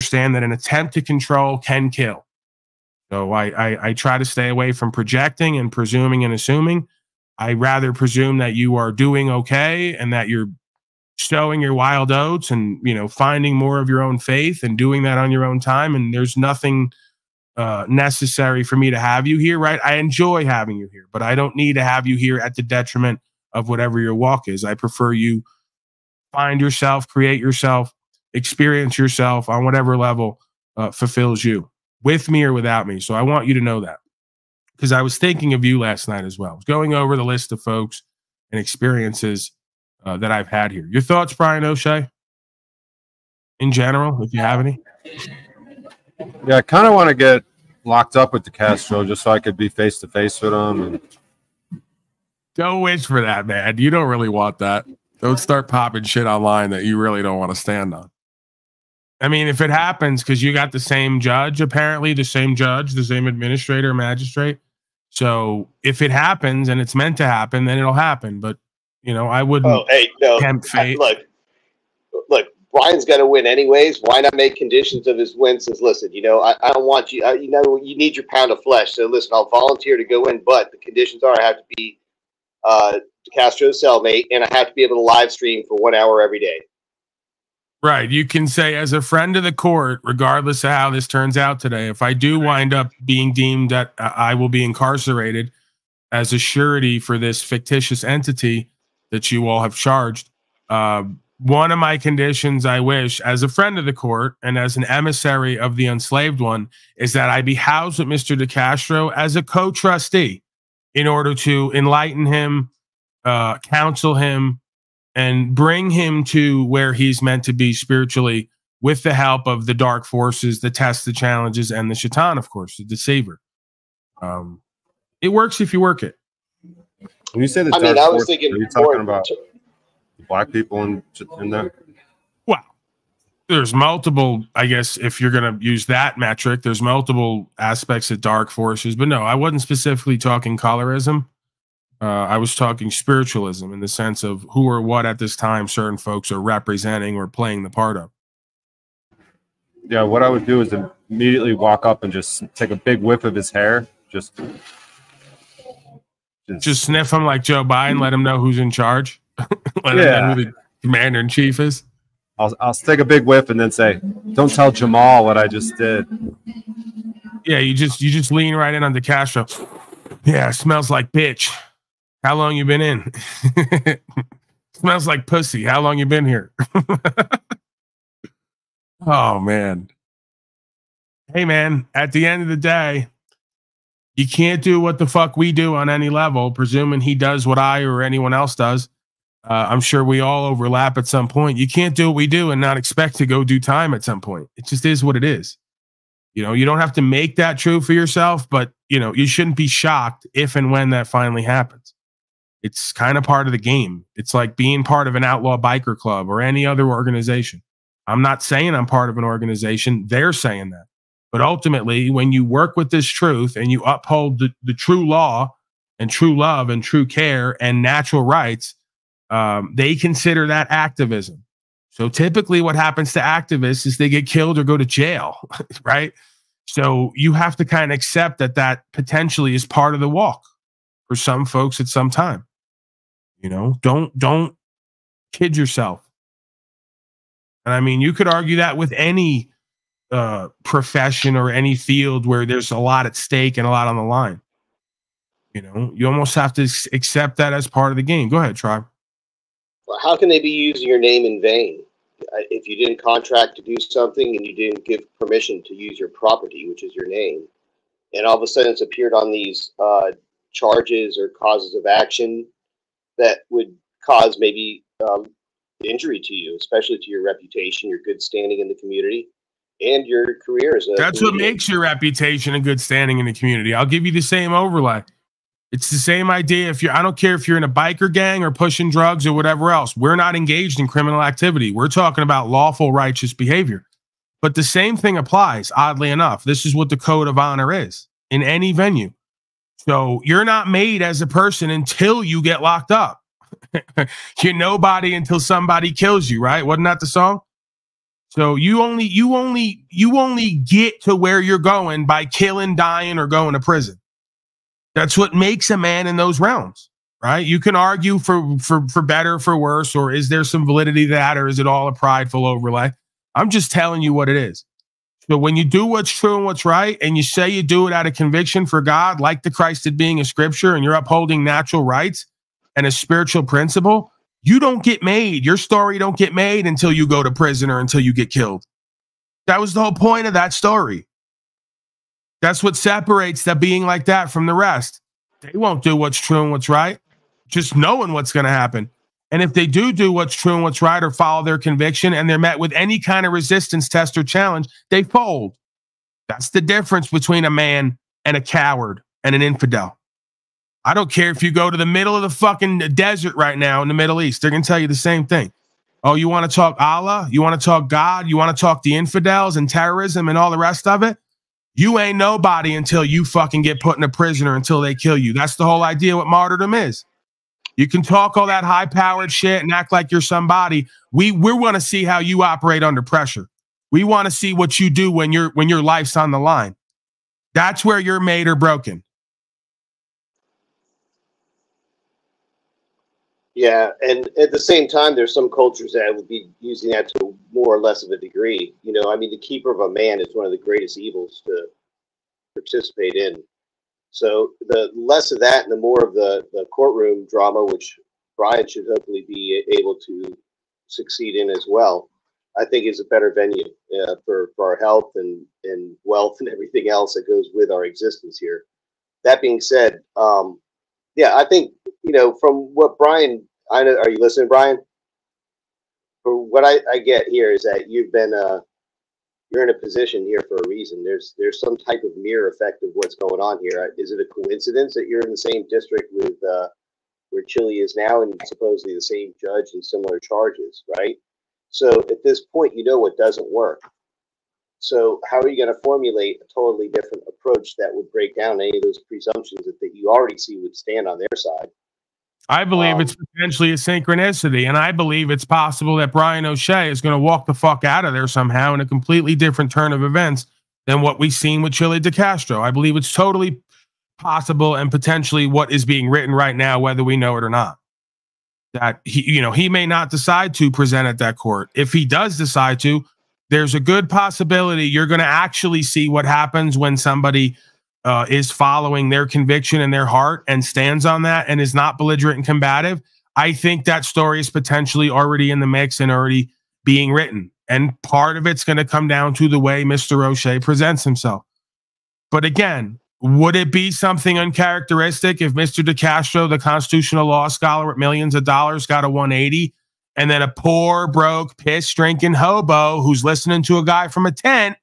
understand that an attempt to control can kill. So I try to stay away from projecting and presuming and assuming. I rather presume that you are doing okay and that you're showing your wild oats and, you know, finding more of your own faith and doing that on your own time. And there's nothing necessary for me to have you here, right? I enjoy having you here, but I don't need to have you here at the detriment of whatever your walk is. I prefer you find yourself, create yourself, experience yourself on whatever level fulfills you, with me or without me. So I want you to know that, because I was thinking of you last night as well. I was going over the list of folks and experiences that I've had here. Your thoughts, Brian O'Shea, in general, if you have any? Yeah, I kind of want to get locked up with DeCastro just so I could be face to face with him. And don't wish for that, man. You don't really want that. Don't start popping shit online that you really don't want to stand on. I mean, if it happens, because you got the same judge, apparently, the same judge, the same administrator, magistrate. So if it happens and it's meant to happen, then it'll happen. But, you know, I wouldn't tempt fate. Look, Brian's got to win anyways. Why not make conditions of his win? Says, listen, you know, I don't want you, you know, you need your pound of flesh. So listen, I'll volunteer to go in, but the conditions are I have to be DeCastro's cellmate and I have to be able to live stream for 1 hour every day. Right. You can say, as a friend of the court, regardless of how this turns out today, if I do wind up being deemed that I will be incarcerated as a surety for this fictitious entity that you all have charged, one of my conditions I wish, as a friend of the court and as an emissary of the Unslaved One, is that I be housed with Mr. DeCastro as a co-trustee in order to enlighten him, counsel him, and bring him to where he's meant to be spiritually, with the help of the dark forces, the tests, the challenges, and the shaitan, of course, the deceiver. It works if you work it. When you say the dark I was forces, thinking, are you talking about black people in there? Well, there's multiple, I guess, if you're going to use that metric, there's multiple aspects of dark forces. But no, I wasn't specifically talking colorism. I was talking spiritualism in the sense of who or what at this time certain folks are representing or playing the part of. Yeah, what I would do is immediately walk up and just take a big whiff of his hair. Just sniff him like Joe Biden, let him know who's in charge. Let him know who the commander-in-chief is. I'll take a big whiff and then say, don't tell Jamal what I just did. Yeah, you just lean right in on DeCastro. Yeah, smells like bitch. How long you been in? Smells like pussy. How long you been here? Oh, man. Hey, man, at the end of the day, you can't do what the fuck we do on any level, presuming he does what I or anyone else does. I'm sure we all overlap at some point. You can't do what we do and not expect to go do time at some point. It just is what it is. You know, you don't have to make that true for yourself, but, you know, you shouldn't be shocked if and when that finally happens. It's kind of part of the game. It's like being part of an outlaw biker club or any other organization. I'm not saying I'm part of an organization. They're saying that. But ultimately, when you work with this truth and you uphold the true law and true love and true care and natural rights, they consider that activism. So typically what happens to activists is they get killed or go to jail, right? So you have to kind of accept that that potentially is part of the walk for some folks at some time. You know, don't kid yourself. And I mean, you could argue that with any profession or any field where there's a lot at stake and a lot on the line. You know, you almost have to accept that as part of the game. Go ahead, Tribe. Well, how can they be using your name in vain? If you didn't contract to do something and you didn't give permission to use your property, which is your name, and all of a sudden it's appeared on these charges or causes of action that would cause maybe injury to you, especially to your reputation, your good standing in the community, and your career as a That's comedian. What makes your reputation and good standing in the community. I'll give you the same overlay. It's the same idea. I don't care if you're in a biker gang or pushing drugs or whatever else. We're not engaged in criminal activity. We're talking about lawful, righteous behavior. But the same thing applies, oddly enough. This is what the code of honor is in any venue. So you're not made as a person until you get locked up. You're nobody until somebody kills you, right? Wasn't that the song? So you only get to where you're going by killing, dying, or going to prison. That's what makes a man in those realms, right? You can argue for better, for worse, or is there some validity to that, or is it all a prideful overlay? I'm just telling you what it is. So when you do what's true and what's right, and you say you do it out of conviction for God, like the Christ it being a scripture, and you're upholding natural rights and a spiritual principle, you don't get made. Your story don't get made until you go to prison or until you get killed. That was the whole point of that story. That's what separates the being like that from the rest. They won't do what's true and what's right, just knowing what's going to happen. And if they do what's true and what's right or follow their conviction and they're met with any kind of resistance test or challenge, they fold. That's the difference between a man and a coward and an infidel. I don't care if you go to the middle of the fucking desert right now in the Middle East. They're going to tell you the same thing. Oh, you want to talk Allah? You want to talk God? You want to talk the infidels and terrorism and all the rest of it? You ain't nobody until you fucking get put in a prison or until they kill you. That's the whole idea what martyrdom is. You can talk all that high-powered shit and act like you're somebody. We want to see how you operate under pressure. We want to see what you do when your life's on the line. That's where you're made or broken. Yeah, and at the same time, there's some cultures that would be using that to more or less of a degree. You know, I mean, the keeper of a man is one of the greatest evils to participate in. So the less of that and the more of the courtroom drama, which Brian should hopefully be able to succeed in as well, I think is a better venue for our health and wealth and everything else that goes with our existence here. That being said, yeah, I think, you know, from what Brian, I know, are you listening, Brian? For what I get here is that you've been, you're in a position here for a reason. There's some type of mirror effect of what's going on here. Is it a coincidence that you're in the same district with where Chile is now and supposedly the same judge and similar charges, right? So at this point, you know what doesn't work. So how are you going to formulate a totally different approach that would break down any of those presumptions that you already see would stand on their side? I believe it's potentially a synchronicity, and I believe it's possible that Brian O'Shea is going to walk the fuck out of there somehow in a completely different turn of events than what we've seen with Chile de Castro. I believe it's totally possible and potentially what is being written right now, whether we know it or not. That he may not decide to present at that court. If he does decide to, there's a good possibility you're going to actually see what happens when somebody is following their conviction in their heart and stands on that and is not belligerent and combative. I think that story is potentially already in the mix and already being written. And part of it's going to come down to the way Mr. O'Shea presents himself. But again, would it be something uncharacteristic if Mr. DeCastro, the constitutional law scholar with millions of dollars, got a 180, and then a poor, broke, piss-drinking hobo who's listening to a guy from a tent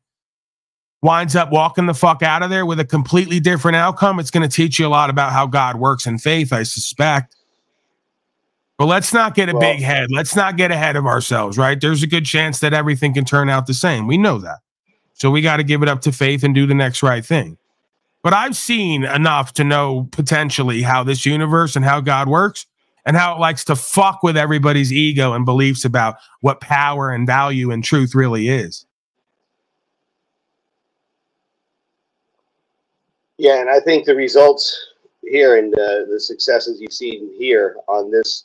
winds up walking the fuck out of there with a completely different outcome? It's going to teach you a lot about how God works in faith, I suspect. But let's not get a big head. Let's not get ahead of ourselves, right? There's a good chance that everything can turn out the same. We know that. So we got to give it up to faith and do the next right thing. But I've seen enough to know potentially how this universe and how God works and how it likes to fuck with everybody's ego and beliefs about what power and value and truth really is. Yeah, and I think the results here and the successes you've seen here on this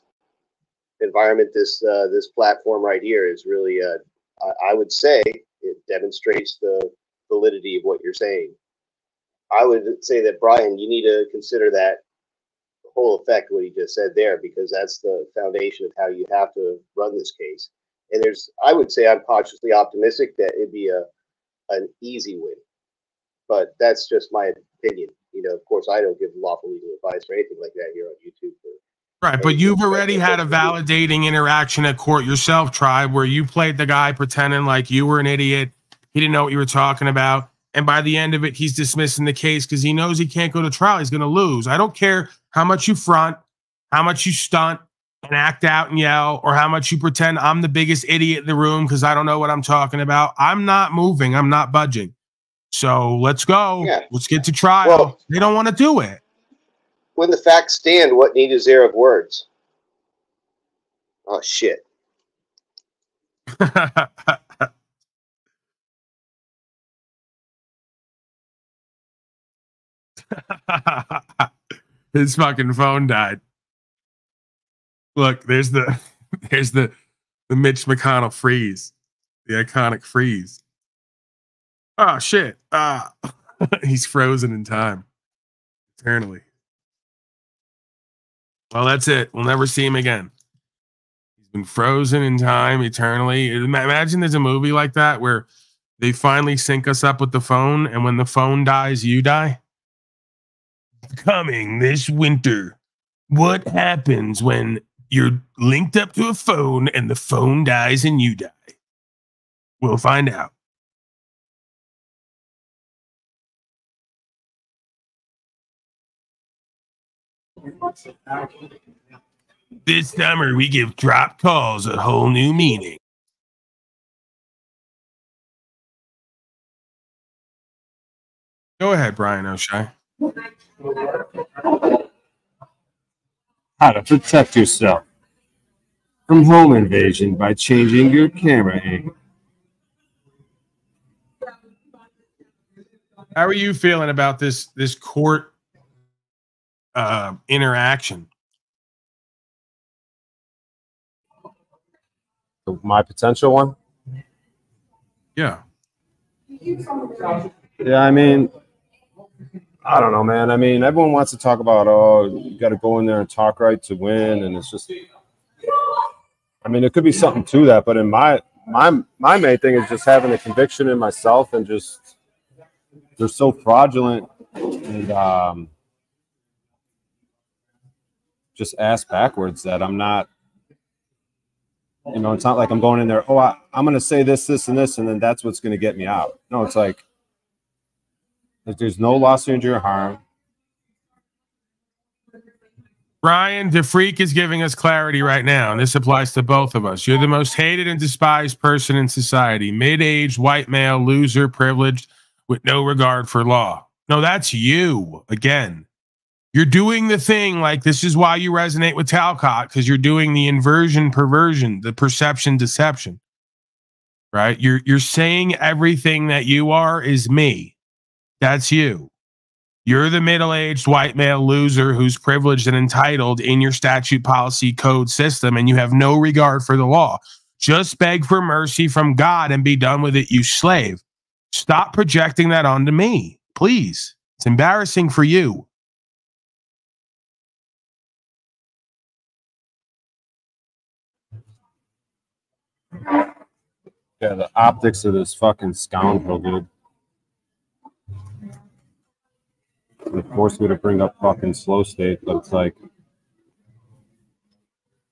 environment, this platform right here is really, I would say, it demonstrates the validity of what you're saying. I would say that, Brian, you need to consider that whole effect, what he just said there, because that's the foundation of how you have to run this case. And I would say I'm cautiously optimistic that it'd be an easy win. But that's just my opinion. You know, of course, I don't give lawful legal advice or anything like that here on YouTube. Right, but you've already had a validating interaction at court yourself, Tribe, where you played the guy pretending like you were an idiot. He didn't know what you were talking about. And by the end of it, he's dismissing the case because he knows he can't go to trial. He's going to lose. I don't care how much you front, how much you stunt and act out and yell, or how much you pretend I'm the biggest idiot in the room because I don't know what I'm talking about. I'm not moving. I'm not budging. So let's go. Yeah. Let's get to trial. Well, they don't want to do it. When the facts stand, what need is there of words? Oh, shit. His fucking phone died. Look, there's the Mitch McConnell freeze, the iconic freeze. Oh shit! He's frozen in time, eternally. Well, that's it. We'll never see him again. He's been frozen in time eternally. Imagine there's a movie like that where they finally sync us up with the phone, and when the phone dies, you die. Coming this winter. What happens when you're linked up to a phone and the phone dies and you die? We'll find out. This summer, we give drop calls a whole new meaning. Go ahead, Brian O'Shea. How to protect yourself from home invasion by changing your camera angle. How are you feeling about this court interaction? My potential one? Yeah. Yeah, I mean, I don't know, man. I mean, everyone wants to talk about, oh, you got to go in there and talk right to win, and it's just, I mean, it could be something to that, but in my main thing is just having a conviction in myself, and just they're so fraudulent and just ass backwards that I'm not. You know, it's not like I'm going in there, oh, I'm going to say this, this, and this, and then that's what's going to get me out. No, it's like, there's no loss or injury or harm. Brian, the freak is giving us clarity right now, and this applies to both of us. You're the most hated and despised person in society. Mid-aged, white male, loser, privileged, with no regard for law. No, that's you. Again, you're doing the thing like this is why you resonate with Talcott, because you're doing the inversion, perversion, the perception, deception. Right? You're saying everything that you are is me. That's you. You're the middle-aged white male loser who's privileged and entitled in your statute, policy, code system, and you have no regard for the law. Just beg for mercy from God and be done with it, you slave. Stop projecting that onto me, please. It's embarrassing for you. Yeah, the optics of this fucking scoundrel, dude. It forced me to bring up fucking slow state, but it's like,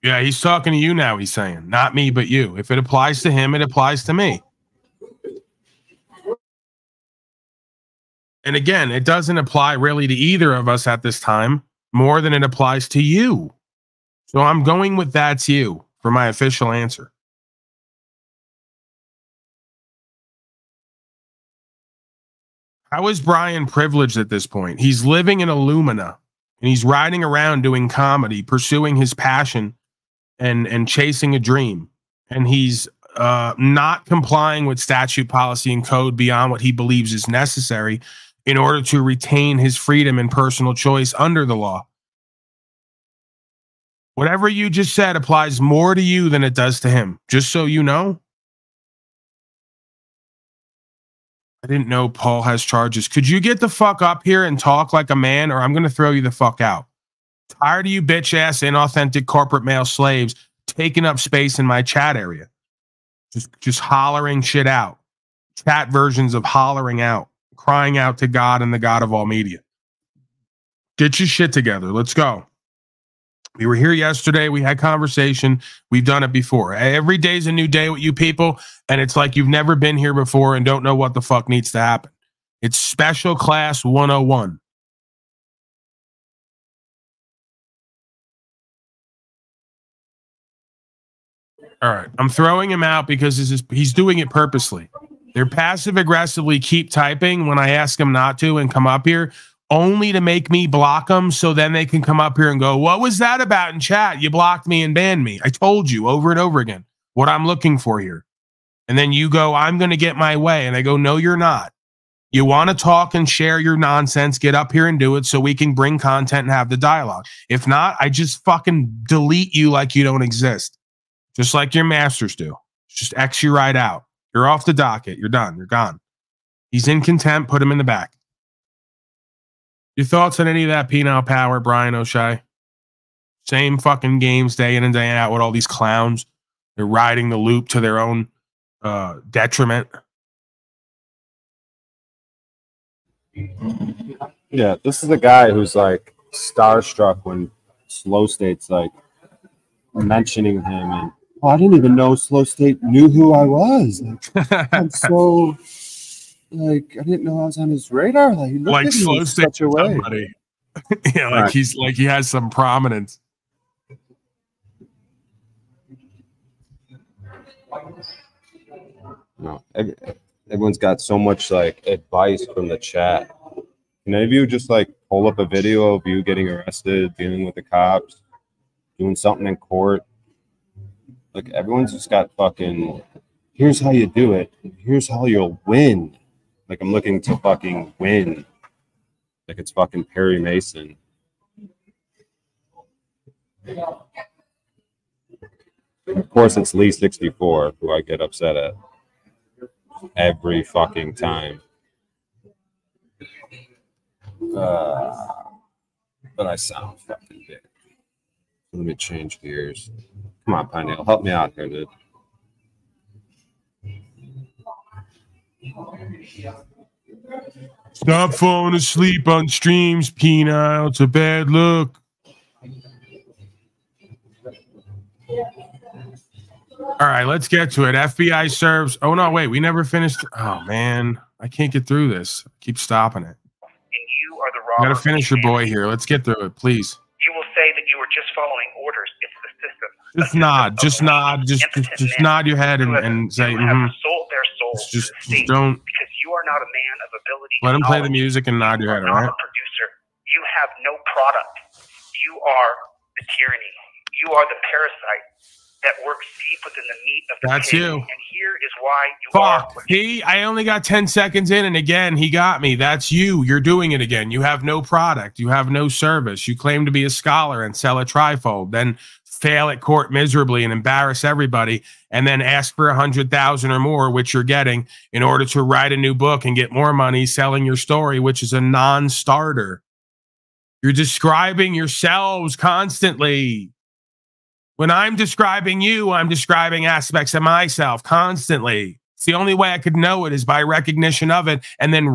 yeah, he's talking to you now, he's saying. Not me, but you. If it applies to him, it applies to me. And again, it doesn't apply really to either of us at this time more than it applies to you. So I'm going with that's you for my official answer. How is Brian privileged at this point? He's living in Illumina and he's riding around doing comedy, pursuing his passion and chasing a dream. And he's not complying with statute, policy, and code beyond what he believes is necessary in order to retain his freedom and personal choice under the law. Whatever you just said applies more to you than it does to him, just so you know. I didn't know Paul has charges. Could you get the fuck up here and talk like a man, or I'm going to throw you the fuck out? Tired of you bitch ass inauthentic corporate male slaves taking up space in my chat area. Just hollering shit out. Chat versions of hollering out, crying out to God and the God of all media. Get your shit together. Let's go. We were here yesterday. We had conversation. We've done it before. Every day's a new day with you people, and it's like you've never been here before and don't know what the fuck needs to happen. It's Special Class 101. All right. I'm throwing him out because he's doing it purposely. They're passive aggressively keep typing when I ask them not to and come up here, only to make me block them so then they can come up here and go, what was that about in chat? You blocked me and banned me. I told you over and over again what I'm looking for here. And then you go, I'm going to get my way. And I go, no, you're not. You want to talk and share your nonsense, get up here and do it so we can bring content and have the dialogue. If not, I just fucking delete you like you don't exist. Just like your masters do. Just X you right out. You're off the docket. You're done. You're gone. He's in contempt. Put him in the back. Your thoughts on any of that penile power, Brian O'Shea? Same fucking games day in and day out with all these clowns. They're riding the loop to their own detriment. Yeah, this is the guy who's like starstruck when Slow State's like mentioning him, and I didn't even know Slow State knew who I was. Like, I'm so like I didn't know I was on his radar. Like, he looked at me in such a way. Yeah, like he's like he has some prominence. No, everyone's got so much like advice from the chat. Can any of you just like pull up a video of you getting arrested, dealing with the cops, doing something in court? Like, everyone's just got fucking, here's how you do it. Here's how you'll win. Like, I'm looking to fucking win. Like it's fucking Perry Mason. Of course, it's Lee 64 who I get upset at every fucking time. But I sound fucking big. Let me change gears. Come on, Pineal, help me out here, dude. Stop falling asleep on streams, penile. It's a bad look. All right, let's get to it. FBI serves. Oh, no, wait. We never finished. Oh, man. I can't get through this. I keep stopping it. And you are the robber. Got to finish your boy here. Let's get through it, please. You will say that you were just following orders. It's the system. Just nod. Just nod. Just nod your head and say, have sold their souls just to the state don't. Because you are not a man of ability. Let him play the knowledge. music and nod your head, You all are right? not a producer. You have no product. You are the tyranny. You are the parasite that works deep within the meat of the That's pig. you. And here is why you Fuck. are. I only got 10 seconds in, and again, he got me. That's you. You're doing it again. You have no product. You have no service. You claim to be a scholar and sell a trifold, then fail at court miserably and embarrass everybody, and then ask for 100,000 or more, which you're getting, in order to write a new book and get more money selling your story, which is a non-starter. You're describing yourselves constantly. When I'm describing you, I'm describing aspects of myself constantly. It's the only way I could know it is by recognition of it and then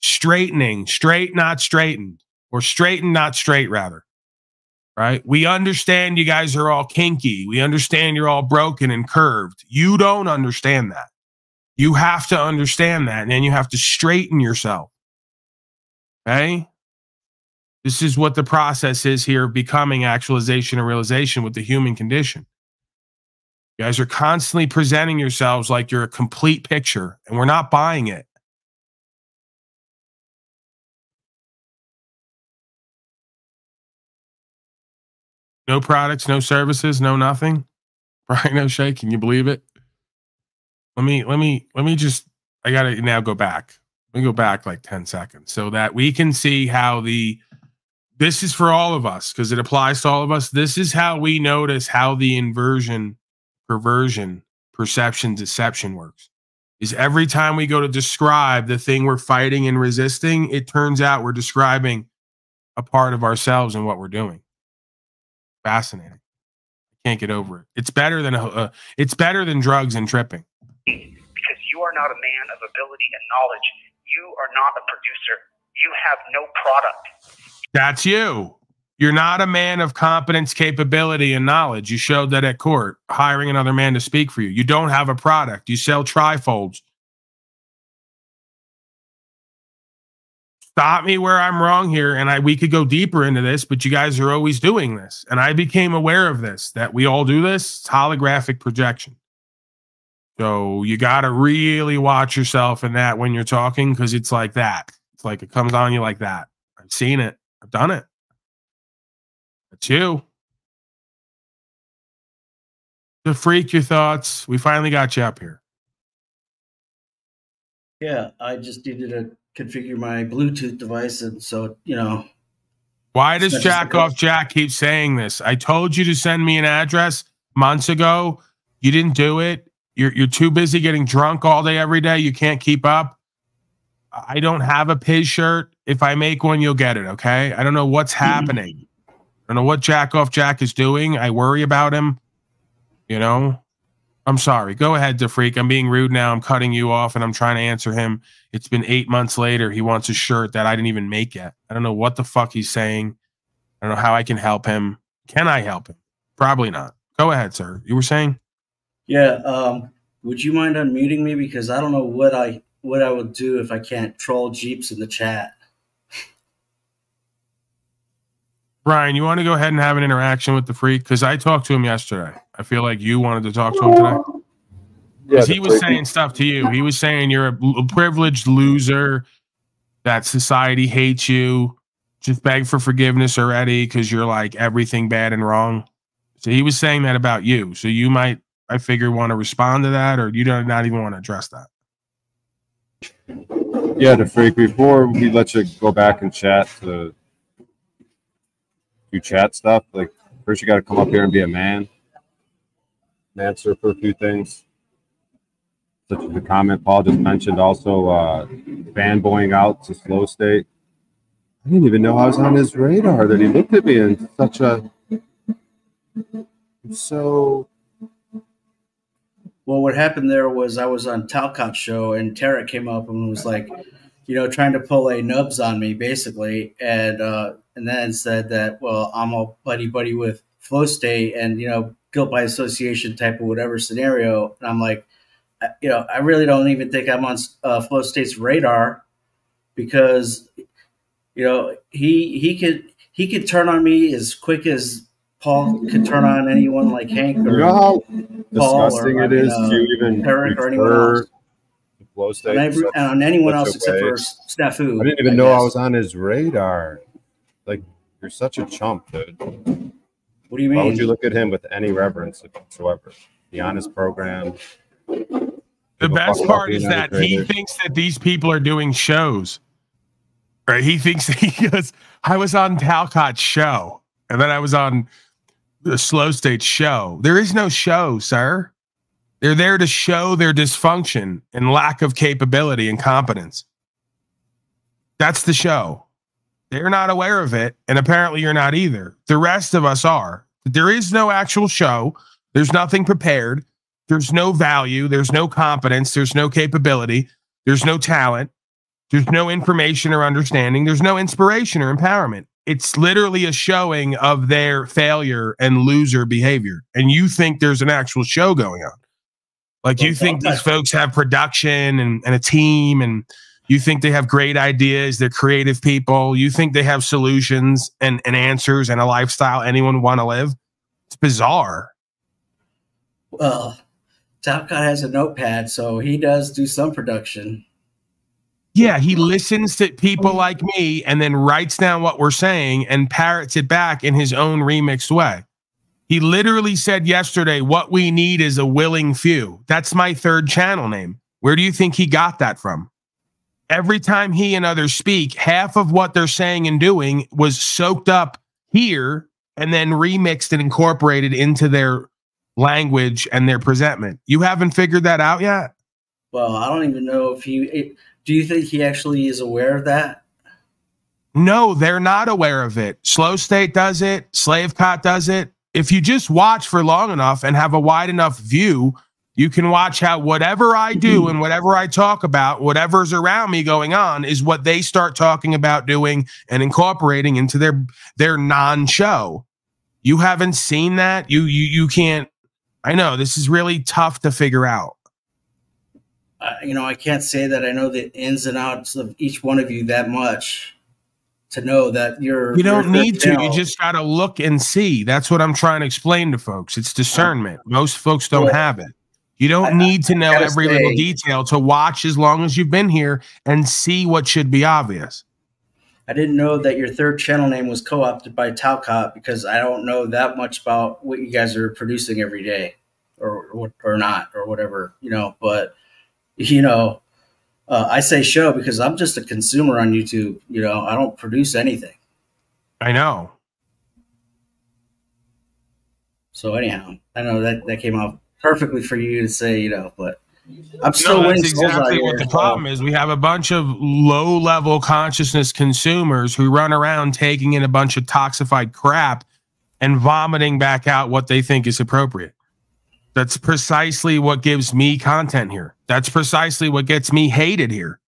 straightening, straight, not straightened, or straighten, not straight, rather. Right? We understand you guys are all kinky. We understand you're all broken and curved. You don't understand that. You have to understand that, and then you have to straighten yourself. Okay? This is what the process is here of becoming actualization and realization with the human condition. You guys are constantly presenting yourselves like you're a complete picture, and we're not buying it. No products, no services, no nothing. Brian O'Shea, can you believe it? Let me just, I gotta now go back. Let me go back like 10 seconds so that we can see how this is for all of us, because it applies to all of us. This is how we notice how the inversion, perversion, perception, deception works. Is every time we go to describe the thing we're fighting and resisting, it turns out we're describing a part of ourselves and what we're doing. Fascinating. Can't get over it. It's better than drugs and tripping. Because you are not a man of ability and knowledge. You are not a producer. You have no product. That's you. You're not a man of competence, capability, and knowledge. You showed that at court, hiring another man to speak for you. You don't have a product. You sell trifolds. Stop me where I'm wrong here, and we could go deeper into this, but you guys are always doing this. And I became aware of this, that we all do this. It's holographic projection. So you got to really watch yourself in that when you're talking, because it's like that. It's like it comes on you like that. I've seen it. I've done it. That's you. The freak, your thoughts. We finally got you up here. Yeah, I just needed to configure my Bluetooth device, and so, you know. Why does Jack Off Jack keep saying this? I told you to send me an address months ago. You didn't do it. You're too busy getting drunk all day, every day. You can't keep up. I don't have a Piz shirt. If I make one, you'll get it, okay? I don't know what's happening. I don't know what Jack Off Jack is doing. I worry about him. You know? I'm sorry. Go ahead, DeFreak. I'm being rude now. I'm cutting you off, and I'm trying to answer him. It's been 8 months later. He wants a shirt that I didn't even make yet. I don't know what the fuck he's saying. I don't know how I can help him. Can I help him? Probably not. Go ahead, sir. You were saying? Yeah. Would you mind unmuting me, because I don't know what I would do if I can't troll Jeeps in the chat. Brian, you want to go ahead and have an interaction with the freak? Because I talked to him yesterday. I feel like you wanted to talk to him today. Because he was saying stuff to you. He was saying you're a privileged loser, that society hates you. Just beg for forgiveness already because you're like everything bad and wrong. So he was saying that about you. So you might, I figure, want to respond to that, or you don't not even want to address that. Yeah, the freak. Before we let you go back and chat to do chat stuff, like first you got to come up here and be a man, and answer for a few things, such as the comment Paul just mentioned. Also, fanboying out to Slow State. I didn't even know I was on his radar. That he looked at me in such a so. Well, what happened there was I was on Talcott show, and Tara came up and was like, you know, trying to pull a nubs on me, basically, and then said that, well, I'm a buddy with Flow State, and, you know, guilt by association type of whatever scenario. And I'm like, you know, I really don't even think I'm on Flow State's radar, because, you know, he could turn on me as quick as Paul could turn on anyone like Hank or, you know how Paul, disgusting or it is to even Eric or anyone else. Flow State And on anyone else except for Snafu. I didn't even know I was on his radar. Like, you're such a chump, dude. What do you mean? Why would you look at him with any reverence whatsoever? The honest program. The best part is that he thinks that these people are doing shows. Right? He thinks he goes, I was on Talcott's show, and then I was on the Slow State show. There is no show, sir. They're there to show their dysfunction and lack of capability and competence. That's the show. They're not aware of it, and apparently you're not either. The rest of us are. There is no actual show. There's nothing prepared. There's no value. There's no competence. There's no capability. There's no talent. There's no information or understanding. There's no inspiration or empowerment. It's literally a showing of their failure and loser behavior. And you think there's an actual show going on. Like, you think these folks have production and a team, and you think they have great ideas. They're creative people. You think they have solutions and answers and a lifestyle anyone want to live. It's bizarre. Well, Talcott has a notepad, so he does do some production. Yeah, he listens to people like me and then writes down what we're saying and parrots it back in his own remixed way. He literally said yesterday, what we need is a willing few. That's my third channel name. Where do you think he got that from? Every time he and others speak, half of what they're saying and doing was soaked up here and then remixed and incorporated into their language and their presentment. You haven't figured that out yet? Well, I don't even know if do you think he actually is aware of that? No, they're not aware of it. Slow State does it. Slavecott does it. If you just watch for long enough and have a wide enough view, you can watch how whatever I do and whatever I talk about, whatever's around me going on, is what they start talking about doing and incorporating into their non-show. You haven't seen that? You can't. I know this is really tough to figure out. You know, I can't say that I know the ins and outs of each one of you that much to know that you don't need to. You just got to look and see. That's what I'm trying to explain to folks. It's discernment. Most folks don't have it. You don't need to know every little detail to watch as long as you've been here and see what should be obvious. I didn't know that your third channel name was co-opted by Talcott, because I don't know that much about what you guys are producing every day or not or whatever, you know, but, you know, I say show because I'm just a consumer on YouTube. You know, I don't produce anything. I know. So anyhow, I know that came out perfectly for you to say, you know, but I'm still that's winning. exactly what the problem is. We have a bunch of low-level consciousness consumers who run around taking in a bunch of toxified crap and vomiting back out what they think is appropriate. That's precisely what gives me content here. That's precisely what gets me hated here,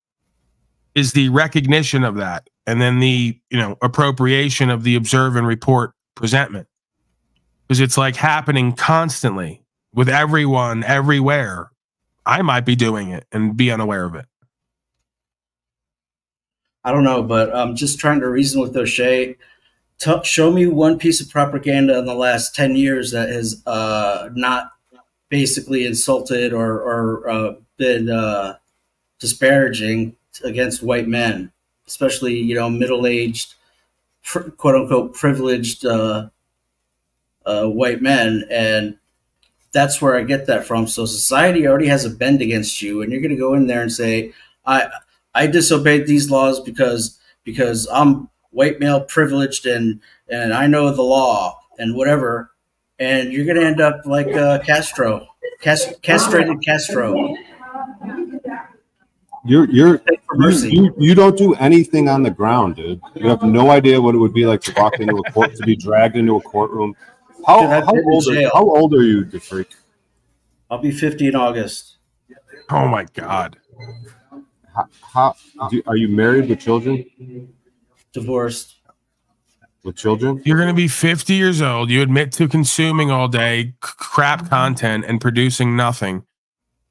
is the recognition of that, and then the, you know, appropriation of the observe and report presentment. Because it's like happening constantly with everyone, everywhere. I might be doing it and be unaware of it. I don't know, but I'm just trying to reason with O'Shea. Show me one piece of propaganda in the last 10 years that has not basically insulted or been disparaging against white men, especially, you know, middle-aged, quote-unquote, privileged white men. And that's where I get that from. So society already has a bend against you, and you're going to go in there and say, I disobeyed these laws because I'm white male privileged and I know the law and whatever. And you're going to end up like Castro, castrated Castro. You don't do anything on the ground, dude. You have no idea what it would be like to walk into a court, to be dragged into a courtroom. How old are you, the freak? I'll be 50 in August. Oh my God. Are you married with children? Divorced. With children? You're going to be 50 years old. You admit to consuming all day crap content and producing nothing.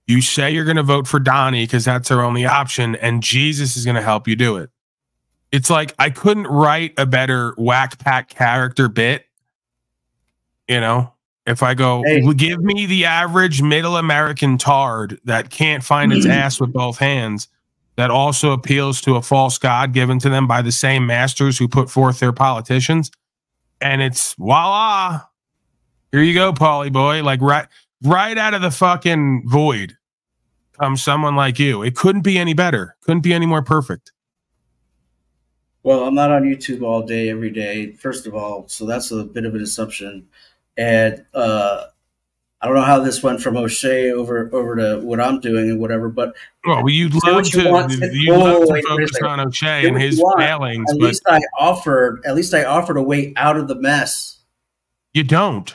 You say you're going to vote for Donnie because that's our only option, and Jesus is going to help you do it. It's like, I couldn't write a better whack pack character bit. You know, if I go, give me the average middle American tard that can't find its ass with both hands, that also appeals to a false god given to them by the same masters who put forth their politicians. And it's voila. Here you go, Paulie boy. Like right out of the fucking void comes someone like you. It couldn't be any better. Couldn't be any more perfect. Well, I'm not on YouTube all day, every day, first of all. So that's a bit of an assumption. And I don't know how this went from O'Shea over to what I'm doing and whatever, but you'd love to focus on O'Shea and his failings. At least I offered a way out of the mess. You don't.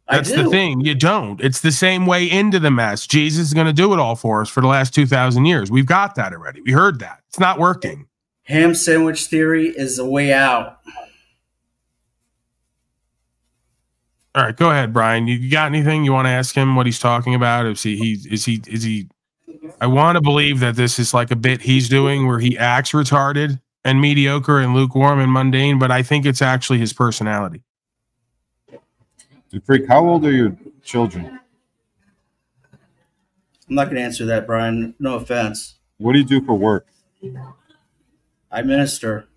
That's the thing. You don't. It's the same way into the mess. Jesus is going to do it all for us for the last 2,000 years. We've got that already. We heard that. It's not working. Ham sandwich theory is the way out. All right, go ahead, Brian. You got anything you want to ask him? What he's talking about? Is he? I want to believe that this is like a bit he's doing where he acts retarded and mediocre and lukewarm and mundane, but I think it's actually his personality. Freak, how old are your children? I'm not going to answer that, Brian. No offense. What do you do for work? I minister.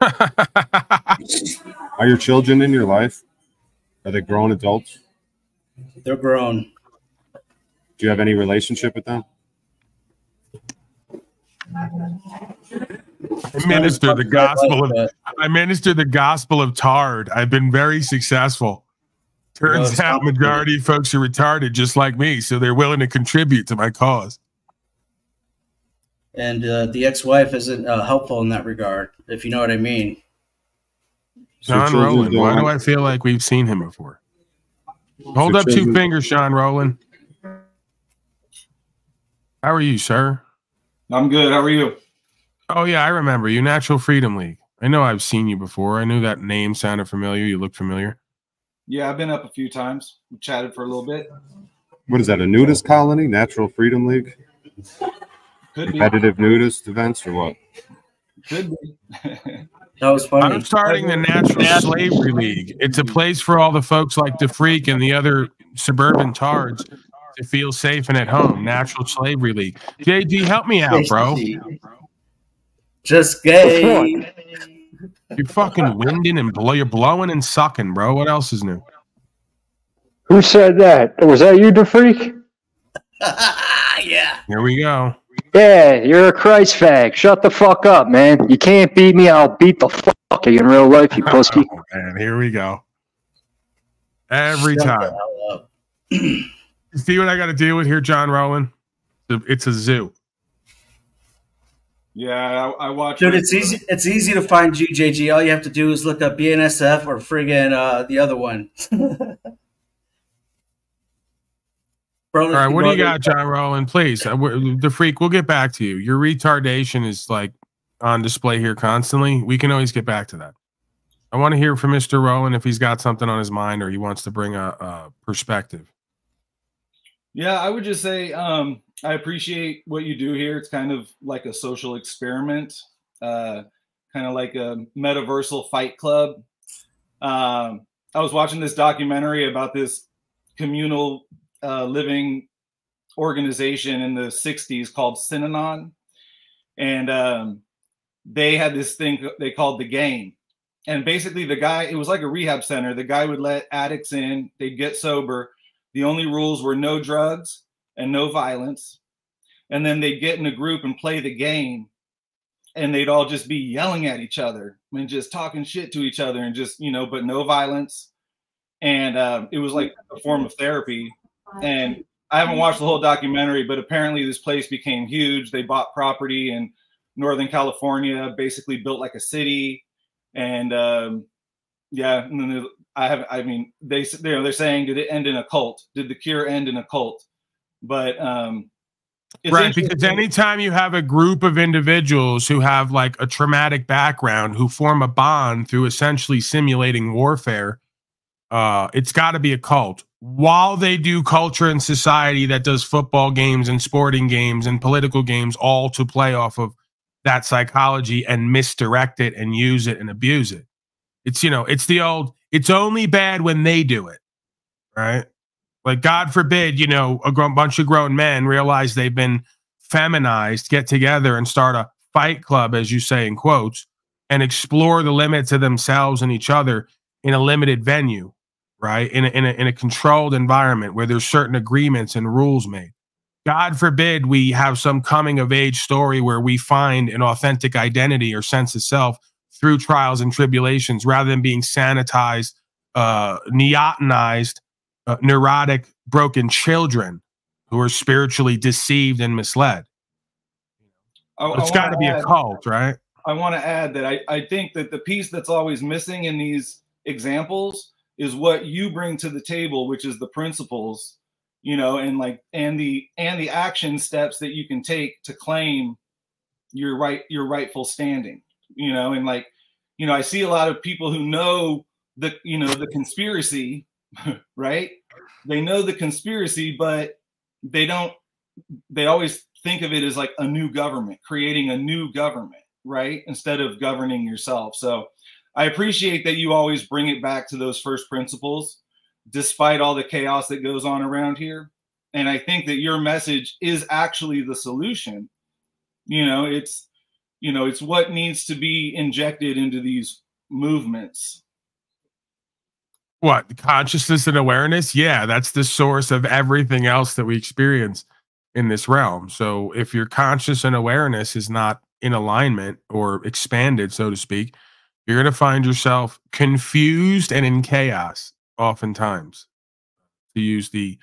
Are your children in your life? Are they grown adults? They're grown. Do you have any relationship with them? I minister the gospel of tard. I've been very successful. Turns out majority of folks are retarded just like me, so they're willing to contribute to my cause. And the ex-wife isn't helpful in that regard, if you know what I mean. Sean Rowland, why do I feel like we've seen him before? Hold up 2 fingers, Sean Rowland. How are you, sir? I'm good. How are you? Oh, yeah, I remember you. Natural Freedom League. I know I've seen you before. I knew that name sounded familiar. You look familiar. Yeah, I've been up a few times. We chatted for a little bit. What is that, a nudist colony? Natural Freedom League? Could be. Competitive nudist events or what? Could be. That was funny. I'm starting the Natural Slavery League. It's a place for all the folks like the Freak and the other suburban tards to feel safe and at home. Natural Slavery League. JD, help me out, bro. Just gay. You're fucking winding and you're blowing and sucking, bro. What else is new? Who said that? Was that you, the Freak? Yeah. Here we go. Yeah, you're a Christ fag. Shut the fuck up, man. You can't beat me. I'll beat the fuck out of you in real life, you pussy. Oh, man, here we go. Every Shut time. the hell up. You see what I got to deal with here, John Rowland? It's a zoo. Yeah, I watch. Dude, it's easy. It's easy to find GJG. All you have to do is look up BNSF or friggin' the other one. All right, what do you got, John Rowland? Please, the freak. We'll get back to you. Your retardation is like on display here constantly. We can always get back to that. I want to hear from Mr. Rowland if he's got something on his mind or he wants to bring a perspective. Yeah, I would just say I appreciate what you do here. It's kind of like a social experiment, kind of like a metaversal fight club. I was watching this documentary about this communal living organization in the 60s called Synanon. And they had this thing they called the Game. And basically the guy, it was like a rehab center. The guy would let addicts in, they'd get sober. The only rules were no drugs and no violence. And then they'd get in a group and play the game. And they'd all just be yelling at each other and just talking shit to each other and just, you know, but no violence. And it was like a form of therapy. And I haven't watched the whole documentary, but apparently this place became huge. They bought property in Northern California, basically built like a city. And yeah, and then I mean, they're saying, did it end in a cult? Did the cure end in a cult? But right, because anytime you have a group of individuals who have like a traumatic background, who form a bond through essentially simulating warfare, it's got to be a cult. While they do culture and society that does football games and sporting games and political games, all to play off of that psychology and misdirect it and use it and abuse it. It's, you know, it's the old, it's only bad when they do it, right? Like, God forbid, you know, a bunch of grown men realize they've been feminized, get together and start a fight club, as you say in quotes, and explore the limits of themselves and each other in a limited venue, right? In a controlled environment where there's certain agreements and rules made. God forbid we have some coming of age story where we find an authentic identity or sense of self through trials and tribulations rather than being sanitized, neotenized, neurotic, broken children who are spiritually deceived and misled. It's got to be a cult, right? I want to add that I think that the piece that's always missing in these examples is what you bring to the table, which is the principles, you know, and like and the action steps that you can take to claim your rightful standing, you know. And like, you know, I see a lot of people who know the conspiracy, right? They know the conspiracy, but they always think of it as like a new government, creating a new government, right? Instead of governing yourself. So I appreciate that you always bring it back to those first principles, despite all the chaos that goes on around here. And I think that your message is actually the solution. You know, it's what needs to be injected into these movements. What, consciousness and awareness? Yeah, that's the source of everything else that we experience in this realm. So if your conscious and awareness is not in alignment or expanded, so to speak, you're going to find yourself confused and in chaos oftentimes, to use the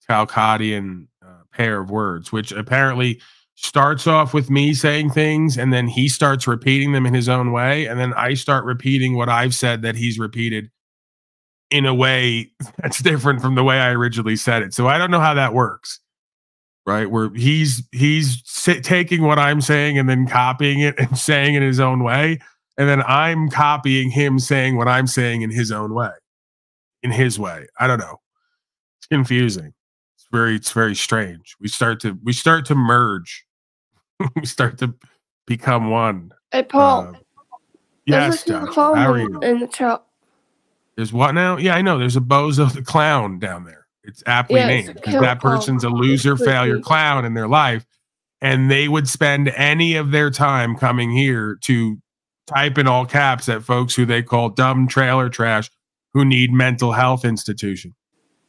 Talcottian pair of words, which apparently starts off with me saying things and then he starts repeating them in his own way. And then I start repeating what I've said that he's repeated in a way that's different from the way I originally said it. So I don't know how that works, right? Where he's taking what I'm saying and then copying it and saying it in his own way. And then I'm copying him saying what I'm saying in his own way, in his way. I don't know. It's confusing. It's very strange. We start to merge. We start to become one. Hey, Paul. Yes, Josh. How are you? In the chat. There's what now? Yeah, I know. There's a Bozo the Clown down there. It's aptly named because that person's a loser, failure clown in their life. And they would spend any of their time coming here to type in all caps at folks who they call dumb trailer trash who need mental health institution.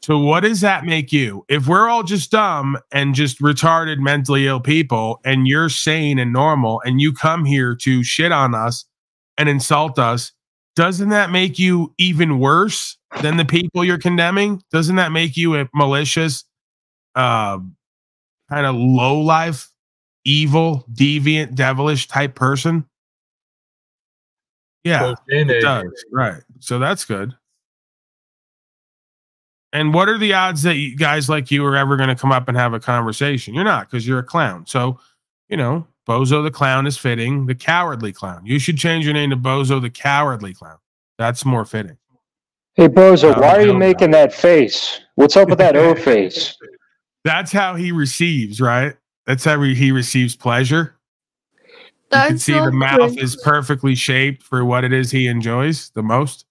So what does that make you? If we're all just dumb and just retarded, mentally ill people, and you're sane and normal, and you come here to shit on us and insult us, doesn't that make you even worse than the people you're condemning? Doesn't that make you a malicious, kind of low life, evil, deviant, devilish type person? Yeah, it does. Right. So that's good. And what are the odds that you guys like you are ever going to come up and have a conversation? You're not, because you're a clown. So, you know, Bozo the Clown is fitting. The Cowardly Clown. You should change your name to Bozo the Cowardly Clown. That's more fitting. Hey, Bozo, why are you making that face? What's up with that O face? That's how he receives, right? That's how he receives pleasure. You can see the mouth is perfectly shaped for what it is he enjoys the most.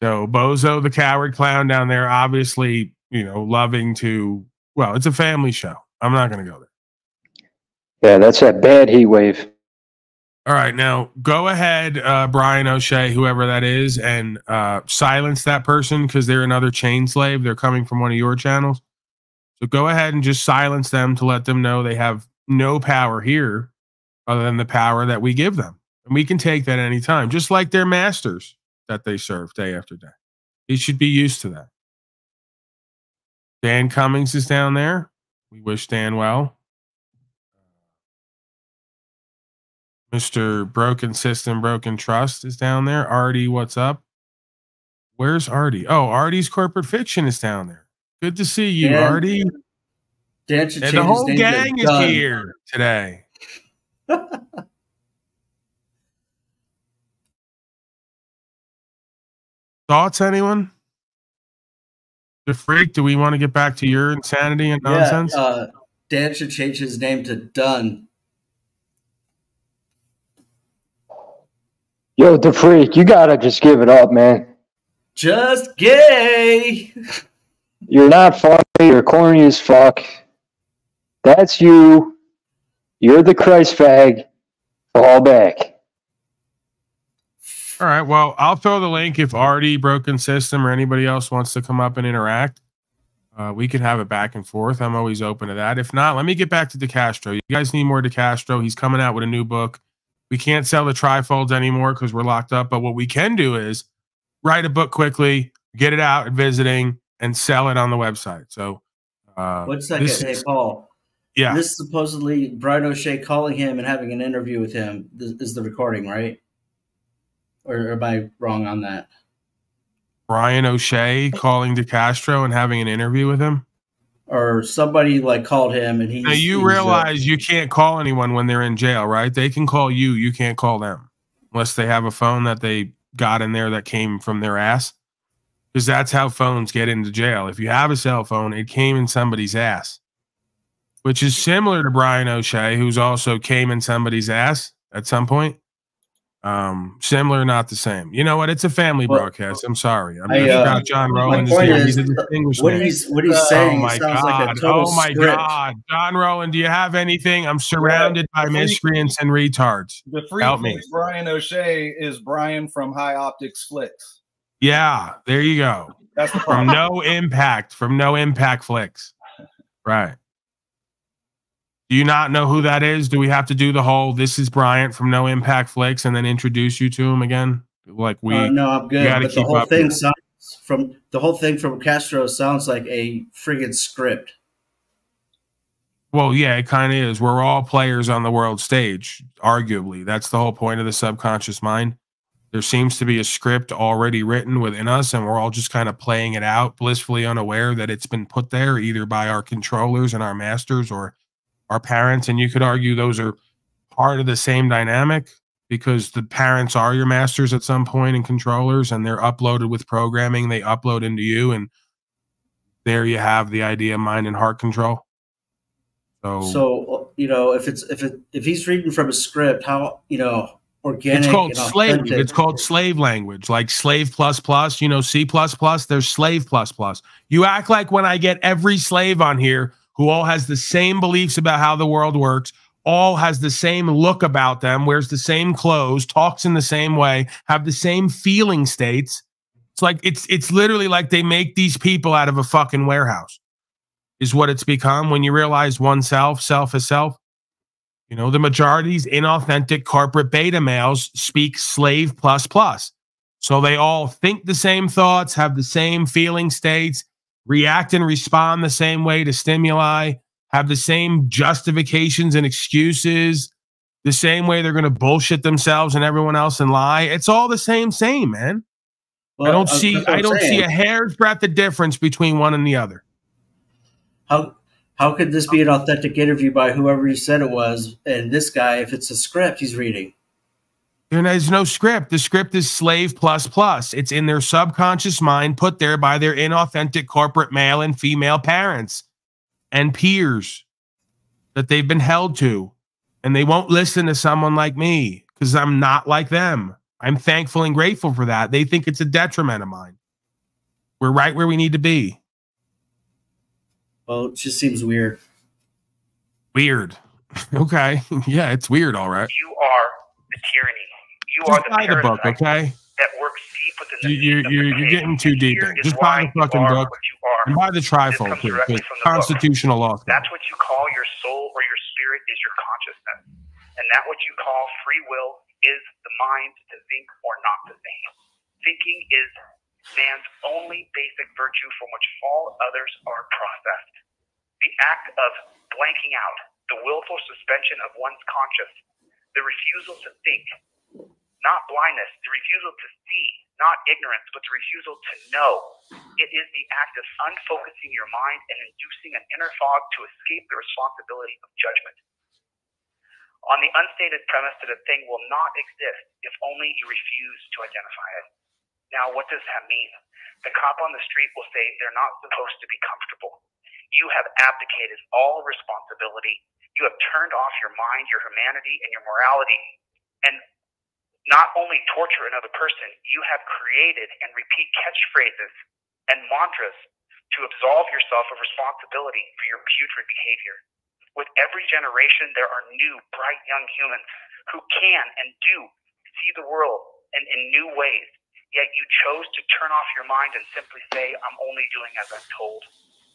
So Bozo, the Coward Clown down there, obviously, you know, loving to, well, it's a family show. I'm not going to go there. Yeah, that's that bad heat wave. All right, now go ahead, Brian O'Shea, whoever that is, and silence that person because they're another chain slave. They're coming from one of your channels. So go ahead and just silence them to let them know they have no power here other than the power that we give them. And we can take that anytime, just like their masters that they serve day after day. He should be used to that. Dan Cummings is down there. We wish Dan well. Mr. Broken System, Broken Trust is down there. Artie, what's up? Where's Artie? Oh, Artie's Corporate Fiction is down there. Good to see you, Dan, Artie. Dan should and the whole gang is here today. Thoughts, anyone? The Freak, do we want to get back to your insanity and nonsense? Yeah, Dan should change his name to Dunn. Yo, the Freak, you gotta just give it up, man. Just gay. You're not funny. You're corny as fuck. That's you. You're the Christ fag. Fall back. All right. Well, I'll throw the link if Artie, Broken System, or anybody else wants to come up and interact. We could have it back and forth. I'm always open to that. If not, let me get back to DeCastro. You guys need more DeCastro. He's coming out with a new book. We can't sell the trifolds anymore because we're locked up. But what we can do is write a book quickly, get it out at visiting, and sell it on the website. So, 1 second. Hey, Paul. Yeah. This is supposedly Brian O'Shea calling him and having an interview with him. This is the recording, right? Or am I wrong on that? Brian O'Shea calling DeCastro and having an interview with him? Or somebody like called him and he. Now you realize you can't call anyone when they're in jail, right? They can call you. You can't call them unless they have a phone that they got in there that came from their ass. Because that's how phones get into jail. If you have a cell phone, it came in somebody's ass, which is similar to Brian O'Shea, who's also came in somebody's ass at some point. Similar, not the same. You know what? It's a family broadcast. I'm sorry. I forgot John Rowland is here. He's a distinguished man. What he's saying oh my sounds God. like a total Oh my script. God. John Rowland, do you have anything? I'm surrounded by miscreants and retards. The free Help me. Brian O'Shea is Brian from High Optics Flicks. Yeah, there you go. That's the from No Impact Flicks. Right. Do you not know who that is? Do we have to do the whole "this is Bryant from No Impact Flicks" and then introduce you to him again? Like we? No, I'm good. But the whole thing here. the whole thing from Castro sounds like a friggin' script. Well, yeah, it kind of is. We're all players on the world stage. Arguably, that's the whole point of the subconscious mind. There seems to be a script already written within us, and we're all just kind of playing it out, blissfully unaware that it's been put there either by our controllers and our masters or our parents. And you could argue those are part of the same dynamic because the parents are your masters at some point and controllers, and they're uploaded with programming. They upload into you, and there you have the idea of mind and heart control. So you know, if he's reading from a script, how, you know, organic? It's called and slave. authentic. It's called slave language, like slave ++. You know, C++. There's slave ++. You act like when I get every slave on here who all has the same beliefs about how the world works, all has the same look about them, wears the same clothes, talks in the same way, have the same feeling states. like it's literally like they make these people out of a fucking warehouse, is what it's become when you realize oneself, self is self. You know, the majority's inauthentic corporate beta males speak slave plus plus. So they all think the same thoughts, have the same feeling states, react and respond the same way to stimuli, have the same justifications and excuses, the same way they're going to bullshit themselves and everyone else and lie. It's all the same, man. Well, I don't see a hair's breadth of difference between one and the other. How could this be an authentic interview by whoever you said it was? And this guy, if it's a script he's reading. There's no script. The script is slave plus plus. It's in their subconscious mind, put there by their inauthentic corporate male and female parents and peers that they've been held to. And they won't listen to someone like me because I'm not like them. I'm thankful and grateful for that. They think it's a detriment of mine. We're right where we need to be. Well, it just seems weird. Weird. Okay. Yeah, it's weird, all right. You are the tyranny. You are the parasite book, okay? That works deep within the You're getting too deep. Just buy the fucking book and buy the trifold too. Constitutional law. That's what you call your soul or your spirit is your consciousness. And that what you call free will is the mind to think or not to think. Thinking is man's only basic virtue from which all others are processed. The act of blanking out, the willful suspension of one's conscience, the refusal to think, not blindness, the refusal to see, not ignorance, but the refusal to know. It is the act of unfocusing your mind and inducing an inner fog to escape the responsibility of judgment. On the unstated premise that a thing will not exist if only you refuse to identify it. Now, what does that mean? The cop on the street will say they're not supposed to be comfortable. You have abdicated all responsibility. You have turned off your mind, your humanity, and your morality. And not only torture another person, you have created and repeat catchphrases and mantras to absolve yourself of responsibility for your putrid behavior. With every generation, there are new, bright young humans who can and do see the world in new ways. Yet you chose to turn off your mind and simply say, I'm only doing as I'm told.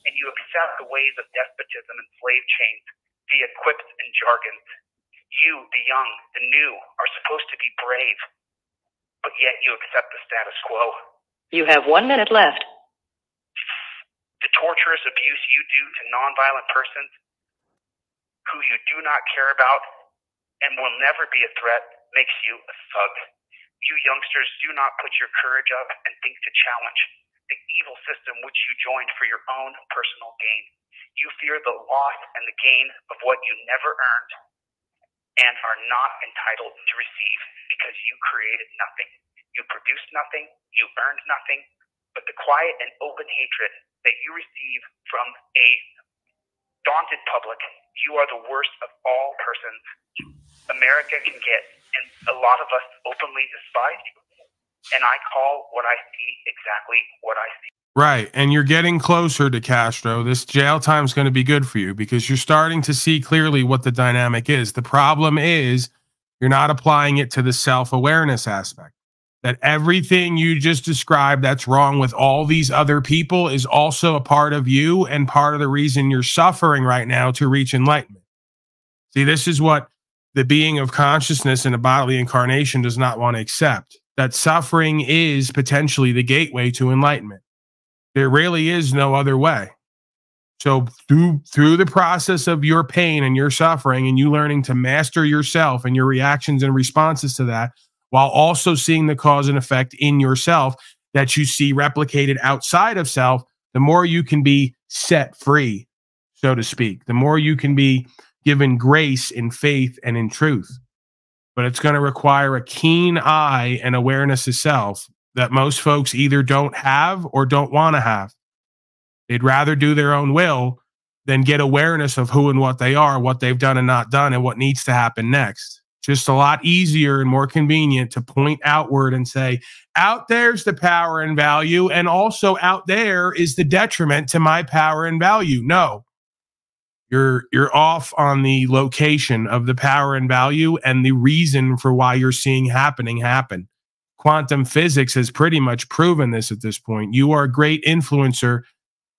And you accept the ways of despotism and slave chains via quips and jargons. You, the young, the new, are supposed to be brave, but yet you accept the status quo. You have 1 minute left. The torturous abuse you do to nonviolent persons who you do not care about and will never be a threat makes you a thug. You youngsters do not put your courage up and think to challenge the evil system which you joined for your own personal gain. You fear the loss and the gain of what you never earned and are not entitled to receive because you created nothing. You produced nothing, you earned nothing, but the quiet and open hatred that you receive from a daunted public, you are the worst of all persons America can get, and a lot of us openly despise you. And I call what I see exactly what I see. Right, and you're getting closer to Castro. This jail time is going to be good for you because you're starting to see clearly what the dynamic is. The problem is you're not applying it to the self-awareness aspect. That everything you just described that's wrong with all these other people is also a part of you and part of the reason you're suffering right now to reach enlightenment. See, this is what the being of consciousness in a bodily incarnation does not want to accept. That suffering is potentially the gateway to enlightenment. There really is no other way. So through the process of your pain and your suffering and you learning to master yourself and your reactions and responses to that, while also seeing the cause and effect in yourself that you see replicated outside of self, the more you can be set free, so to speak, the more you can be given grace in faith and in truth. But it's going to require a keen eye and awareness of self that most folks either don't have or don't want to have. They'd rather do their own will than get awareness of who and what they are, what they've done and not done, and what needs to happen next. Just a lot easier and more convenient to point outward and say, out there's the power and value, and also out there is the detriment to my power and value. No, you're off on the location of the power and value and the reason for why you're seeing happening happen. quantum physics has pretty much proven this at this point. You are a great influencer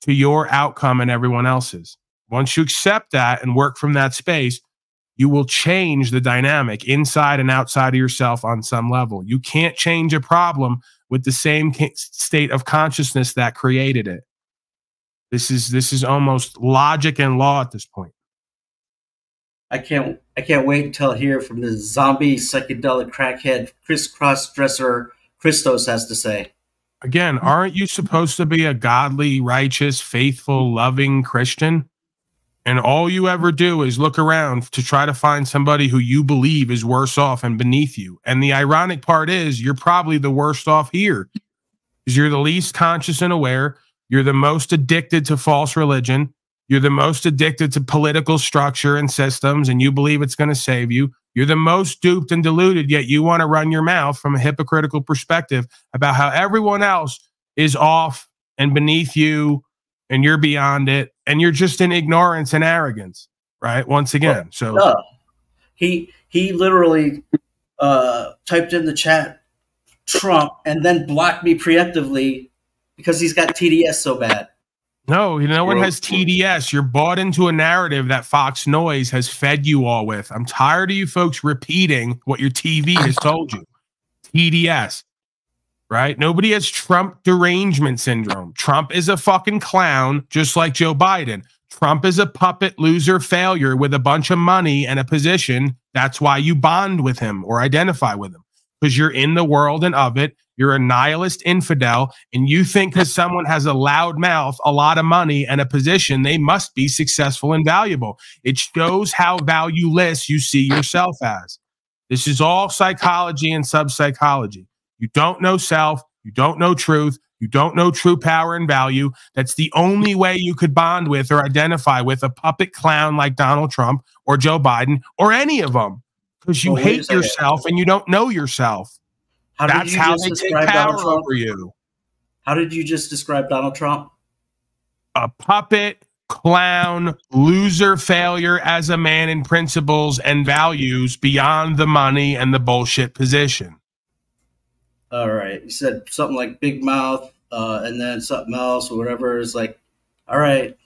to your outcome and everyone else's. Once you accept that and work from that space, you will change the dynamic inside and outside of yourself on some level. You can't change a problem with the same state of consciousness that created it. This is almost logic and law at this point. I can't wait until I hear from the zombie psychedelic crackhead crisscross dresser Christos has to say. Again, aren't you supposed to be a godly, righteous, faithful, loving Christian? And all you ever do is look around to try to find somebody who you believe is worse off and beneath you. And the ironic part is you're probably the worst off here because you're the least conscious and aware. You're the most addicted to false religion. You're the most addicted to political structure and systems, and you believe it's going to save you. You're the most duped and deluded, yet you want to run your mouth from a hypocritical perspective about how everyone else is off and beneath you, and you're beyond it, and you're just in ignorance and arrogance, right? Once again, so no. He literally typed in the chat Trump and then blocked me preemptively because he's got TDS so bad. No, no one has TDS. You're bought into a narrative that Fox Noise has fed you all with. I'm tired of you folks repeating what your TV has told you. TDS, right? Nobody has Trump derangement syndrome. Trump is a fucking clown, just like Joe Biden. Trump is a puppet loser failure with a bunch of money and a position. That's why you bond with him or identify with him, because you're in the world and of it. You're a nihilist infidel, and you think because someone has a loud mouth, a lot of money, and a position, they must be successful and valuable. It shows how valueless you see yourself as. This is all psychology and sub-psychology. You don't know self. You don't know truth. You don't know true power and value. That's the only way you could bond with or identify with a puppet clown like Donald Trump or Joe Biden or any of them, because you hate yourself and you don't know yourself. That's how they take power over you. How did you just describe Donald Trump? A puppet, clown, loser, failure as a man in principles and values beyond the money and the bullshit position. All right. You said something like big mouth and then something else or whatever. Is like, all right.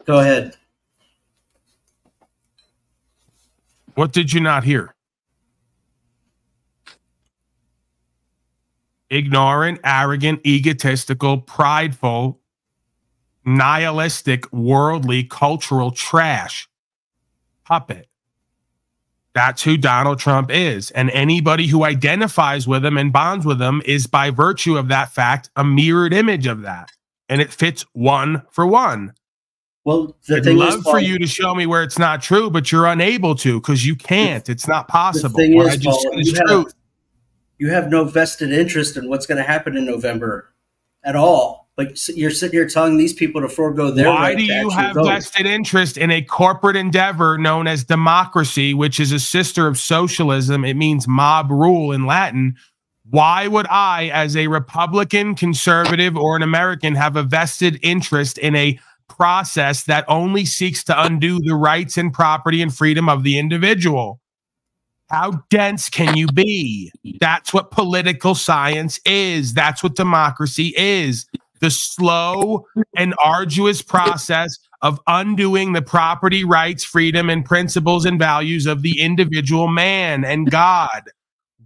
Go ahead. What did you not hear? Ignorant, arrogant, egotistical, prideful, nihilistic, worldly, cultural trash. Puppet. That's who Donald Trump is. And anybody who identifies with him and bonds with him is, by virtue of that fact, a mirrored image of that. And it fits one for one. Well, I'd love for you to show me where it's not true, but you're unable to because you can't. It's not possible. What I just said is truth. You have no vested interest in what's going to happen in November at all. Like, you're sitting here telling these people to forego their right. Why do you have vested interest in a corporate endeavor known as democracy, which is a sister of socialism? It means mob rule in Latin. Why would I, as a Republican, conservative, or an American, have a vested interest in a process that only seeks to undo the rights and property and freedom of the individual? How dense can you be? That's what political science is. That's what democracy is. The slow and arduous process of undoing the property rights, freedom, and principles and values of the individual man and God.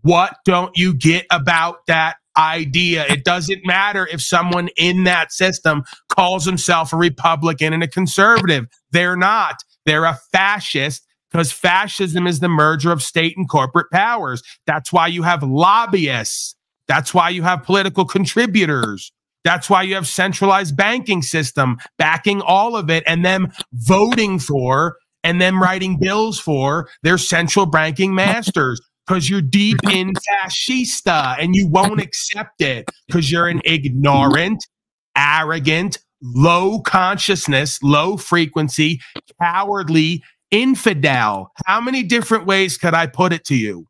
What don't you get about that idea? It doesn't matter if someone in that system calls himself a Republican and a conservative. They're not. They're a fascist, because fascism is the merger of state and corporate powers. That's why you have lobbyists. That's why you have political contributors. That's why you have centralized banking system backing all of it and them voting for and them writing bills for their central banking masters, because you're deep in fascista and you won't accept it because you're an ignorant, arrogant, low consciousness, low frequency, cowardly infidel. How many different ways could I put it to you?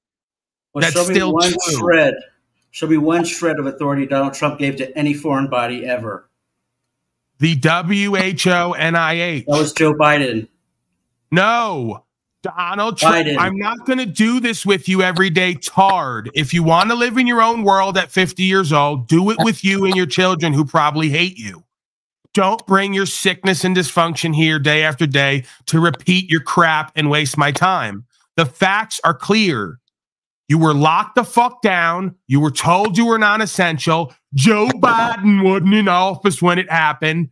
Well, that's still true. Show me one shred of authority Donald Trump gave to any foreign body ever. The WHO, NIH. That was Joe Biden. No. Donald Trump, Biden. I'm not going to do this with you every day, tard. If you want to live in your own world at 50 years old, do it with you and your children who probably hate you. Don't bring your sickness and dysfunction here day after day to repeat your crap and waste my time. The facts are clear. You were locked the fuck down. You were told you were non-essential. Joe Biden wasn't in office when it happened.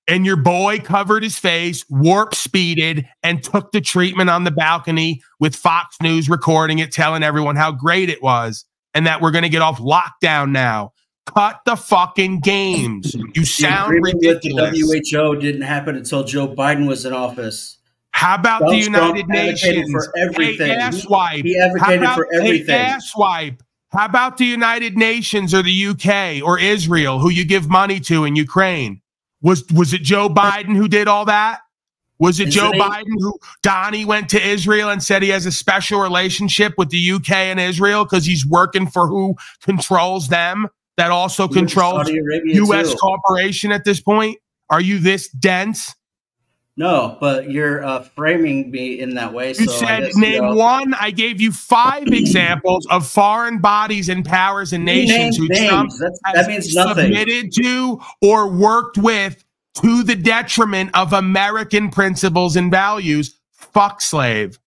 And your boy covered his face, warp speeded, and took the treatment on the balcony with Fox News recording it, telling everyone how great it was and that we're going to get off lockdown now. Cut the fucking games. You sound ridiculous. The WHO didn't happen until Joe Biden was in office. How about the United Nations? For everything. Hey, asswipe. He advocated for everything. Hey, asswipe. How about the United Nations or the UK or Israel, who you give money to in Ukraine? Was it Joe Biden who did all that? Was it Joe Biden who Donnie went to Israel and said he has a special relationship with the UK and Israel because he's working for who controls them, that also controls U.S. corporation at this point? Are you this dense? No, but you're framing me in that way. You said name one. I gave you 5 examples of foreign bodies and powers and nations who Trump has submitted to or worked with to the detriment of American principles and values. Fuck slave.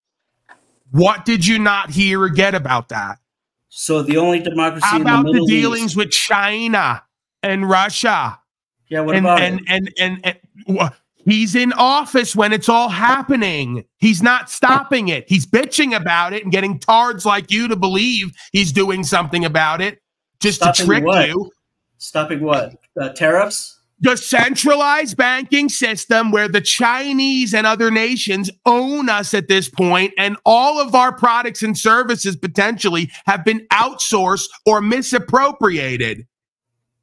What did you not hear or get about that? So the only democracy How in the about Middle the dealings East with China and Russia? Yeah, what about it? He's in office when it's all happening. He's not stopping it. He's bitching about it and getting tards like you to believe he's doing something about it just to trick you. Stopping what? Tariffs? The centralized banking system where the Chinese and other nations own us at this point, and all of our products and services potentially have been outsourced or misappropriated.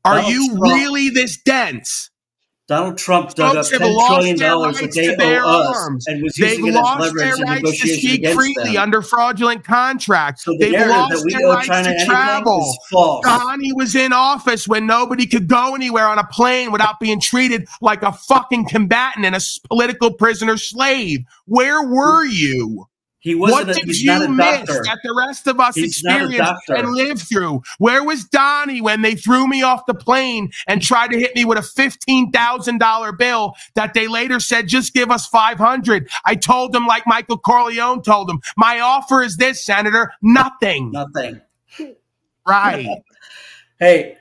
Are you really this dense? Donald Trump dug up $10 trillion that they owe us and was using it as leverage in negotiation against them. Under fraudulent contracts. So they've lost their rights to travel. Donnie was in office when nobody could go anywhere on a plane without being treated like a fucking combatant and a political prisoner slave. Where were you? He wasn't. What did you miss that the rest of us experienced and lived through? Where was Donnie when they threw me off the plane and tried to hit me with a $15,000 bill that they later said, just give us $500? I told them, like Michael Corleone told them, my offer is this, Senator, nothing. Nothing. Right. Hey,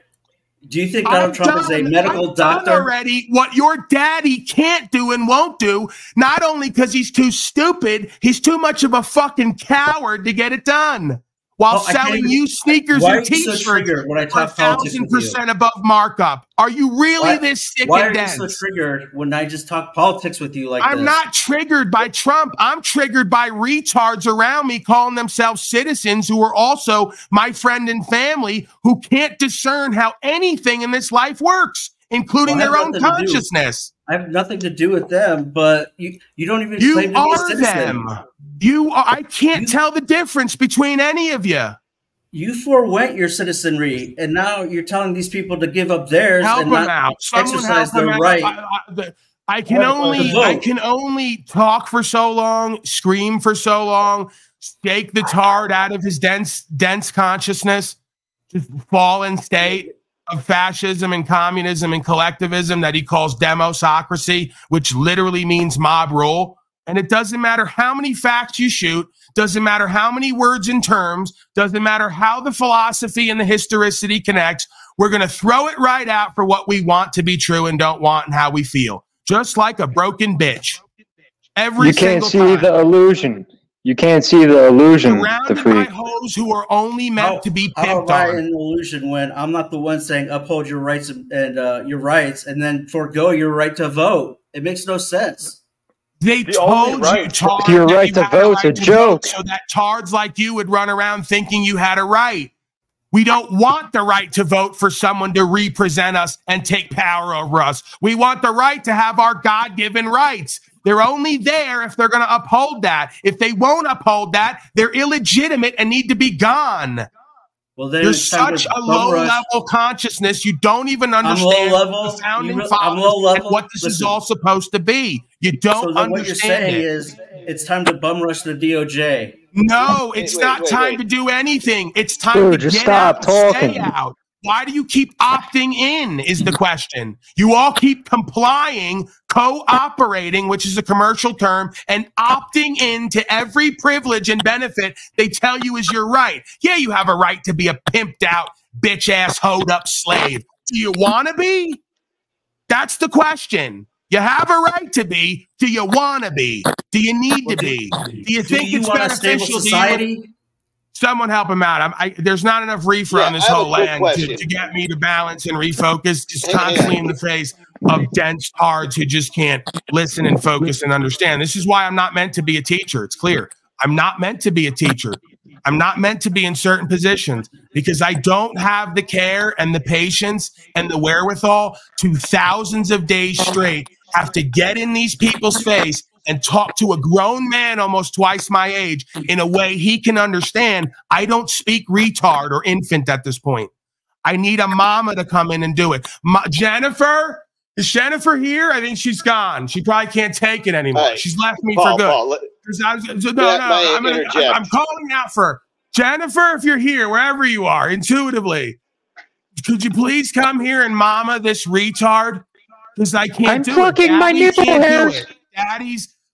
do you think Donald Trump is a medical doctor? Already, what your daddy can't do and won't do, not only because he's too stupid, he's too much of a fucking coward to get it done. While selling you sneakers and t-shirts for 1,000% above markup. Are you really this sick and dense? Why are you so triggered when I just talk politics with you like this? I'm not triggered by Trump. I'm triggered by retards around me calling themselves citizens who are also my friend and family who can't discern how anything in this life works, including their own consciousness. I have nothing to do with them, but you don't even claim to be a citizen. You are. I can't tell the difference between any of you. You forwent your citizenry, and now you're telling these people to give up theirs and not exercise their right. I can only talk for so long, scream for so long, shake the tard out of his dense consciousness, just fallen state of fascism and communism and collectivism that he calls demosocracy, which literally means mob rule. And it doesn't matter how many facts you shoot, doesn't matter how many words and terms, doesn't matter how the philosophy and the historicity connects. We're going to throw it right out for what we want to be true and don't want and how we feel. Just like a broken bitch. You can't see the illusion. You can't see the illusion. Surrounded by hoes who are only meant to be pimped on. On. An illusion when I'm not the one saying uphold your rights and your rights and then forego your right to vote. It makes no sense. They told you, Tard, your right to vote's a joke. So that tards like you would run around thinking you had a right. We don't want the right to vote for someone to represent us and take power over us. We want the right to have our God-given rights. They're only there if they're going to uphold that. If they won't uphold that, they're illegitimate and need to be gone. Well, then you're such a low-level consciousness. You don't even understand the founding fathers and what this is all supposed to be. You don't understand what you're saying it. Is It's time to bum rush the DOJ. No, it's not time to do anything. It's time to just get stop out talking. and stay out. Why do you keep opting in is the question. You all keep complying, cooperating, which is a commercial term, and opting into every privilege and benefit they tell you is your right. Yeah, you have a right to be a pimped out, bitch ass, hoed up slave. Do you want to be? That's the question. You have a right to be. Do you want to be? Do you need to be? Do you think it's beneficial to you? Someone help him out. There's not enough reefer on this whole land to get me to balance and refocus. Just constantly in the face of dense tards who just can't listen and focus and understand. This is why I'm not meant to be a teacher. It's clear. I'm not meant to be a teacher. I'm not meant to be in certain positions because I don't have the care and the patience and the wherewithal to thousands of days straight have to get in these people's face and talk to a grown man almost twice my age in a way he can understand. I don't speak retard or infant at this point. I need a mama to come in and do it. Jennifer? Is Jennifer here? I think she's gone. She probably can't take it anymore. Right. She's left me for good. I'm calling out for her. Jennifer, if you're here, wherever you are, intuitively, could you please come here and mama this retard? Because I can't do it. I'm fucking my nipple hairs.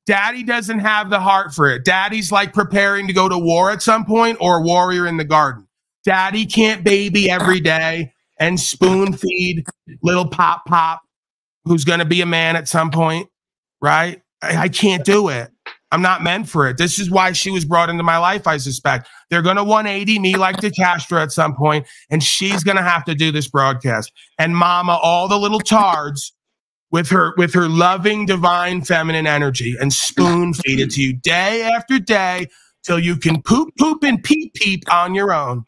Daddy doesn't have the heart for it. Daddy's like preparing to go to war at some point or a warrior in the garden. Daddy can't baby every day and spoon feed little pop who's going to be a man at some point, right? I can't do it. I'm not meant for it. This is why she was brought into my life, I suspect. They're going to 180 me like the Castro at some point, and she's going to have to do this broadcast. And mama, all the little tards with her loving, divine, feminine energy and spoon feed it to you day after day till you can poop, and peep on your own.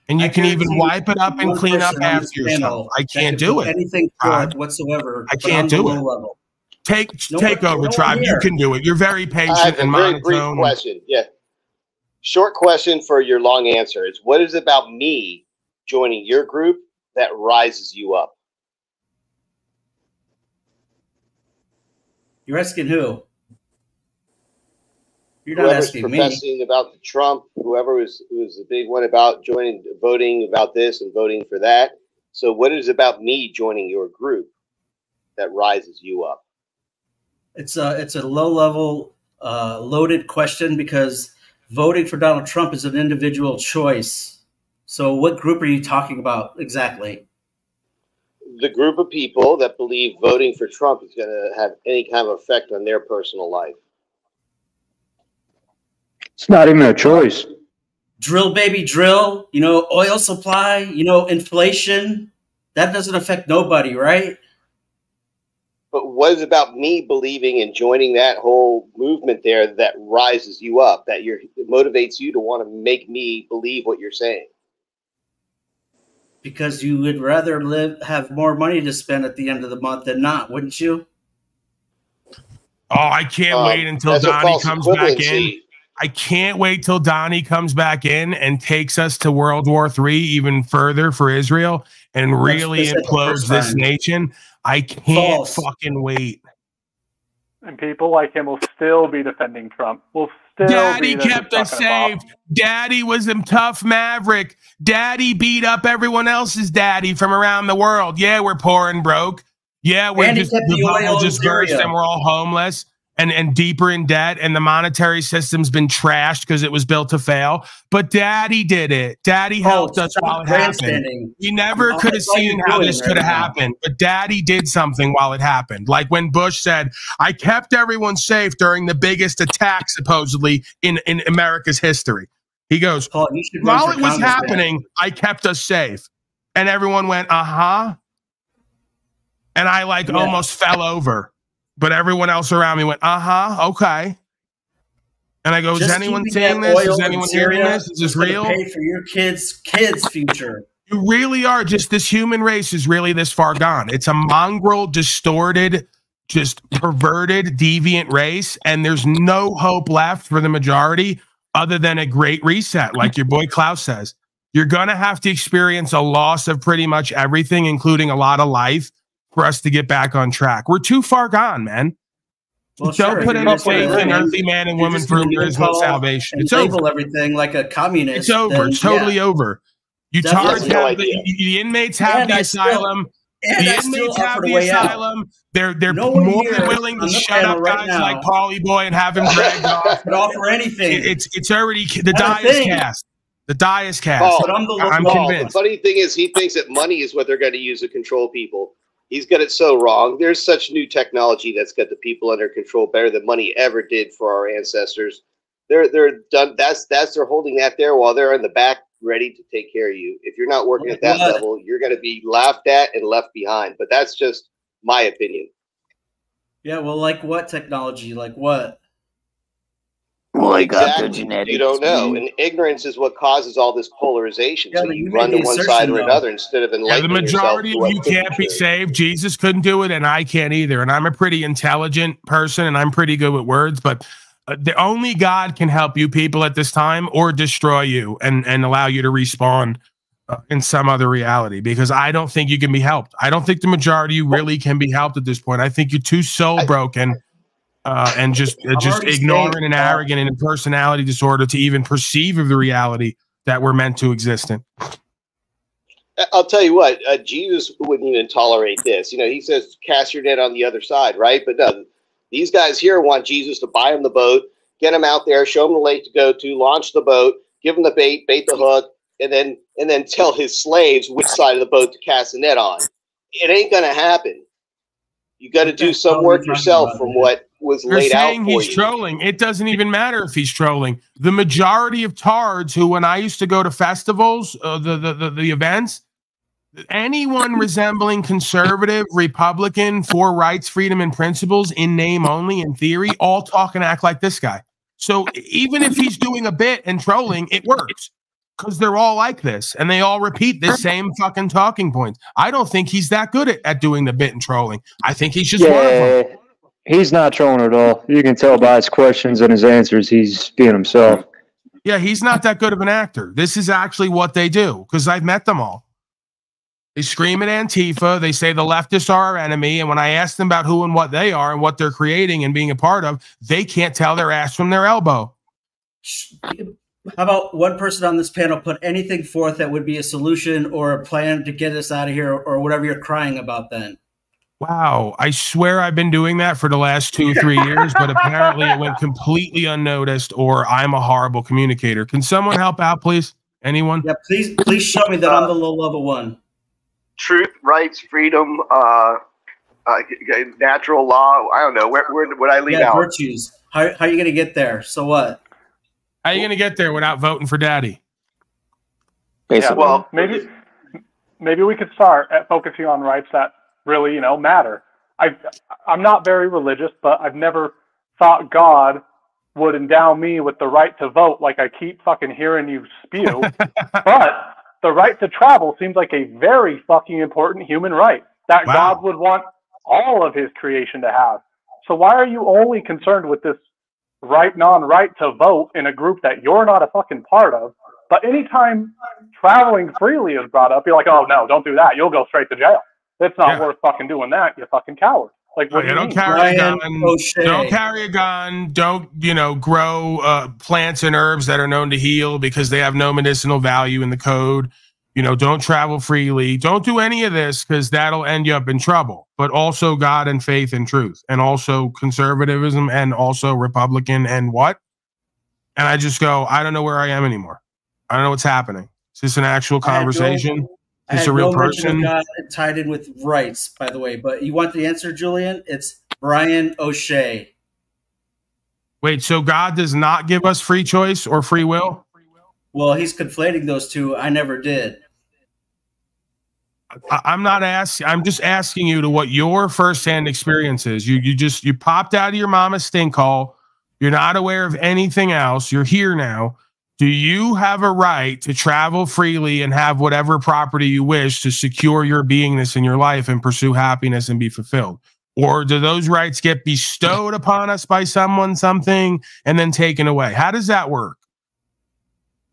And you can even wipe it up and clean up after yourself. I can't do it. Anything whatsoever. I can't do it. Level. Take over, tribe. You can do it. You're very patient and monotone. Very brief question. Yeah. Short question for your long answer is, what is it about me joining your group that rises you up? You're asking who? You're not asking me. Whoever's professing about the Trump, whoever was the big one about voting about this and voting for that. So what is it about me joining your group that rises you up? It's a low-level, loaded question because voting for Donald Trump is an individual choice. So what group are you talking about exactly? The group of people that believe voting for Trump is going to have any kind of effect on their personal life. It's not even a choice. Drill, baby, drill. Oil supply, inflation. That doesn't affect nobody, right? But what is about me believing and joining that whole movement there that rises you up, that it motivates you to want to make me believe what you're saying? Because you would rather have more money to spend at the end of the month than not, wouldn't you? Oh, I can't wait until Donnie comes back in. I can't wait till Donnie comes back in and takes us to World War III even further for Israel and really implodes this nation. I can't fucking wait. And people like him will still be defending Trump. Daddy kept us safe. Daddy was a tough maverick. Daddy beat up everyone else's daddy from around the world. Yeah, we're poor and broke. Yeah, we're the bubble just burst and we're all homeless and deeper in debt, and the monetary system's been trashed because it was built to fail. But Daddy did it. Daddy helped us while it happened. We never could have seen how this could have happened, but Daddy did something while it happened. Like when Bush said, I kept everyone safe during the biggest attack supposedly in America's history. He goes, while it was happening, I kept us safe. And everyone went, uh-huh. And I almost fell over. But everyone else around me went, uh-huh, okay. And I go, is anyone seeing this? Is anyone hearing this? Is this real? Pay for your kids' future. You really are. Just this human race is really this far gone. It's a mongrel, distorted, just perverted, deviant race. And there's no hope left for the majority other than a great reset, like your boy Klaus says. You're going to have to experience a loss of pretty much everything, including a lot of life, for us to get back on track. We're too far gone, man. Well, Don't sure, put if any you're faith just in gonna- earthly man and you're woman just for gonna whom there is no call salvation. and It's label over. everything like a communist. It's over. then, It's totally yeah, over. You Definitely. tards No have idea. the inmates have And the I still- asylum. and The I still inmates offer have the the way out. asylum. They're No one more here than willing to on the shut panel up right guys like now Paulie Boy and have him dragged off. could offer anything. It's already the Not a die is thing. cast. The die is cast. Paul, But I'm the I'm Paul, the convinced. funny thing is he thinks that money is what they're going to use to control people. He's got it so wrong. There's such new technology that's got the people under control better than money ever did for our ancestors. They're done. They're holding that there while they're in the back ready to take care of you. If you're not working at that What? level, you're going to be laughed at and left behind. But that's just my opinion. Yeah, well, like what technology? Like what? Exactly. You don't know. And ignorance is what causes all this polarization. Yeah, So but you you run made to the one assertion, side or though. another instead of Yeah, the enlightening majority yourself. of you can't be saved. Jesus couldn't do it, and I can't either. And I'm a pretty intelligent person, and I'm pretty good with words. But the only God can help you people at this time, or destroy you and allow you to respawn in some other reality. Because I don't think you can be helped. I don't think the majority of you really can be helped at this point. I think you're too soul broken. And just already ignorant saying, and arrogant and a personality disorder to even perceive of the reality that we're meant to exist in. I'll tell you what, Jesus wouldn't even tolerate this. You know, he says, cast your net on the other side, right? But no, these guys here want Jesus to buy them the boat, get them out there, show them the lake to go to, launch the boat, give them the bait the hook, and then tell his slaves which side of the boat to cast the net on. It ain't going to happen. You got to do some work yourself from what was You're laid out saying for he's you. trolling. It doesn't even matter if he's trolling. The majority of tards who, when I used to go to festivals, the events, anyone resembling conservative, Republican, for rights, freedom, and principles in name only, in theory, all talk and act like this guy. So even if he's doing a bit and trolling, it works. Because they're all like this, and they all repeat the same fucking talking points. I don't think he's that good at doing the bit and trolling. I think he's just one of them. He's not trolling at all. You can tell by his questions and his answers he's being himself. Yeah, he's not that good of an actor. This is actually what they do, because I've met them all. They scream at Antifa. They say the leftists are our enemy, and when I ask them about who and what they are and what they're creating and being a part of, they can't tell their ass from their elbow. How about one person on this panel put anything forth that would be a solution or a plan to get us out of here or whatever you're crying about then? Wow. I swear I've been doing that for the last 2-3 years, but apparently it went completely unnoticed, or I'm a horrible communicator. Can someone help out, please? Anyone? Yeah, please show me that I'm the low level one. Truth, rights, freedom, natural law. I don't know. Where would I leave out? Virtues. How are you going to get there? So what? How are you going to get there without voting for Daddy? Yeah, well, maybe we could start at focusing on rights that really, matter. I'm not very religious, but I've never thought God would endow me with the right to vote like I keep fucking hearing you spew. But the right to travel seems like a very fucking important human right that God would want all of his creation to have. So why are you only concerned with this non-right to vote in a group that you're not a fucking part of? But anytime traveling freely is brought up, you're like, oh no, don't do that. You'll go straight to jail. It's not worth fucking doing that. You fucking coward. Like, what do you mean? Carry a gun. Don't carry a gun. Don't, grow plants and herbs that are known to heal because they have no medicinal value in the code. Don't travel freely. Don't do any of this because that'll end you up in trouble. But also God and faith and truth, and also conservatism, and also Republican, and what? And I just go, I don't know where I am anymore. I don't know what's happening. Is this an actual conversation? Is this a real person? God tied in with rights, by the way. But you want the answer, Julian? It's Brian O'Shea. Wait, so God does not give us free choice or free will? Well, he's conflating those two. I never did. I'm not asking. I'm just asking you to what your firsthand experience is. You popped out of your mama's stink hole. You're not aware of anything else. You're here now. Do you have a right to travel freely and have whatever property you wish to secure your beingness in your life and pursue happiness and be fulfilled? Or do those rights get bestowed upon us by someone, something, and then taken away? How does that work?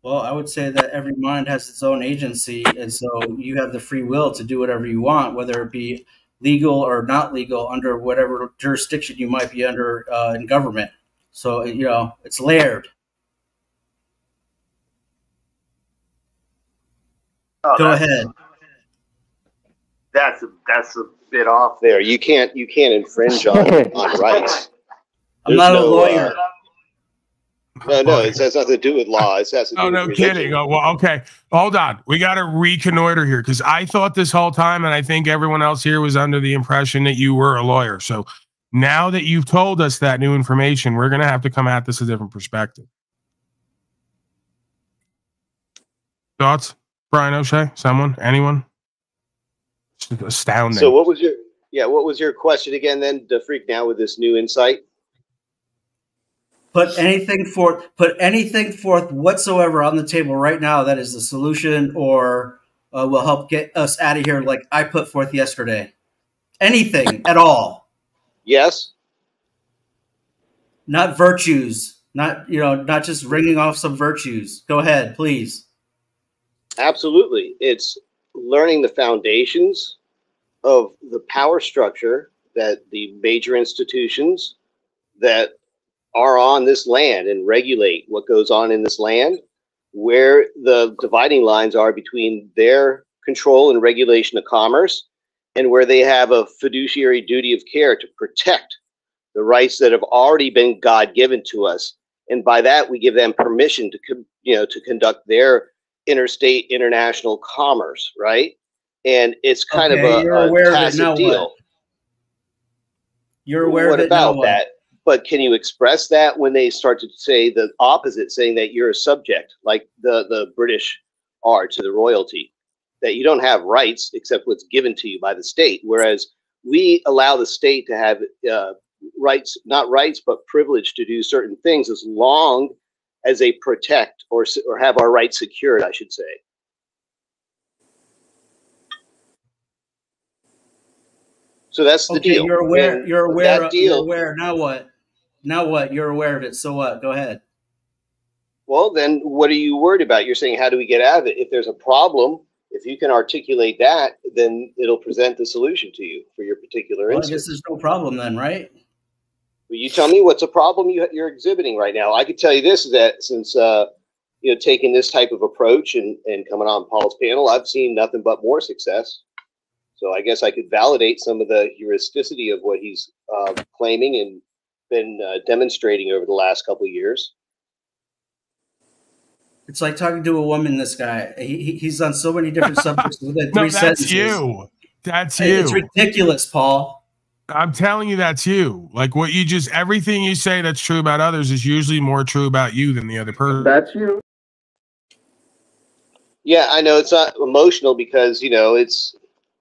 Well, I would say that every mind has its own agency, and so you have the free will to do whatever you want, whether it be legal or not legal under whatever jurisdiction you might be under in government. So, you know, it's layered. Oh, Go ahead. That's a bit off there. You can't infringe on rights. I'm not a lawyer. No, it has nothing to do with law. It has to do Oh, with no religion. kidding. Oh, well, okay. Hold on. We got to reconnoiter here because I thought this whole time, and I think everyone else here was under the impression that you were a lawyer. So now that you've told us that new information, we're going to have to come at this a different perspective. Thoughts? Brian O'Shea? Someone? Anyone? Just astounding. So what was your question again then, to freak now with this new insight? Put anything forth whatsoever on the table right now that is the solution or will help get us out of here like I put forth yesterday. Anything at all. Yes. Not virtues. Not just ringing off some virtues. Go ahead, please. Absolutely. It's learning the foundations of the power structure that the major institutions that are on this land and regulate what goes on in this land, where the dividing lines are between their control and regulation of commerce and where they have a fiduciary duty of care to protect the rights that have already been God-given to us. And by that, we give them permission to conduct their interstate, international commerce, right? And it's kind of a tacit deal. You're aware of it now. What about that? But can you express that when they start to say the opposite, saying that you're a subject, like the British are to the royalty, that you don't have rights except what's given to you by the state, whereas we allow the state to have rights, not rights, but privilege to do certain things as long as they protect or have our rights secured, I should say. So that's the deal. You're aware. You're aware. That deal, you're aware. Now what? Now what? You're aware of it. So what? Go ahead. Well, then what are you worried about? You're saying, how do we get out of it? If there's a problem, if you can articulate that, then it'll present the solution to you for your particular instance. I guess there's no problem then, right? Well, you tell me what's a problem you're exhibiting right now. I could tell you this, that since taking this type of approach and coming on Paul's panel, I've seen nothing but more success. So I guess I could validate some of the heuristicity of what he's claiming and been demonstrating over the last couple of years. It's like talking to a woman. This guy, he's on so many different subjects within three sentences. That's you. That's you. It's ridiculous, Paul. I'm telling you, that's you. Like what you just, everything you say that's true about others is usually more true about you than the other person. That's you. Yeah, I know it's not emotional because, it's.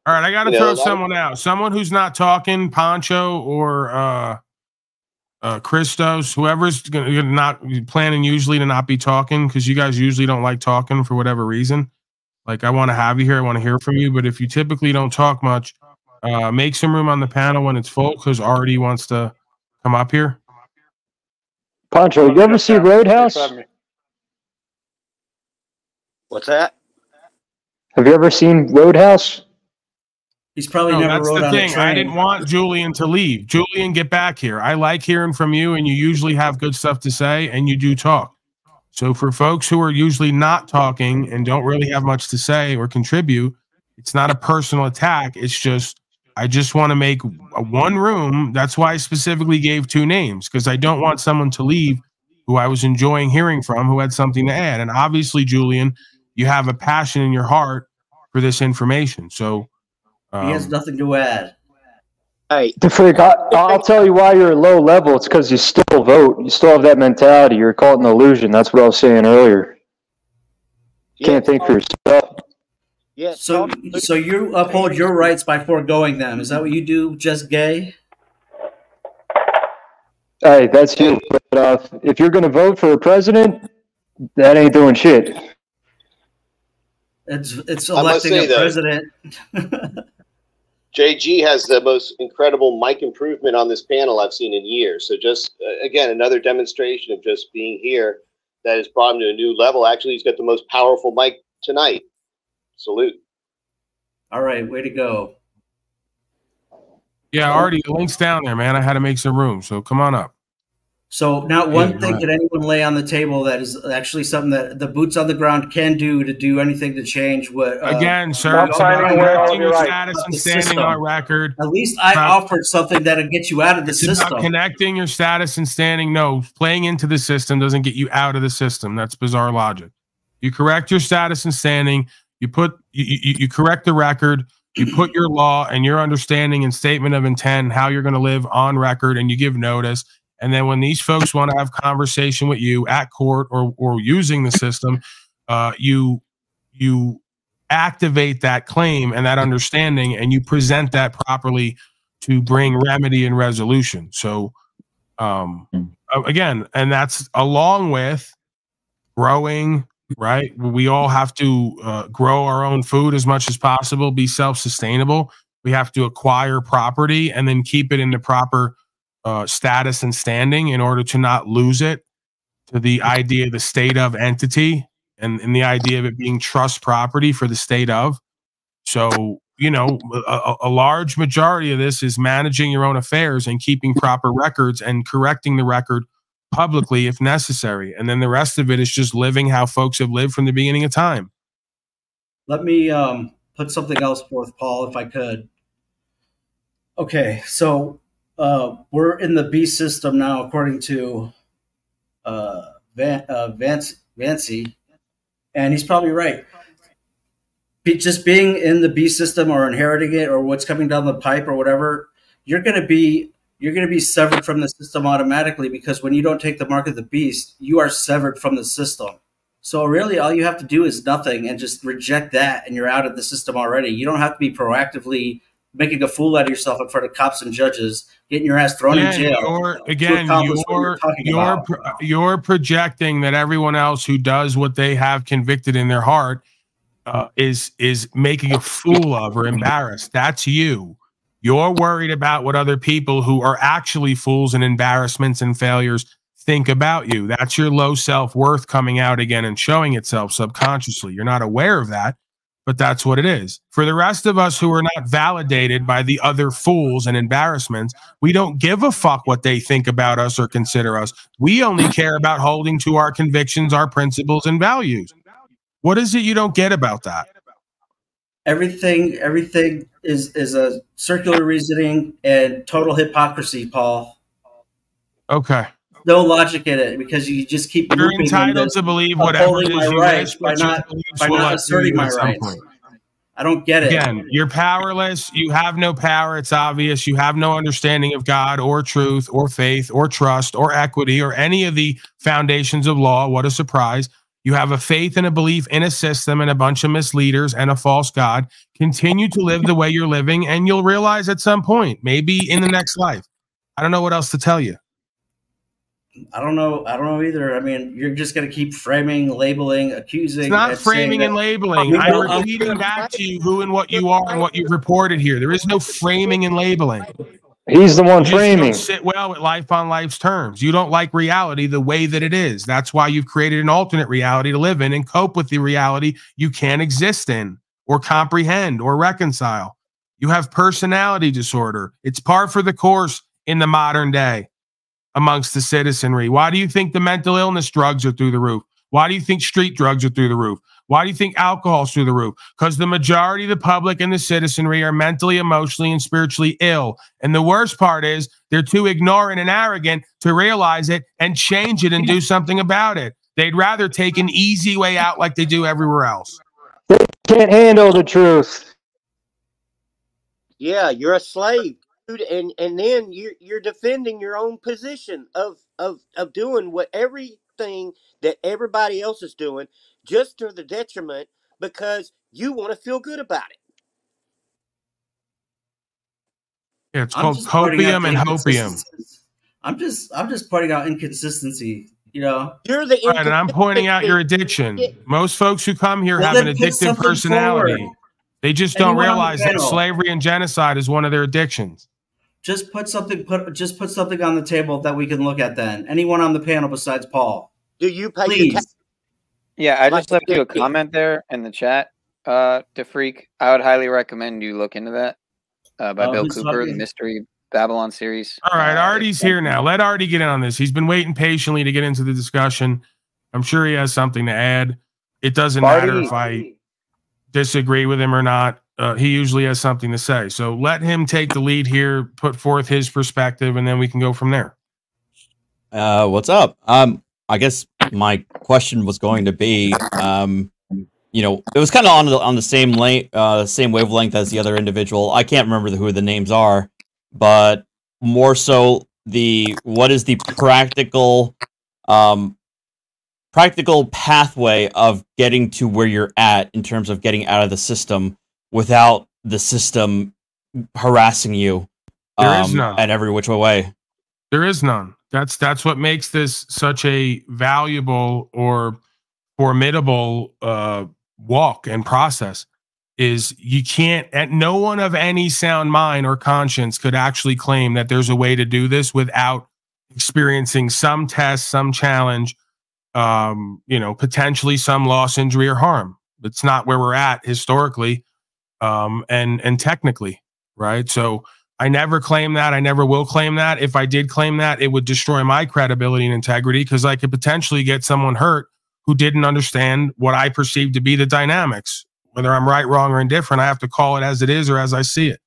All right, I got to throw someone out. Someone who's not talking, Poncho or Christos, whoever's gonna not planning usually to not be talking because you guys usually don't like talking for whatever reason. Like I want to have you here, I want to hear from you, but if you typically don't talk much, make some room on the panel when it's full because Artie wants to come up here. Poncho, you ever see Roadhouse? What's that? Have you ever seen Roadhouse? He's probably never rode on a train. I didn't want Julian to leave. Julian, get back here. I like hearing from you, and you usually have good stuff to say, and you do talk. So for folks who are usually not talking and don't really have much to say or contribute, it's not a personal attack. It's just, I just want to make one room. That's why I specifically gave two names, because I don't want someone to leave who I was enjoying hearing from, who had something to add. And obviously, Julian, you have a passion in your heart for this information. So he has nothing to add. Hey, the freak! I'll tell you why you're low level. It's because you still vote. You still have that mentality. You're caught in an illusion. That's what I was saying earlier. You can't think for yourself. Yeah. So you uphold your rights by foregoing them. Is that what you do, just gay? Hey, that's you. But if you're going to vote for a president, that ain't doing shit. It's electing a president. JG has the most incredible mic improvement on this panel I've seen in years. So just, again, another demonstration of just being here that has brought him to a new level. Actually, he's got the most powerful mic tonight. Salute. All right, way to go. Yeah, already the link's down there, man. I had to make some room, so come on up. So not one thing can anyone lay on the table that is actually something that the boots on the ground can do to do anything to change what. Again, sir, it's about connecting your status and standing on record. At least I offered something that'll get you out of the system. About connecting your status and standing. No, playing into the system doesn't get you out of the system. That's bizarre logic. You correct your status and standing. You correct the record. You put your law and your understanding and statement of intent, how you're going to live on record, and you give notice. And then when these folks want to have conversation with you at court or using the system, you activate that claim and that understanding, and you present that properly to bring remedy and resolution. So again, and that's along with growing, right? We all have to grow our own food as much as possible, be self-sustainable. We have to acquire property and then keep it in the proper status and standing in order to not lose it to the idea of the state of entity and the idea of it being trust property for the state of. So, you know, a large majority of this is managing your own affairs and keeping proper records and correcting the record publicly if necessary. And then the rest of it is just living how folks have lived from the beginning of time. Let me put something else forth, Paul, if I could. Okay, so we're in the B system now, according to Vancy, and he's probably right. Just being in the B system or inheriting it or what's coming down the pipe or whatever, you're going to be severed from the system automatically, because when you don't take the mark of the beast, you are severed from the system. So really all you have to do is nothing and just reject that, and you're out of the system already. You don't have to be proactively making a fool out of yourself in front of cops and judges, getting your ass thrown in jail. You're projecting that everyone else who does what they have convicted in their heart is making a fool of or embarrassed. That's you. You're worried about what other people who are actually fools and embarrassments and failures think about you. That's your low self-worth coming out again and showing itself subconsciously. You're not aware of that, but that's what it is. For the rest of us who are not validated by the other fools and embarrassments, we don't give a fuck what they think about us or consider us. We only care about holding to our convictions, our principles, and values. What is it you don't get about that? Everything is a circular reasoning and total hypocrisy, Paul. Okay. No logic in it, because you just keep. You're entitled to believe whatever it is you wish, by not asserting my rights. I don't get it. Again, you're powerless. You have no power. It's obvious. You have no understanding of God or truth or faith or trust or equity or any of the foundations of law. What a surprise. You have a faith and a belief in a system and a bunch of misleaders and a false God. Continue to live the way you're living, and you'll realize at some point, maybe in the next life. I don't know what else to tell you. I don't know either. I mean, you're just going to keep framing, labeling, accusing. It's not framing and labeling. I'm repeating back to you who and what you are and what you've reported here. There is no framing and labeling. He's the one framing. You don't sit well with life on life's terms. You don't like reality the way that it is. That's why you've created an alternate reality to live in and cope with the reality you can't exist in or comprehend or reconcile. You have personality disorder. It's par for the course in the modern day amongst the citizenry. Why do you think the mental illness drugs are through the roof? Why do you think street drugs are through the roof? Why do you think alcohol's through the roof? Because the majority of the public and the citizenry are mentally, emotionally, and spiritually ill. And the worst part is they're too ignorant and arrogant to realize it and change it and do something about it. They'd rather take an easy way out like they do everywhere else. They can't handle the truth. Yeah, you're a slave, dude, and then you're defending your own position of doing what everything that everybody else is doing, just to the detriment because you want to feel good about it. Yeah, it's called copium and hopium. I'm just pointing out inconsistency. You know, you're the right, and I'm pointing out your addiction. Most folks who come here have an addictive personality. Forward. They just don't realize that slavery and genocide is one of their addictions. Just put something on the table that we can look at. Then anyone on the panel besides Paul. Do you pay? Please. Yeah, I just left you a comment there in the chat, to Freak. I would highly recommend you look into that. by Bill Cooper, the Mystery Babylon series. All right, Artie's here now. Let Artie get in on this. He's been waiting patiently to get into the discussion. I'm sure he has something to add. It doesn't matter if I disagree with him or not. He usually has something to say. So let him take the lead here, put forth his perspective, and then we can go from there. What's up? I guess my question was going to be, you know, it was kind of on the same same wavelength as the other individual. I can't remember who the names are, but more so what is the practical pathway of getting to where you're at in terms of getting out of the system without the system harassing you There is none. at every which way. There is none. That's what makes this such a valuable or formidable walk and process. Is you can't, no one of any sound mind or conscience could actually claim that there's a way to do this without experiencing some test, some challenge, you know, potentially some loss, injury, or harm. It's not where we're at historically, and technically, right? So I never claim that. I never will claim that. If I did claim that, it would destroy my credibility and integrity, because I could potentially get someone hurt who didn't understand what I perceive to be the dynamics. Whether I'm right, wrong, or indifferent, I have to call it as it is or as I see it.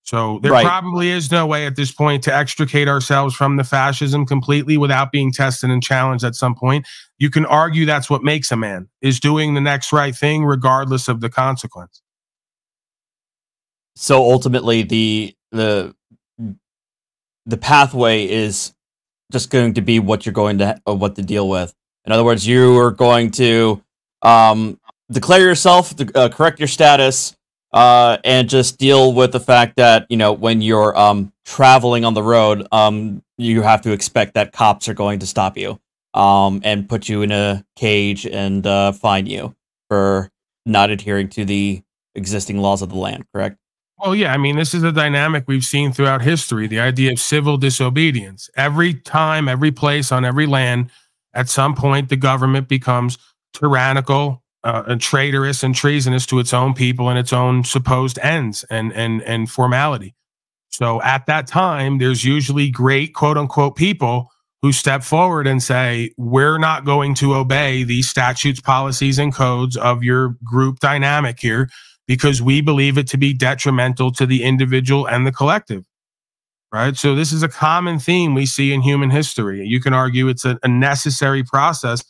So there probably is no way at this point to extricate ourselves from the fascism completely without being tested and challenged at some point. You can argue that's what makes a man, is doing the next right thing regardless of the consequence. So ultimately, the pathway is just going to be what you're going to what to deal with. In other words, you are going to declare yourself, correct your status, and just deal with the fact that, you know, when you're traveling on the road, you have to expect that cops are going to stop you and put you in a cage and fine you for not adhering to the existing laws of the land, correct? Well, yeah, I mean, this is a dynamic we've seen throughout history, the idea of civil disobedience. Every time, every place, on every land, at some point, the government becomes tyrannical, and traitorous and treasonous to its own people and its own supposed ends and formality. So at that time, there's usually great quote unquote people who step forward and say, we're not going to obey these statutes, policies, and codes of your group dynamic here because we believe it to be detrimental to the individual and the collective. Right. So this is a common theme we see in human history. You can argue it's a necessary process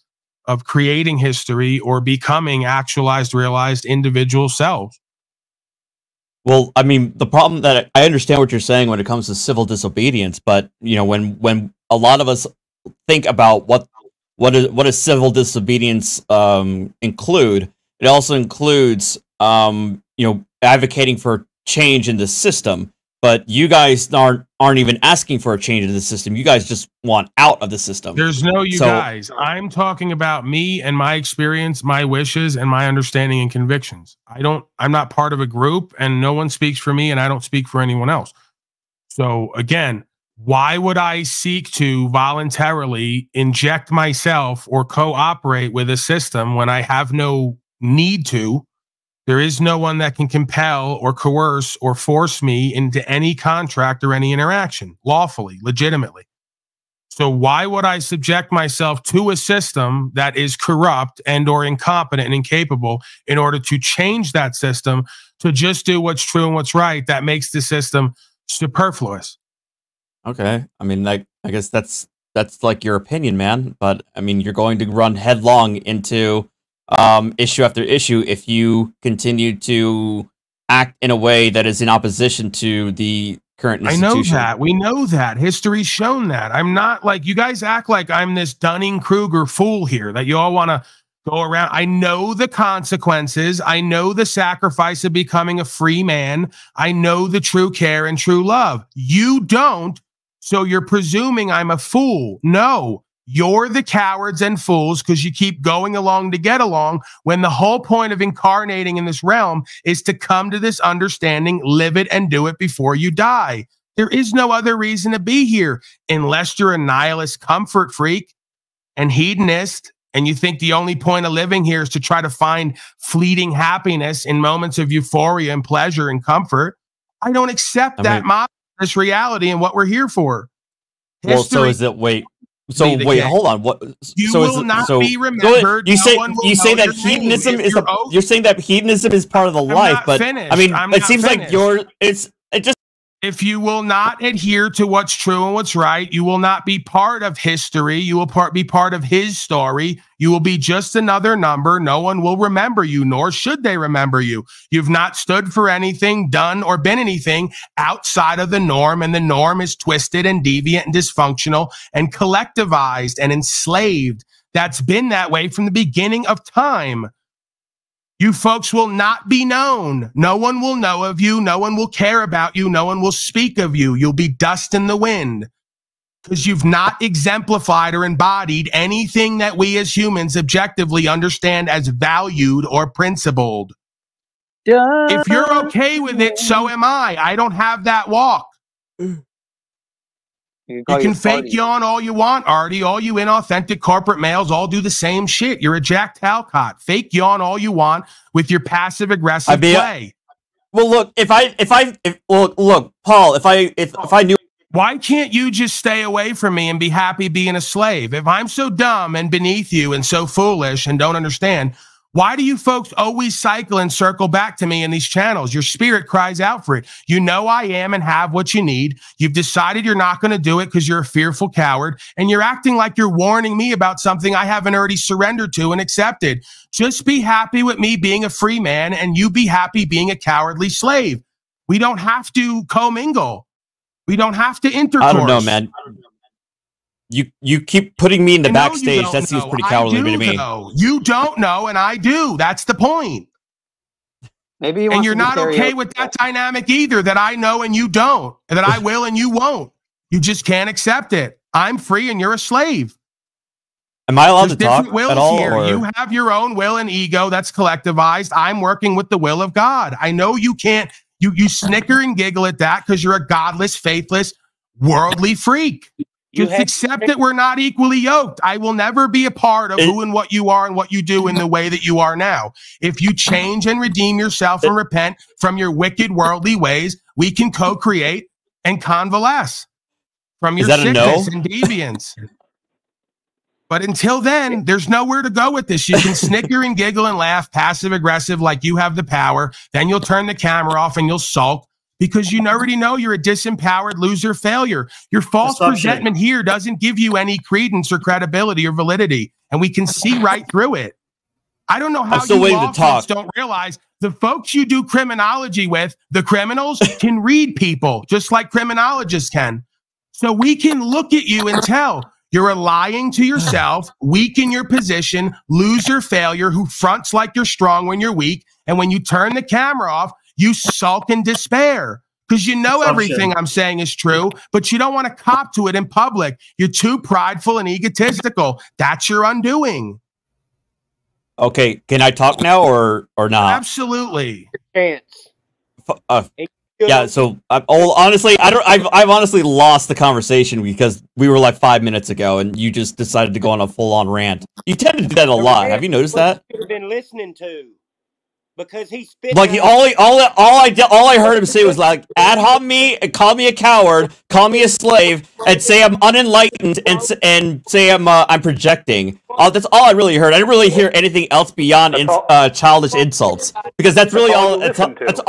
of creating history or becoming actualized, realized individual selves. Well, I mean, the problem that I understand what you're saying when it comes to civil disobedience, but you know, when a lot of us think about what does civil disobedience include, it also includes you know, advocating for change in the system. But you guys aren't even asking for a change in the system. You guys just want out of the system. There's no you guys. I'm talking about me and my experience, my wishes, and my understanding and convictions. I'm not part of a group, and no one speaks for me, and I don't speak for anyone else. So again, why would I seek to voluntarily inject myself or cooperate with a system when I have no need to? There is no one that can compel or coerce or force me into any contract or any interaction lawfully, legitimately. So why would I subject myself to a system that is corrupt and or incompetent and incapable in order to change that system to just do what's true and what's right? That makes the system superfluous. Okay. I mean, I guess that's like your opinion, man. But I mean, you're going to run headlong into issue after issue if you continue to act in a way that is in opposition to the current institution. I know that. We know that. History's shown that. I'm not like, you guys act like I'm this Dunning-Kruger fool here, that you all want to go around. I know the consequences. I know the sacrifice of becoming a free man. I know the true care and true love. You don't, so you're presuming I'm a fool. No. You're the cowards and fools because you keep going along to get along when the whole point of incarnating in this realm is to come to this understanding, live it, and do it before you die. There is no other reason to be here unless you're a nihilist comfort freak and hedonist, and you think the only point of living here is to try to find fleeting happiness in moments of euphoria and pleasure and comfort. I don't accept that modernist reality and what we're here for. History, well, so is it? Wait. So wait, hold on. What? You so will is it, not so, be remembered. You say no that hedonism is you're saying that hedonism is part of the life, but I mean, it seems like if you will not adhere to what's true and what's right, you will not be part of history. You will be part of his story. You will be just another number. No one will remember you, nor should they remember you. You've not stood for anything, done, or been anything outside of the norm, and the norm is twisted and deviant and dysfunctional and collectivized and enslaved. That's been that way from the beginning of time. You folks will not be known. No one will know of you. No one will care about you. No one will speak of you. You'll be dust in the wind because you've not exemplified or embodied anything that we as humans objectively understand as valued or principled. If you're okay with it, so am I. I don't have that walk. You can fake yawn all you want, Artie. All you inauthentic corporate males all do the same shit. You're a Jack Talcott. Fake yawn all you want with your passive aggressive play. Well, look, look, Paul, if I knew. Why can't you just stay away from me and be happy being a slave? If I'm so dumb and beneath you and so foolish and don't understand, why do you folks always cycle and circle back to me in these channels? Your spirit cries out for it. You know I am and have what you need. You've decided you're not going to do it because you're a fearful coward, and you're acting like you're warning me about something I haven't already surrendered to and accepted. Just be happy with me being a free man, and you be happy being a cowardly slave. We don't have to commingle. We don't have to intercourse. I don't know, man. You keep putting me in the backstage. That seems pretty cowardly to me. You don't know, and I do. That's the point. Maybe and you're not okay with that dynamic either, that I know and you don't, and that I will and you won't. You just can't accept it. I'm free and you're a slave. Am I allowed to talk at all? Here. You have your own will and ego that's collectivized. I'm working with the will of God. I know you can't. You snicker and giggle at that because you're a godless, faithless, worldly freak. Just accept that we're not equally yoked. I will never be a part of who and what you are and what you do in the way that you are now. If you change and redeem yourself and repent from your wicked worldly ways, we can co-create and convalesce from your sickness and deviance. But until then, there's nowhere to go with this. You can snicker and giggle and laugh, passive aggressive, like you have the power. Then you'll turn the camera off and you'll sulk. Because you already know you're a disempowered loser failure. Your false presentment here doesn't give you any credence or credibility or validity. And we can see right through it. I don't know how you lawfuls don't realize the folks you do criminology with, the criminals, can read people just like criminologists can. So we can look at you and tell you're lying to yourself, weak in your position, loser failure who fronts like you're strong when you're weak. And when you turn the camera off, you sulk in despair because you know everything I'm saying is true, but you don't want to cop to it in public. You're too prideful and egotistical. That's your undoing. Okay, can I talk now or not? Absolutely. Chance. Yeah. So honestly, I've honestly lost the conversation because we were like 5 minutes ago, and you just decided to go on a full-on rant. You tend to do that a lot. Have you noticed that? You've been listening to. Because he spit like all I heard him say was like ad hom me and call me a coward, call me a slave, and say I'm unenlightened and say I'm projecting. That's all I really heard. I didn't really hear anything else beyond childish insults because that's really all. That's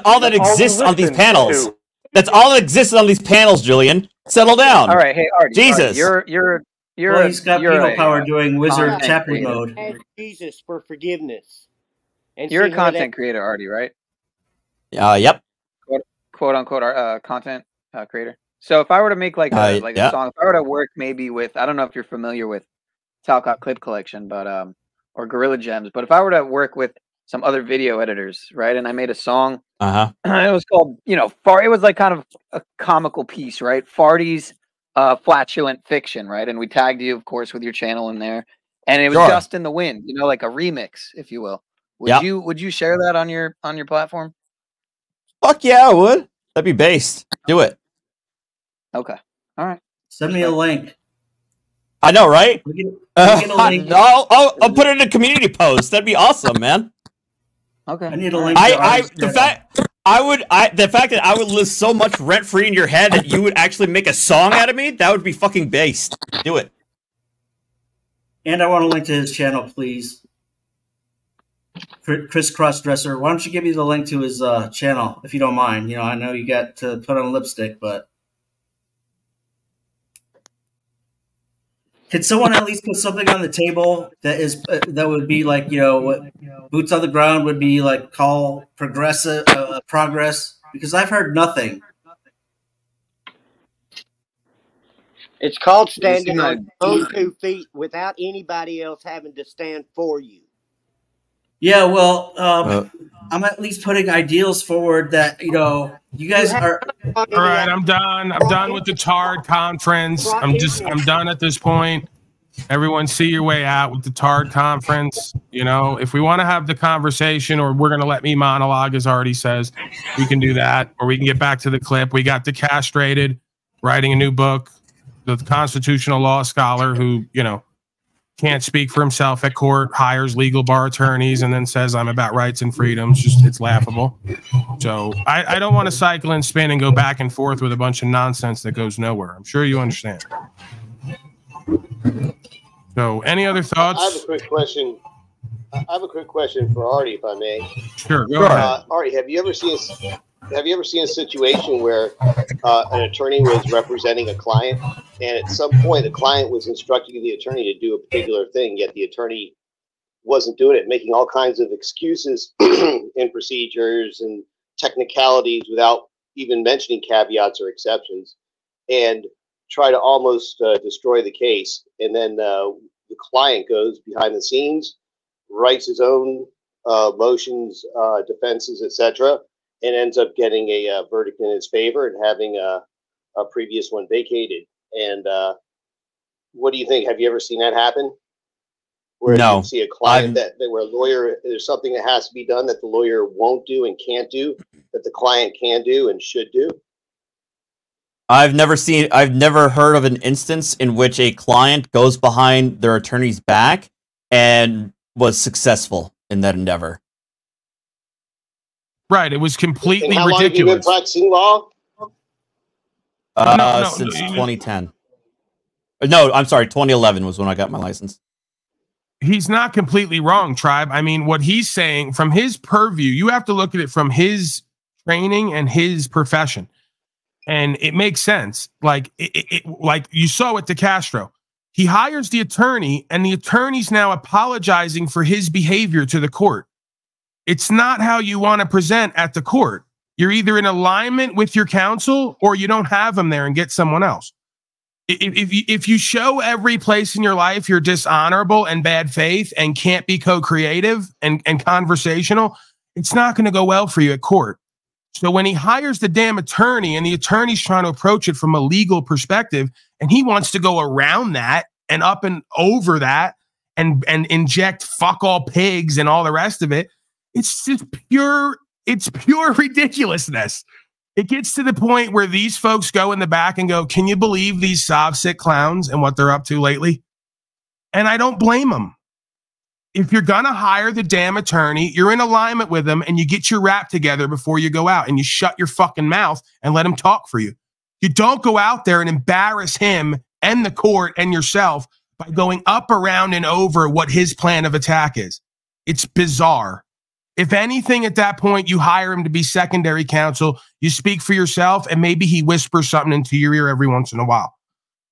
all that exists on these panels. That's all that exists on these panels. Julian, settle down. All right, hey Artie, Jesus, you're well, he's got penal power doing wizard chaplain mode. Ask Jesus for forgiveness. And you're a content creator, Artie, right? Yep. Quote unquote content creator. So if I were to make like a song, if I were to work maybe with, I don't know if you're familiar with Talcott Clip Collection, but or Gorilla Gems, but if I were to work with some other video editors, right, and I made a song, it was called, it was like kind of a comical piece, right? Farty's flatulent fiction, right? And we tagged you, of course, with your channel in there, and it was Dust in the Wind, like a remix, if you will. Would you share that on your platform? Fuck yeah, I would. That'd be based. Do it. Okay. All right. Send me a link. I know, right? I'll put it in a community post. That'd be awesome, man. Okay. I need a link. The fact that I would live so much rent free in your head that you would actually make a song out of me, that would be fucking based. Do it. And I want to link to his channel, please. Chris Crossdresser. Why don't you give me the link to his channel, if you don't mind? You know, I know you got to put on lipstick, but could someone at least put something on the table that would be like, you know, what boots on the ground would be like, call progressive progress? Because I've heard nothing. It's called standing on your own 2 feet without anybody else having to stand for you. Yeah, well, I'm at least putting ideals forward that, you know, you guys are. All right, I'm done. I'm done with the TARD conference. I'm done at this point. Everyone see your way out with the TARD conference. You know, if we want to have the conversation, or we're going to let me monologue, as Artie says, we can do that, or we can get back to the clip. We got the castrated writing a new book, the constitutional law scholar who, you know, can't speak for himself at court, hires legal bar attorneys, and then says I'm about rights and freedoms. It's laughable. So I don't want to cycle and spin and go back and forth with a bunch of nonsense that goes nowhere. I'm sure you understand. So any other thoughts? I have a quick question. I have a quick question for Artie, if I may. Sure, go ahead. Artie, have you ever seen a situation where an attorney was representing a client, and at some point the client was instructing the attorney to do a particular thing, yet the attorney wasn't doing it, making all kinds of excuses and procedures and technicalities without even mentioning caveats or exceptions, and try to almost destroy the case? And then the client goes behind the scenes, writes his own motions, defenses, etc., and ends up getting a verdict in his favor and having a previous one vacated. And what do you think? Have you ever seen that happen? Where no. you see a client where a lawyer, there's something that has to be done that the lawyer won't do and can't do, that the client can do and should do? I've never heard of an instance in which a client goes behind their attorney's back and was successful in that endeavor. Right, it was completely and how long ridiculous. Have you been practicing law? Since 2010. No, I'm sorry, 2011 was when I got my license. He's not completely wrong, Tribe. I mean, what he's saying from his purview, you have to look at it from his training and his profession, and it makes sense. Like like you saw with DeCastro, he hires the attorney, and the attorney's now apologizing for his behavior to the court. It's not how you want to present at the court. You're either in alignment with your counsel or you don't have them there and get someone else. If you show every place in your life you're dishonorable and bad faith and can't be co-creative and conversational, it's not going to go well for you at court. So when he hires the damn attorney and the attorney's trying to approach it from a legal perspective, and he wants to go around that and up and over that and inject fuck all pigs and all the rest of it, it's just pure ridiculousness. It gets to the point where these folks go in the back and go, can you believe these sob-sick clowns and what they're up to lately? And I don't blame them. If you're going to hire the damn attorney, you're in alignment with them, and you get your rap together before you go out, and you shut your fucking mouth and let him talk for you. You don't go out there and embarrass him and the court and yourself by going up, around, and over what his plan of attack is. It's bizarre. If anything, at that point, you hire him to be secondary counsel. You speak for yourself, and maybe he whispers something into your ear every once in a while.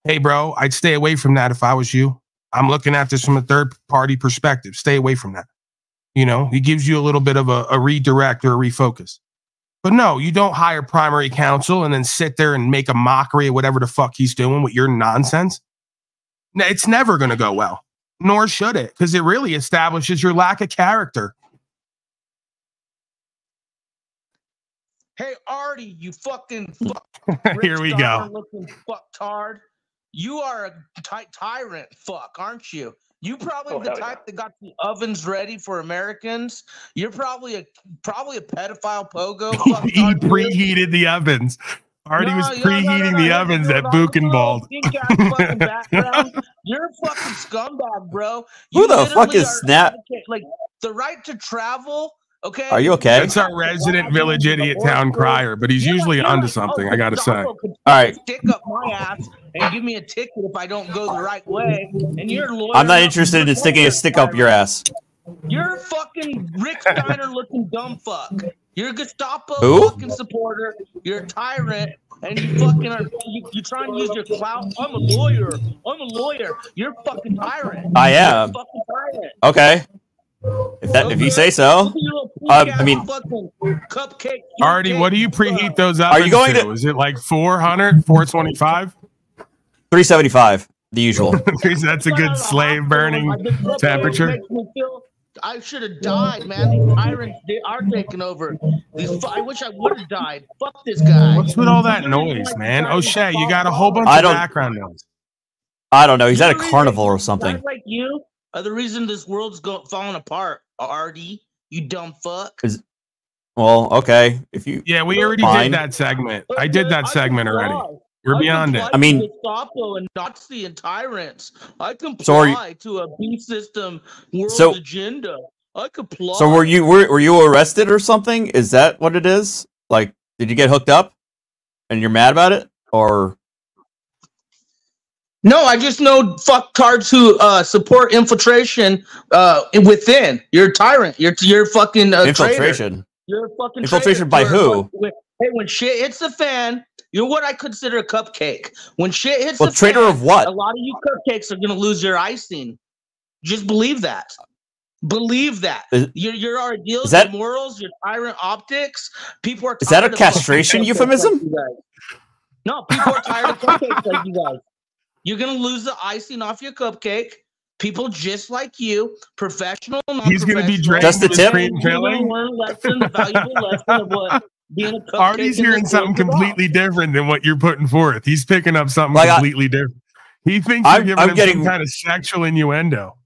Hey, bro, I'd stay away from that if I was you. I'm looking at this from a third-party perspective. Stay away from that. You know, he gives you a little bit of a redirect or a refocus. But no, you don't hire primary counsel and then sit there and make a mockery of whatever the fuck he's doing with your nonsense. It's never going to go well, nor should it, because it really establishes your lack of character. Hey, Artie, you fucking Here we go. Looking fucktard. You are a tyrant fuck, aren't you? You probably the type that got the ovens ready for Americans. You're probably a pedophile pogo. He preheated the ovens. Artie was preheating the ovens at Buchenwald. You're a fucking scumbag, bro. Who the fuck is Snap? Like the right to travel Okay. Are you okay? That's our resident village idiot town crier, but he's usually onto something. I gotta say. All right. Stick up my ass and give me a ticket if I don't go the right way. And you're a lawyer. I'm not interested in sticking a stick up your ass. You're a fucking Rick Steiner looking dumb fuck. You're a Gestapo Who? fucking supporter. You're a tyrant. And you fucking are, you try and use your clout. I'm a lawyer. I'm a lawyer. You're a fucking tyrant. I am. You're a fucking tyrant. Okay. If you say so. I mean, cupcake. Artie, what do you preheat those up? Are you going to? Is it like 400, 425? 375, the usual. That's a good slave burning temperature. I should have died, man. These tyrants are taking over. I wish I would have died. Fuck this guy. What's with all that noise, man? O'Shea, you got a whole bunch of background noise. I don't know. He's at a carnival or something. Guys like you are the reason this world's falling apart. Artie, you dumb fuck. Well, okay. If you we already did that segment. I did that segment already. We're beyond it. I mean, Gestapo and Nazi and tyrants. I comply to a beast system world agenda. I comply. So were you arrested or something? Is that what it is? Like, did you get hooked up, and you're mad about it, or? No, I just know fucktards who support infiltration within. You're a tyrant. You're fucking infiltration. Traitor. You're a fucking infiltration traitor. By who? Hey, when shit hits the fan, you're what I consider a cupcake. When shit hits the traitor fan, of what? A lot of you cupcakes are gonna lose your icing. Just believe that. Believe that. Your ideals, your morals, your tyrant optics. People are. Is that a castration euphemism? No, people are tired of cupcakes like you guys. You're gonna lose the icing off your cupcake. People just like you, professional, non-professional. He's gonna be drained just the tip. The valuable lesson of what being a cupcake. Artie's hearing something completely different than what you're putting forth. He's picking up something completely different. He thinks you're giving him some kind of sexual innuendo.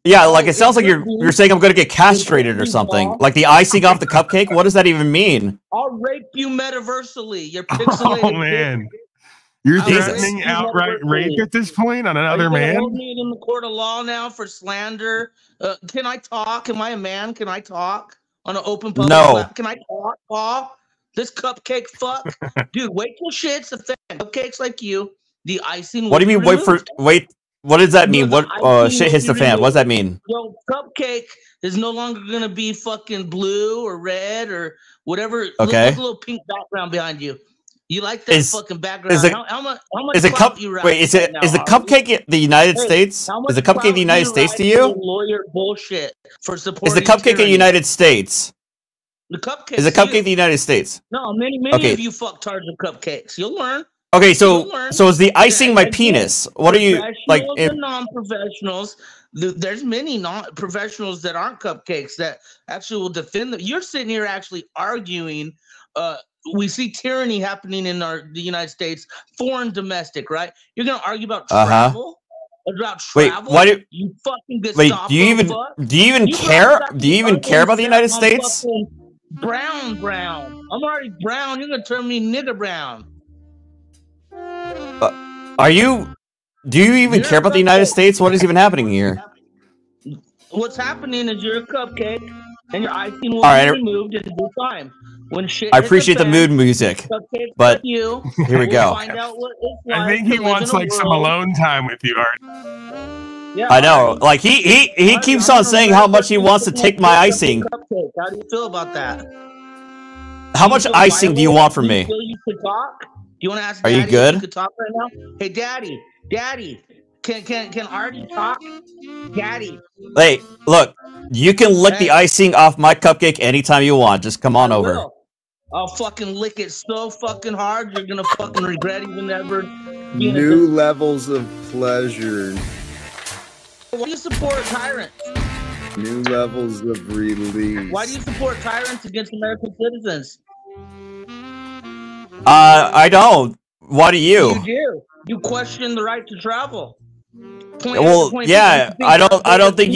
Yeah, like it sounds like you're saying I'm going to get castrated or something. Like the icing off the cupcake. What does that even mean? I'll rape you metaversally. You're pixelated. Oh man. You're threatening outright rape at this point on another man? Hold me in the court of law now for slander. Can I talk? Am I a man? Can I talk on an open public? No. Can I talk, Paul? This cupcake fuck? Dude, wait till shit's a thing. Cupcakes like you, the icing. What do you mean wait? What does that mean? What shit hits the fan? What does that mean? Yo, cupcake is no longer gonna be fucking blue or red or whatever. Okay. Look, a little pink background behind you. You like that fucking background? How much is it cup? Wait, is the cupcake the United States? Is the cupcake the United States to you? Lawyer bullshit for supporting. Is the cupcake the United States? The cupcake is the cupcake the United States? No, many of you fucktards are cupcakes. You'll learn. Okay, so is the icing my penis? What are you like? And non-professionals. There's many non-professionals that aren't cupcakes that actually will defend them. You're sitting here actually arguing. We see tyranny happening in the United States, foreign, domestic, right? You're gonna argue about travel, about travel. Wait, why do you fucking get? Wait, do you even care? Do you even care about the United States? Brown. I'm already brown. You're gonna turn me nigger brown. Do you even care about the United States? What is even happening here? What's happening is you're a cupcake, and your icing will be removed in due time. When shit I appreciate the mood music, but here we go. I think he wants like some alone time with you, Art. Yeah, I know. Like he keeps on saying how much he wants to take my icing. How do you feel about that? How much icing do you want from me? Do you talk? Do you want to ask? Are Daddy you good? If you could talk right now. Hey, Daddy, can Artie talk? Daddy. Hey, look, you can lick the icing off my cupcake anytime you want. Just come on over. I'll fucking lick it so fucking hard you're gonna fucking regret even ever. New levels of pleasure. Why do you support tyrants? New levels of release. Why do you support tyrants against American citizens? I don't. Why do you? You do. You question the right to travel. Yeah, I don't think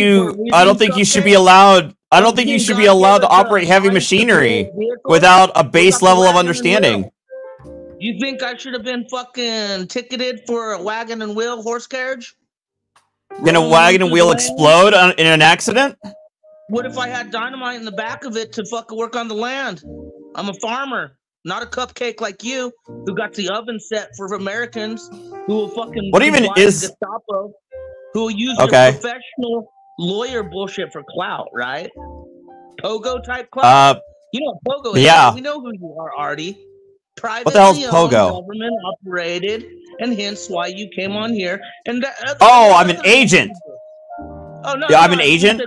you should be allowed. I don't think you should be allowed to operate heavy machinery without a base level of understanding. You think I should have been fucking ticketed for a wagon and wheel horse carriage? Can a wagon and wheel explode in an accident? What if I had dynamite in the back of it to fucking work on the land? I'm a farmer, not a cupcake like you, who got the oven set for Americans, who will fucking What even is Gestapo, who will use your professional lawyer bullshit for clout, right? Pogo type clout. You know what Pogo is? Yeah. Right? We know who you are, Artie. Privately What the hell's owned, Pogo? government operated, and hence why you came on here. And I'm an agent. Oh no! Yeah, I'm an agent.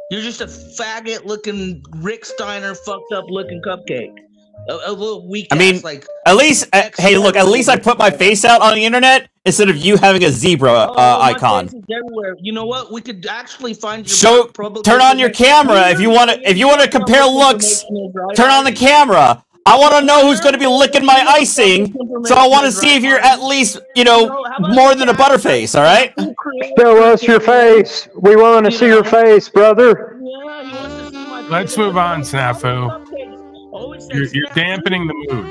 You're just a faggot-looking Rick Steiner, fucked-up-looking cupcake. A little weak. I mean, like at least, hey, look, at least I put my face out on the internet instead of you having a zebra icon. My face is everywhere. You know what? We could actually find your turn on your camera if you want to. If you want to compare looks, turn on the camera. I want to know who's going to be licking my icing, so I want to see if you're at least, more than a butterface. All right? Show us your face. We want to see your face, brother. Let's move on, Snafu. You're dampening the mood.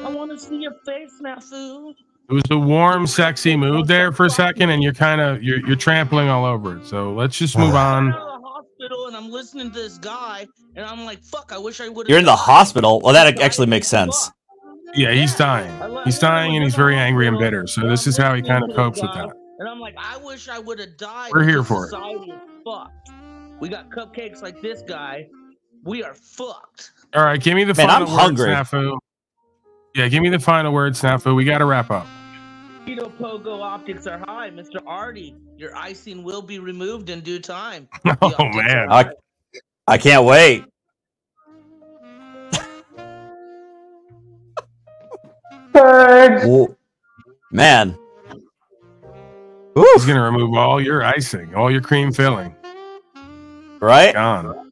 I want to see your face, Snafu. It was a warm, sexy mood there for a second, and you're trampling all over it. So let's just move on. And I'm listening to this guy, and I'm like, "Fuck! I wish I would." You're in the hospital. Well, that actually makes sense. Yeah, he's dying. He's dying, and he's very angry and bitter. So this is how he kind of copes with that. And I'm like, I wish I would have died. We're here for it. Society is fucked. We got cupcakes like this guy. We are fucked. All right, give me the final word, Snafu. Yeah, give me the final word, Snafu. We got to wrap up. Pogo optics are high, Mr. Artie. Your icing will be removed in due time. Oh man, I can't wait. Man, he's gonna remove all your icing, all your cream filling. Right? Gone.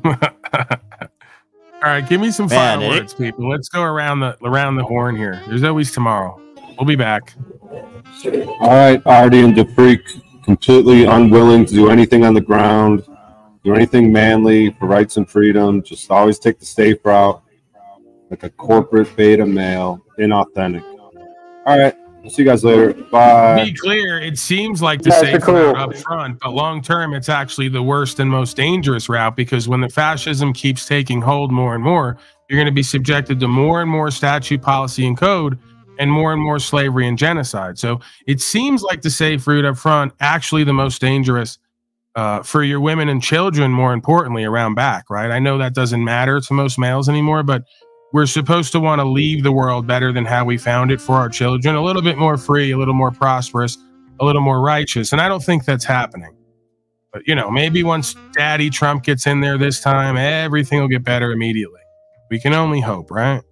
All right, give me some final words, people. Let's go around the horn here. There's always tomorrow. We'll be back. All right, Artie and DeFreak, completely unwilling to do anything on the ground, do anything manly for rights and freedom. Just always take the safe route, like a corporate beta male, inauthentic. All right, we'll see you guys later. Bye. To be clear, it seems like the safe route up front, but long term, it's actually the worst and most dangerous route, because when the fascism keeps taking hold more and more, you're going to be subjected to more and more statute, policy, and code, and more slavery and genocide. So it seems like the safe route up front, actually the most dangerous for your women and children, more importantly, around back, right? I know that doesn't matter to most males anymore, but we're supposed to want to leave the world better than how we found it for our children, a little bit more free, a little more prosperous, a little more righteous. And I don't think that's happening. But, maybe once Daddy Trump gets in there this time, everything will get better immediately. We can only hope, right?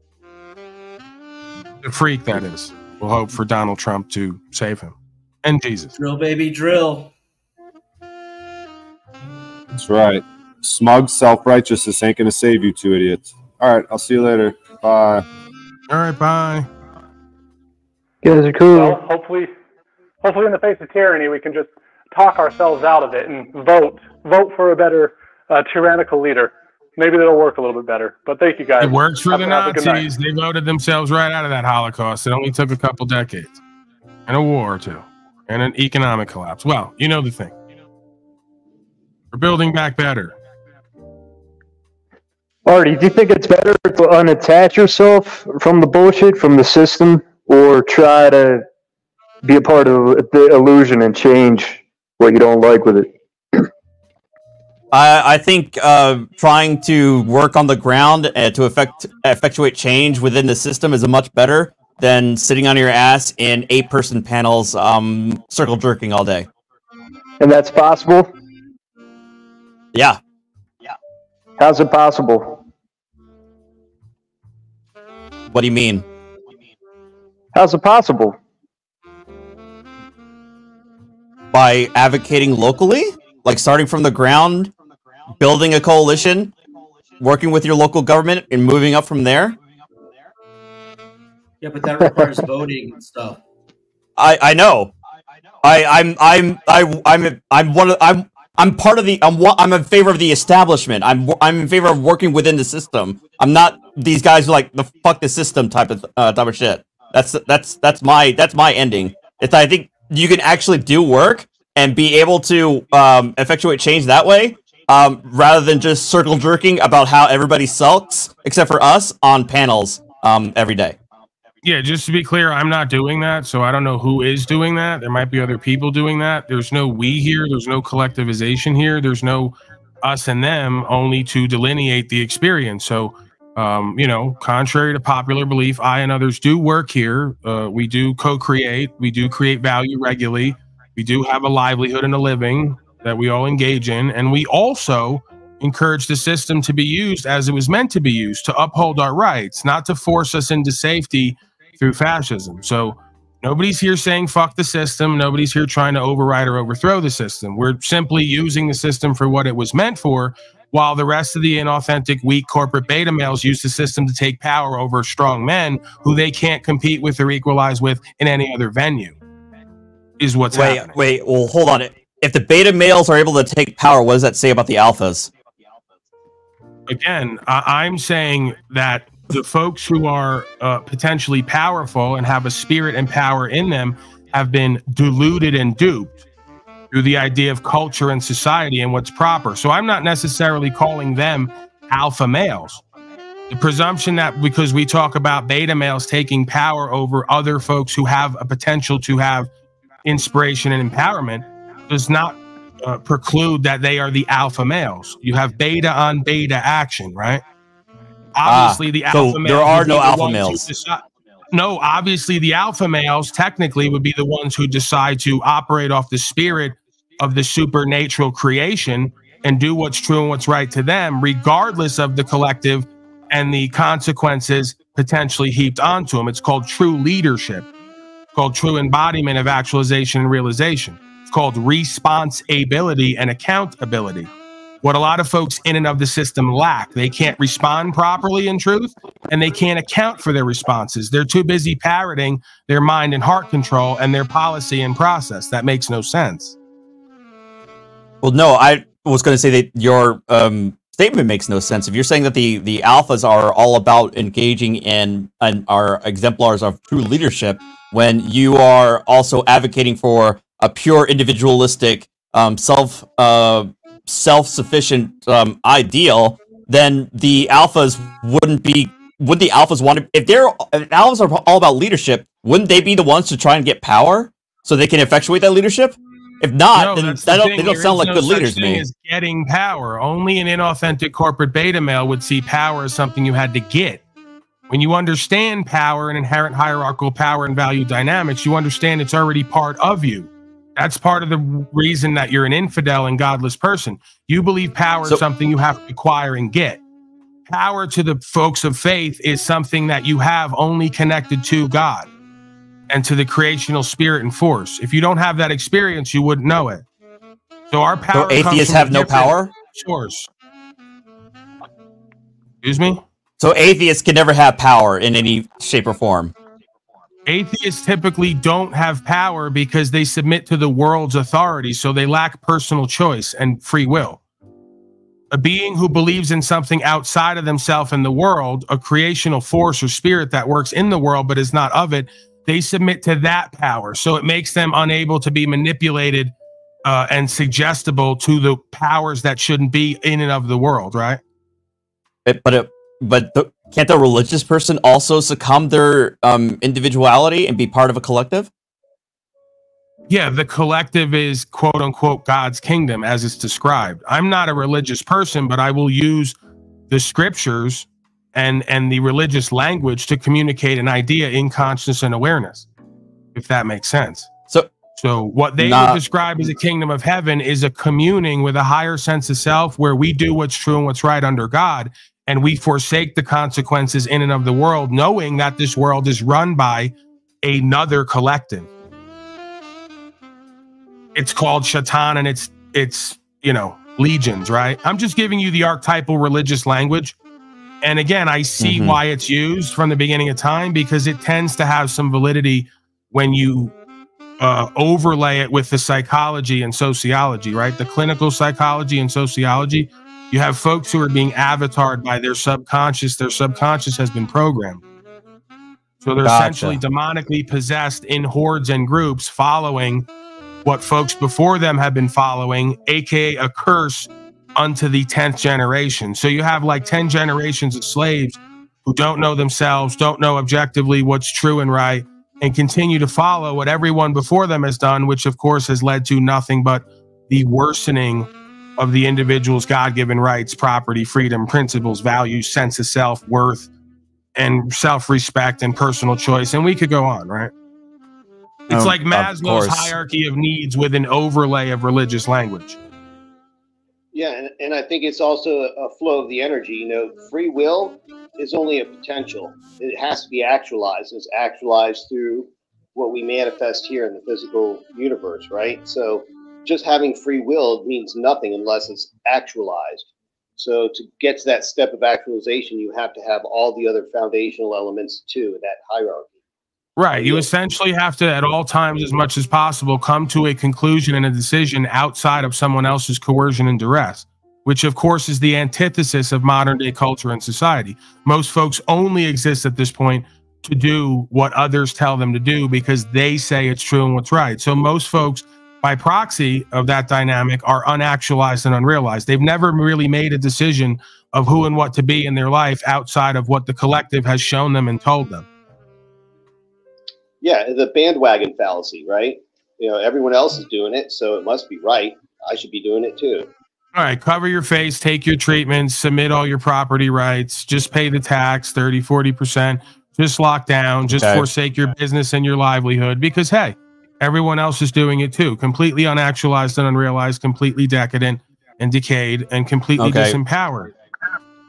The freak, that is. We'll hope for Donald Trump to save him. And Jesus. Drill, baby, drill. That's right. Smug self-righteousness ain't going to save you two idiots. All right, I'll see you later. Bye. All right, bye. You guys are cool. Well, hopefully in the face of tyranny, we can just talk ourselves out of it and vote for a better tyrannical leader. Maybe that'll work a little bit better. But thank you, guys. It works for the Nazis. They voted themselves right out of that Holocaust. It only took a couple decades. And a war or two. And an economic collapse. Well, you know the thing. We're building back better. Artie, do you think it's better to unattach yourself from the bullshit, from the system, or try to be a part of the illusion and change what you don't like with it? I think trying to work on the ground to effectuate change within the system is much better than sitting on your ass in 8-person panels circle jerking all day. And that's possible? Yeah. How's it possible? What do you mean? How's it possible? By advocating locally? Like starting from the ground, building a coalition, working with your local government, and moving up from there? Yeah, but that requires voting and stuff. I know. I'm part of the. I'm in favor of the establishment. I'm in favor of working within the system. I'm not these guys who like the fuck the system type of shit. That's my ending. I think you can actually do work and be able to effectuate change that way, rather than just circle jerking about how everybody sucks except for us on panels every day. Yeah, just to be clear, I'm not doing that, so I don't know who is doing that. There might be other people doing that. There's no we here. There's no collectivization here. There's no us and them, only to delineate the experience. So, you know, contrary to popular belief, I and others do work here. We do co-create. We do create value regularly. We do have a livelihood and a living that we all engage in. And we also encourage the system to be used as it was meant to be used, to uphold our rights, not to force us into safety through fascism. So nobody's here saying fuck the system. Nobody's here trying to override or overthrow the system. We're simply using the system for what it was meant for, while the rest of the inauthentic, weak corporate beta males use the system to take power over strong men who they can't compete with or equalize with in any other venue, is what's happening. Wait, well, hold on. If the beta males are able to take power, what does that say about the alphas? Again, I'm saying that the folks who are potentially powerful and have a spirit and power in them have been deluded and duped through the idea of culture and society and what's proper. So I'm not necessarily calling them alpha males. The presumption that because we talk about beta males taking power over other folks who have a potential to have inspiration and empowerment does not preclude that they are the alpha males. You have beta on beta action, right? Obviously, the alpha males. There are no alpha males. No, obviously, the alpha males technically would be the ones who decide to operate off the spirit of the supernatural creation and do what's true and what's right to them, regardless of the collective and the consequences potentially heaped onto them. It's called true leadership. It's called true embodiment of actualization and realization. It's called responsibility and accountability. What a lot of folks in and of the system lack. They can't respond properly in truth, and they can't account for their responses. They're too busy parroting their mind and heart control and their policy and process. That makes no sense. Well, no, I was going to say that your statement makes no sense. If you're saying that the alphas are all about engaging in and are exemplars of true leadership, when you are also advocating for a pure individualistic self-sufficient ideal, then the alphas wouldn't the alphas want to, if alphas are all about leadership, wouldn't they be the ones to try and get power so they can effectuate that leadership? If not, then they don't sound like good leaders to me. Is getting power. Only an inauthentic corporate beta male would see power as something you had to get. When you understand power and inherent hierarchical power and value dynamics, you understand it's already part of you. That's part of the reason that you're an infidel and godless person. You believe power is something you have to acquire and get. Power to the folks of faith is something that you have only connected to God and to the creational spirit and force. If you don't have that experience, you wouldn't know it. So our power. So atheists have no power? Source. Excuse me? So atheists can never have power in any shape or form. Atheists typically don't have power because they submit to the world's authority, so they lack personal choice and free will. A being who believes in something outside of themselves and the world, a creational force or spirit that works in the world but is not of it, they submit to that power. So it makes them unable to be manipulated and suggestible to the powers that shouldn't be in and of the world, right? Can't the religious person also succumb their individuality and be part of a collective? Yeah, the collective is quote unquote God's kingdom as it's described. I'm not a religious person, but I will use the scriptures and the religious language to communicate an idea in consciousness and awareness, if that makes sense. So what they would describe as a kingdom of heaven is a communing with a higher sense of self where we do what's true and what's right under God. And we forsake the consequences in and of the world, knowing that this world is run by another collective. It's called Shaitan, and it's legions, right? I'm just giving you the archetypal religious language. And again, I see why it's used from the beginning of time, because it tends to have some validity when you overlay it with the psychology and sociology, right? The clinical psychology and sociology. You have folks who are being avatared by their subconscious. Their subconscious has been programmed. So they're essentially demonically possessed in hordes and groups following what folks before them have been following, aka a curse unto the 10th generation. So you have like 10 generations of slaves who don't know themselves, don't know objectively what's true and right, and continue to follow what everyone before them has done, which of course has led to nothing but the worsening of the individual's God-given rights, property, freedom, principles, values, sense of self-worth, and self-respect and personal choice. And we could go on, right? It's like Maslow's hierarchy of needs with an overlay of religious language. Yeah, and I think it's also a flow of the energy. You know, free will is only a potential. It has to be actualized. It's actualized through what we manifest here in the physical universe, right? So just having free will means nothing unless it's actualized. So to get to that step of actualization, you have to have all the other foundational elements too, that hierarchy. Right. You essentially have to, at all times, as much as possible, come to a conclusion and a decision outside of someone else's coercion and duress, which, of course, is the antithesis of modern day culture and society. Most folks only exist at this point to do what others tell them to do because they say it's true and what's right. So most folks, by proxy of that dynamic, are unactualized and unrealized. They've never really made a decision of who and what to be in their life outside of what the collective has shown them and told them. Yeah, the bandwagon fallacy, right? You know, everyone else is doing it, so it must be right. I should be doing it too. All right, cover your face, take your treatments, submit all your property rights, just pay the tax, 30, 40%, just lock down, just forsake your business and your livelihood because, hey, everyone else is doing it too. Completely unactualized and unrealized, completely decadent and decayed and completely disempowered.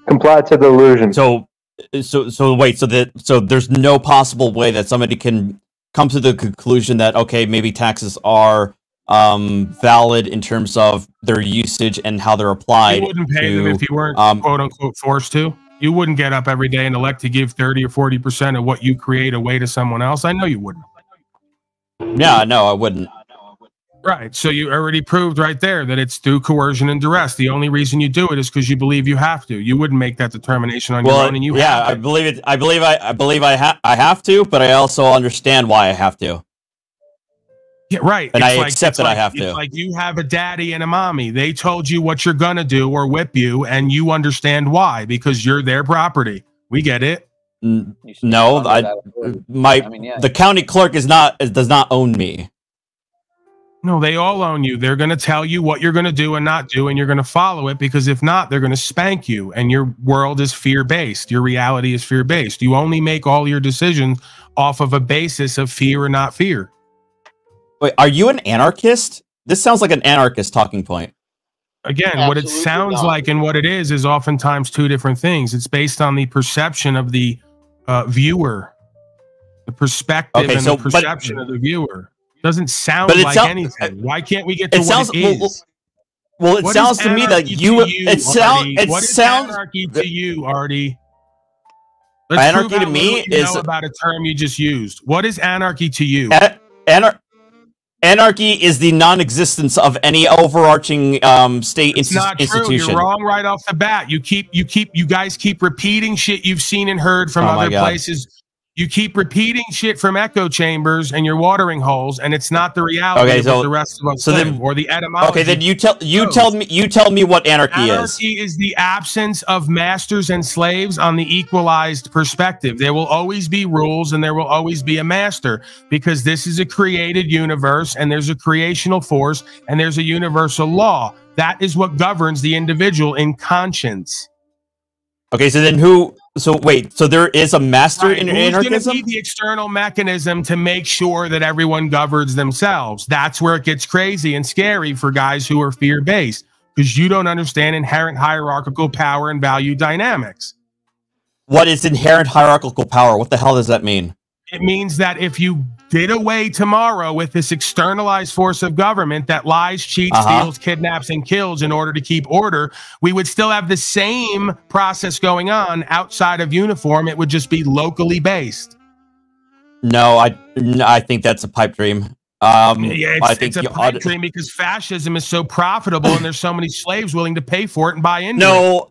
Comply to the illusion. So wait, so there's no possible way that somebody can come to the conclusion that, okay, maybe taxes are valid in terms of their usage and how they're applied. You wouldn't pay them if you weren't quote unquote forced to. You wouldn't get up every day and elect to give 30 or 40% of what you create away to someone else. I know you wouldn't. Yeah, no, I wouldn't. Right. So you already proved right there that it's through coercion and duress. The only reason you do it is because you believe you have to. You wouldn't make that determination on your own, and you have to. I believe it. I believe I have to, but I also understand why I have to. Yeah, right. And I accept that I have to. It's like you have a daddy and a mommy. They told you what you're gonna do or whip you, and you understand why because you're their property. We get it. No, the county clerk does not own me. No, they all own you. They're going to tell you what you're going to do and not do, and you're going to follow it because if not, they're going to spank you. And your world is fear-based. Your reality is fear-based. You only make all your decisions off of a basis of fear or not fear. Wait, are you an anarchist? This sounds like an anarchist talking point. Again, what it sounds like and what it is oftentimes two different things. It's based on the perception of the viewer, the perspective and the perception of the viewer. Doesn't sound like anything. Why can't we get to what it is? Well, it sounds to me like you. It sounds anarchy to you, Artie. Anarchy to me is about a term you just used. What is anarchy to you? Anarchy is the non-existence of any overarching state institution. It's not true. You're wrong right off the bat. You guys keep repeating shit you've seen and heard from other places. You keep repeating shit from echo chambers and your watering holes, and it's not the reality of what the rest of us think, or the etymology. Okay, then you tell me what anarchy is. Anarchy is the absence of masters and slaves on the equalized perspective. There will always be rules and there will always be a master because this is a created universe and there's a creational force and there's a universal law. That is what governs the individual in conscience. Okay, so then who? So wait, so there is a master in anarchism? Who's going to be the external mechanism to make sure that everyone governs themselves? That's where it gets crazy and scary for guys who are fear-based because you don't understand inherent hierarchical power and value dynamics. What is inherent hierarchical power? What the hell does that mean? It means that if you did away tomorrow with this externalized force of government that lies, cheats, steals, kidnaps, and kills in order to keep order, we would still have the same process going on outside of uniform. It would just be locally based. No, I think that's a pipe dream. It's a pipe dream because fascism is so profitable and there's so many slaves willing to pay for it and buy into it.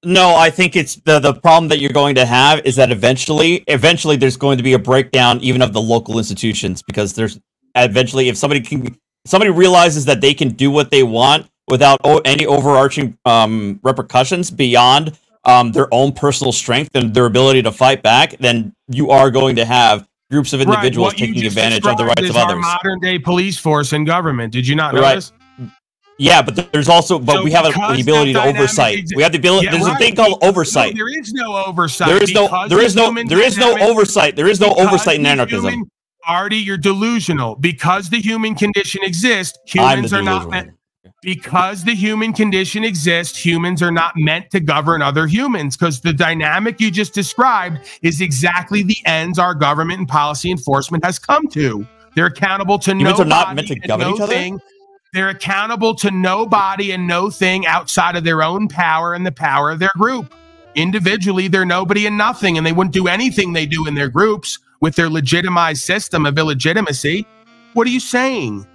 No, I think it's the problem that you're going to have is that eventually there's going to be a breakdown even of the local institutions because there's eventually if somebody can somebody realizes that they can do what they want without any overarching repercussions beyond their own personal strength and their ability to fight back, then you are going to have groups of individuals taking advantage of the rights of others. Our modern day police force and government. Did you not know this? Yeah, but there's also, we have the ability to oversight. We have the ability. There's a thing called oversight. No, there is no oversight. There is no oversight. There is no oversight in anarchism. Artie, you're delusional. Because the human condition exists, humans are not meant. Because the human condition exists, humans are not meant to govern other humans, because the dynamic you just described is exactly the ends our government and policy enforcement has come to. They're accountable to humans are not meant to govern each other. They're accountable to nobody and no thing outside of their own power and the power of their group. Individually, they're nobody and nothing, and they wouldn't do anything they do in their groups with their legitimized system of illegitimacy. What are you saying?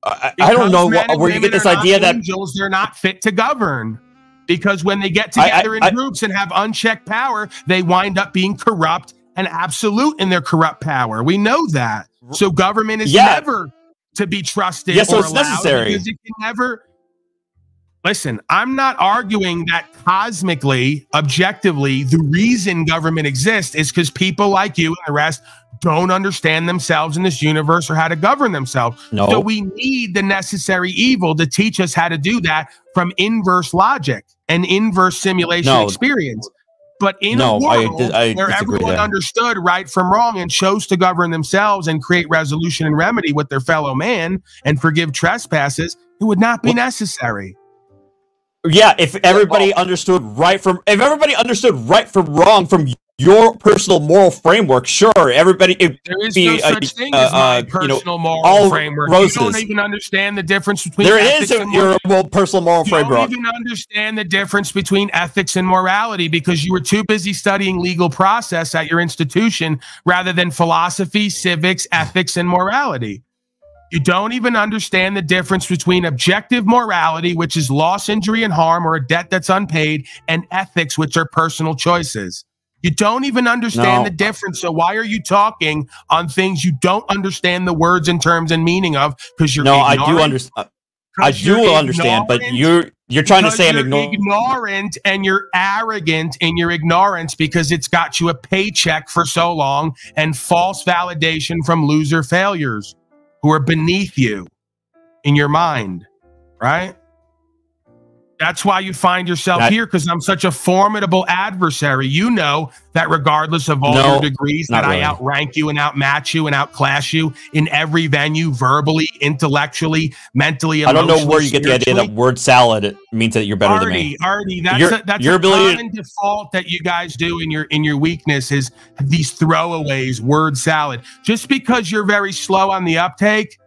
I don't know where you get this idea that angels, they're not fit to govern, because when they get together in groups and have unchecked power, they wind up being corrupt and absolute in their corrupt power. We know that. So government is never to be trusted. Yes, so it's necessary. Because it can never. Listen, I'm not arguing that cosmically, objectively, the reason government exists is because people like you and the rest don't understand themselves in this universe or how to govern themselves. No. So we need the necessary evil to teach us how to do that from inverse logic and inverse simulation experience. But in a world where everyone understood right from wrong and chose to govern themselves and create resolution and remedy with their fellow man and forgive trespasses, it would not be necessary. Yeah, if everybody understood right from wrong from your personal moral framework, sure, everybody. There is no such thing as my personal moral framework. Roses. You don't even understand the difference between your personal moral framework. You don't even understand the difference between ethics and morality because you were too busy studying legal process at your institution rather than philosophy, civics, ethics, and morality. You don't even understand the difference between objective morality, which is loss, injury, and harm, or a debt that's unpaid, and ethics, which are personal choices. You don't even understand the difference. So why are you talking on things you don't understand the words and terms and meaning of? Because you're ignorant. I do understand. I do understand, but you're trying to say I'm ignorant and you're arrogant in your ignorance because it's got you a paycheck for so long and false validation from loser failures who are beneath you in your mind, right? That's why you find yourself here, because I'm such a formidable adversary. You know that regardless of all your degrees, that I outrank you and outmatch you and outclass you in every venue, verbally, intellectually, mentally, emotionally. I don't know where you get the idea that word salad means that you're better than me. Artie, that's a common default that you guys do in your weakness is these throwaways, word salad. Just because you're very slow on the uptake,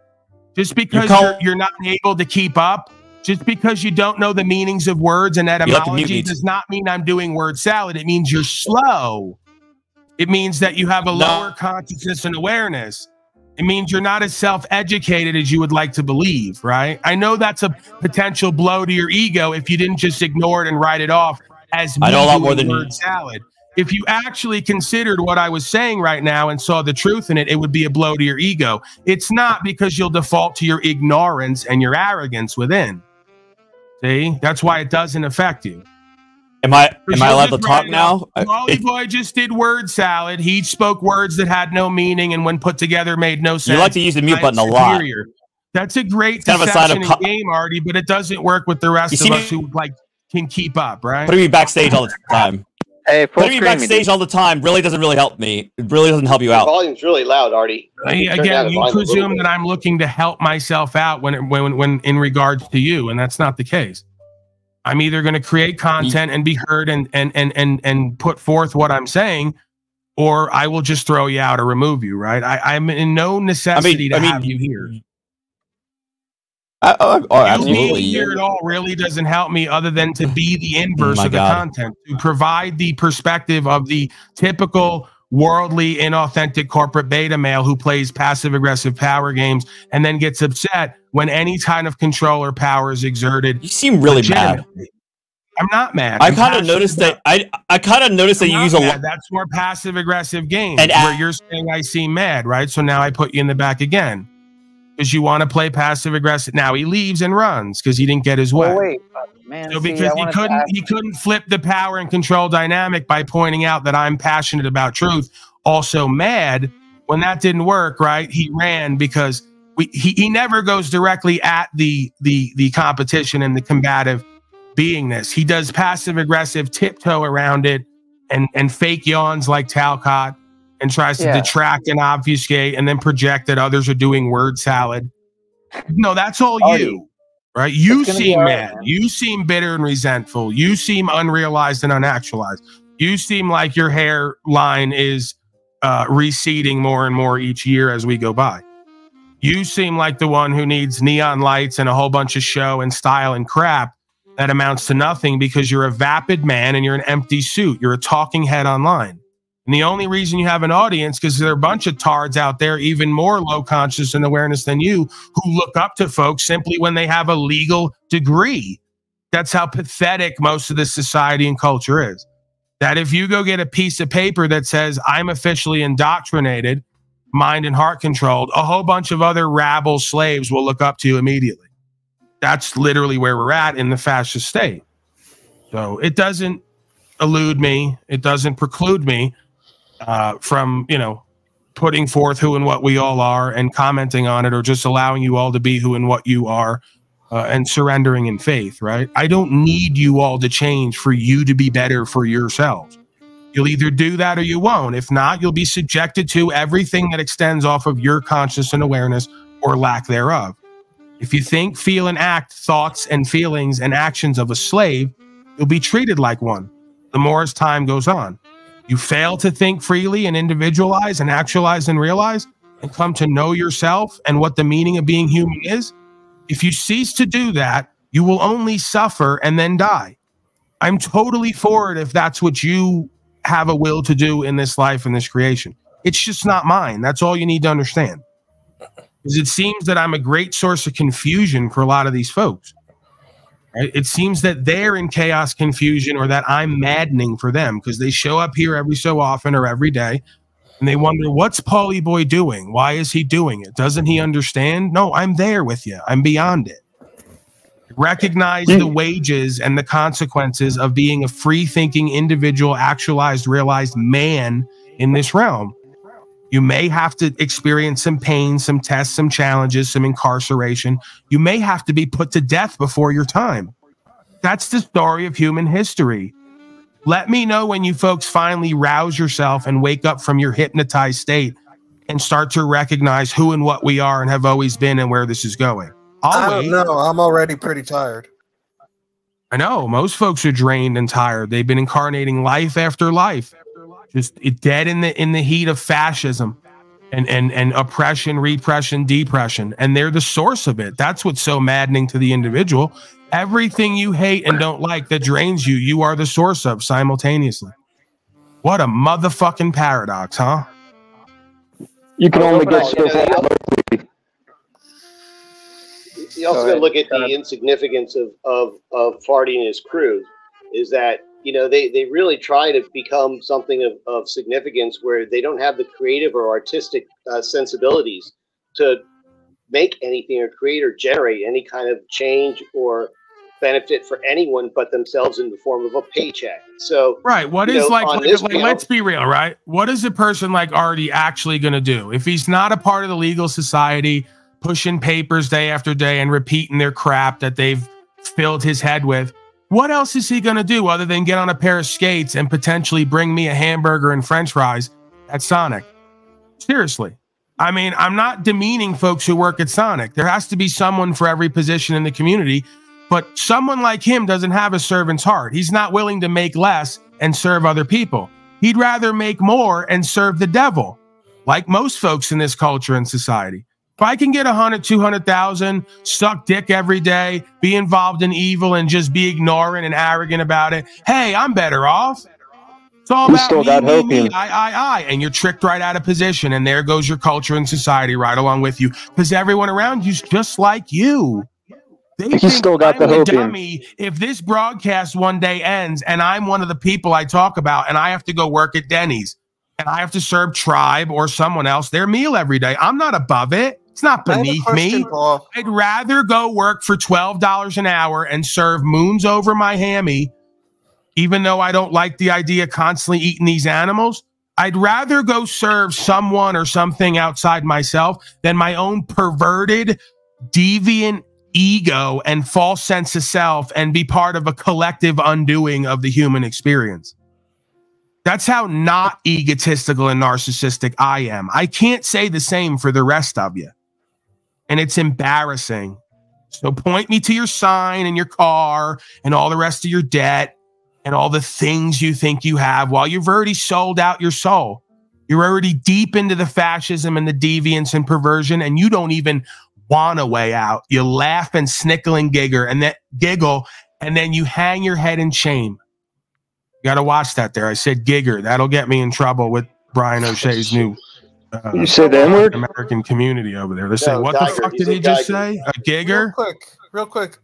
just because you're not able to keep up, just because you don't know the meanings of words and etymology does not mean I'm doing word salad. It means you're slow. It means that you have a lower consciousness and awareness. It means you're not as self-educated as you would like to believe, right? I know that's a potential blow to your ego if you didn't just ignore it and write it off as me doing word salad. If you actually considered what I was saying right now and saw the truth in it, it would be a blow to your ego. It's not, because you'll default to your ignorance and your arrogance within. See, that's why it doesn't affect you. Am I allowed to talk now? Molly Boy just did word salad. He spoke words that had no meaning and when put together made no sense. You like to use the mute button a lot. That's a great deception in game, Artie, but it doesn't work with the rest of us who can keep up, right? Putting me backstage all the time. Hey, putting me backstage all the time really doesn't help me. It really doesn't help you out. The volume's really loud, Artie. Again, you presume that I'm looking to help myself out when in regards to you, and that's not the case. I'm either going to create content and be heard and put forth what I'm saying, or I will just throw you out or remove you, right? I'm in no necessity to have you here. Absolutely. You being here at all really doesn't help me other than to be the inverse of the content, to provide the perspective of the typical worldly, inauthentic corporate beta male who plays passive-aggressive power games and then gets upset when any kind of control or power is exerted. You seem really mad. I'm not mad. I kind of noticed that. I kind of noticed that you use a lot. That's more passive-aggressive games where you're saying I seem mad, right? So now I put you in the back again. because you want to play passive aggressive. Now he leaves and runs because he didn't get his way. Oh, wait, man. So because he couldn't flip the power and control dynamic by pointing out that I'm passionate about truth, also mad. When that didn't work, right? He ran because he never goes directly at the competition and the combative beingness. He does passive aggressive tiptoe around it and fake yawns like Talcott and tries to detract and obfuscate and then project that others are doing word salad. No, that's all you, right? You seem mad. You seem bitter and resentful. You seem unrealized and unactualized. You seem like your hairline is receding more and more each year as we go by. You seem like the one who needs neon lights and a whole bunch of show and style and crap that amounts to nothing because you're a vapid man and you're an empty suit. You're a talking head online. And the only reason you have an audience because there are a bunch of tards out there, even more low conscious and awareness than you, who look up to folks simply when they have a legal degree. That's how pathetic most of this society and culture is. That if you go get a piece of paper that says, I'm officially indoctrinated, mind and heart controlled, a whole bunch of other rabble slaves will look up to you immediately. That's literally where we're at in the fascist state. So it doesn't elude me. It doesn't preclude me from, putting forth who and what we all are and commenting on it, or just allowing you all to be who and what you are and surrendering in faith, right? I don't need you all to change for you to be better for yourselves. You'll either do that or you won't. If not, you'll be subjected to everything that extends off of your conscious and awareness or lack thereof. If you think, feel, and act thoughts and feelings and actions of a slave, you'll be treated like one the more as time goes on. You fail to think freely and individualize and actualize and realize and come to know yourself and what the meaning of being human is. If you cease to do that, you will only suffer and then die. I'm totally for it if that's what you have a will to do in this life and this creation. It's just not mine. That's all you need to understand. Because it seems that I'm a great source of confusion for a lot of these folks. Right? It seems that they're in chaos, confusion, or that I'm maddening for them because they show up here every so often or every day and they wonder, what's Paulie Boy doing? Why is he doing it? Doesn't he understand? No, I'm there with you. I'm beyond it. Recognize the wages and the consequences of being a free-thinking individual, actualized, realized man in this realm. You may have to experience some pain, some tests, some challenges, some incarceration. You may have to be put to death before your time. That's the story of human history. Let me know when you folks finally rouse yourself and wake up from your hypnotized state and start to recognize who and what we are and have always been and where this is going. I don't know. I'm already pretty tired. I know. Most folks are drained and tired. They've been incarnating life after life. Just dead in the heat of fascism and oppression, repression, depression. And they're the source of it. That's what's so maddening to the individual. Everything you hate and don't like that drains you, you are the source of simultaneously. What a motherfucking paradox, huh? You can only get so far. You also got to look at the insignificance of Farty and his crew. Is that, they really try to become something of significance where they don't have the creative or artistic sensibilities to make anything or create or generate any kind of change or benefit for anyone but themselves in the form of a paycheck. So, right. What is let's be real, right? What is a person like Artie actually going to do if he's not a part of the legal society, pushing papers day after day and repeating their crap that they've filled his head with? What else is he going to do other than get on a pair of skates and potentially bring me a hamburger and french fries at Sonic? Seriously. I mean, I'm not demeaning folks who work at Sonic. There has to be someone for every position in the community, but someone like him doesn't have a servant's heart. He's not willing to make less and serve other people. He'd rather make more and serve the devil, like most folks in this culture and society. If I can get 100, 200,000, suck dick every day, be involved in evil and just be ignorant and arrogant about it, hey, I'm better off. It's all about me, I. And you're tricked right out of position. And there goes your culture and society right along with you. Because everyone around you's just like you. They think still got I'm the a dummy if this broadcast one day ends and I'm one of the people I talk about and I have to go work at Denny's and I have to serve Tribe or someone else their meal every day. I'm not above it. It's not beneath me. Paul. I'd rather go work for $12 an hour and serve moons over my hammy, even though I don't like the idea of constantly eating these animals. I'd rather go serve someone or something outside myself than my own perverted, deviant ego and false sense of self and be part of a collective undoing of the human experience. That's how not egotistical and narcissistic I am. I can't say the same for the rest of you. And it's embarrassing. So point me to your sign and your car and all the rest of your debt and all the things you think you have while you've already sold out your soul. You're already deep into the fascism and the deviance and perversion, and you don't even want a way out. You laugh and snickle and giggle, and then you hang your head in shame. You got to watch that there. I said gigger. That'll get me in trouble with Brian O'Shea's new you said the N-word? American community over there. They're saying, what the fuck did he just say? A gigger? Real quick.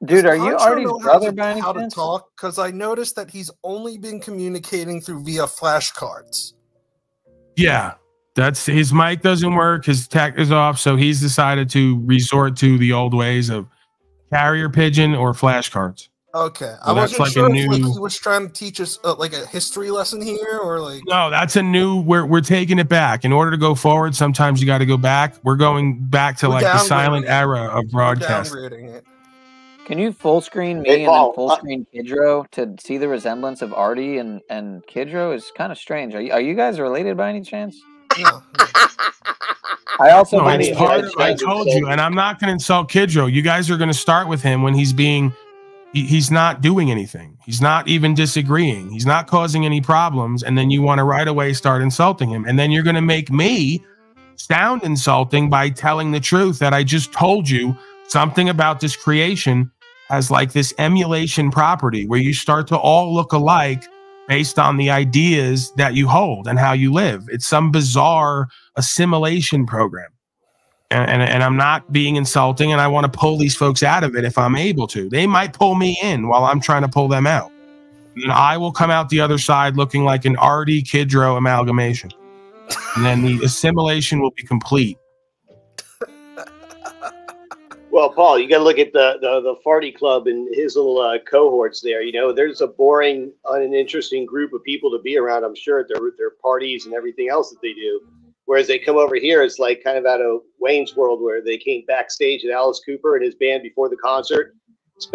Dude, are you already brother by any how to chance? talk? Because I noticed that he's only been communicating via flashcards. Yeah, that's his mic doesn't work. His tech is off, so he's decided to resort to the old ways of carrier pigeon or flashcards. Okay, Well, I that's wasn't like sure a if new- he was trying to teach us like a history lesson here, or like. No, that's a new. We're taking it back. In order to go forward, sometimes you got to go back. We're going back to We're like the silent downgrading era of broadcast. Downgrading it. Can you full screen me Hey, and Paul, then full screen Kidro to see the resemblance of Artie and Kidro? Is kind of strange. Are you guys related by any chance? No. I also No, find it's it part of, I told you, and I'm not going to insult Kidro. You guys are going to start with him when he's being, he's not doing anything. He's not even disagreeing. He's not causing any problems. And then you want to right away start insulting him. And then you're going to make me sound insulting by telling the truth that I just told you something about this creation has like this emulation property where you start to all look alike based on the ideas that you hold and how you live. It's some bizarre assimilation program. And I'm not being insulting, and I want to pull these folks out of it if I'm able to. They might pull me in while I'm trying to pull them out. And I will come out the other side looking like an Artie Kidro amalgamation. And then the assimilation will be complete. Well, Paul, you got to look at the Farty Club and his little cohorts there. You know, there's a boring, uninteresting group of people to be around, I'm sure, at their parties and everything else that they do. Whereas they come over here, it's like kind of out of Wayne's World, where they came backstage at Alice Cooper and his band before the concert.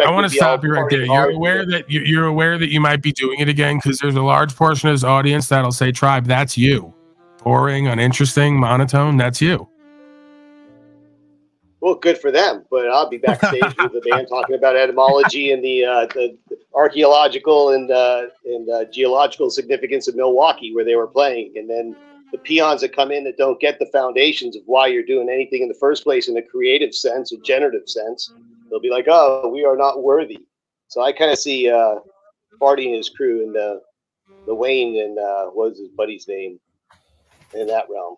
I want to stop you right there. You're aware that you're aware that you might be doing it again, because there's a large portion of this audience that'll say, "Tribe, that's you. Boring, uninteresting, monotone. That's you." Well, good for them, but I'll be backstage with the band talking about etymology and the archaeological and geological significance of Milwaukee, where they were playing, and then the peons that come in that don't get the foundations of why you're doing anything in the first place in a creative sense, a generative sense, they'll be like, "Oh, we are not worthy." So I kind of see Barty and his crew and the Wayne and what was his buddy's name in that realm.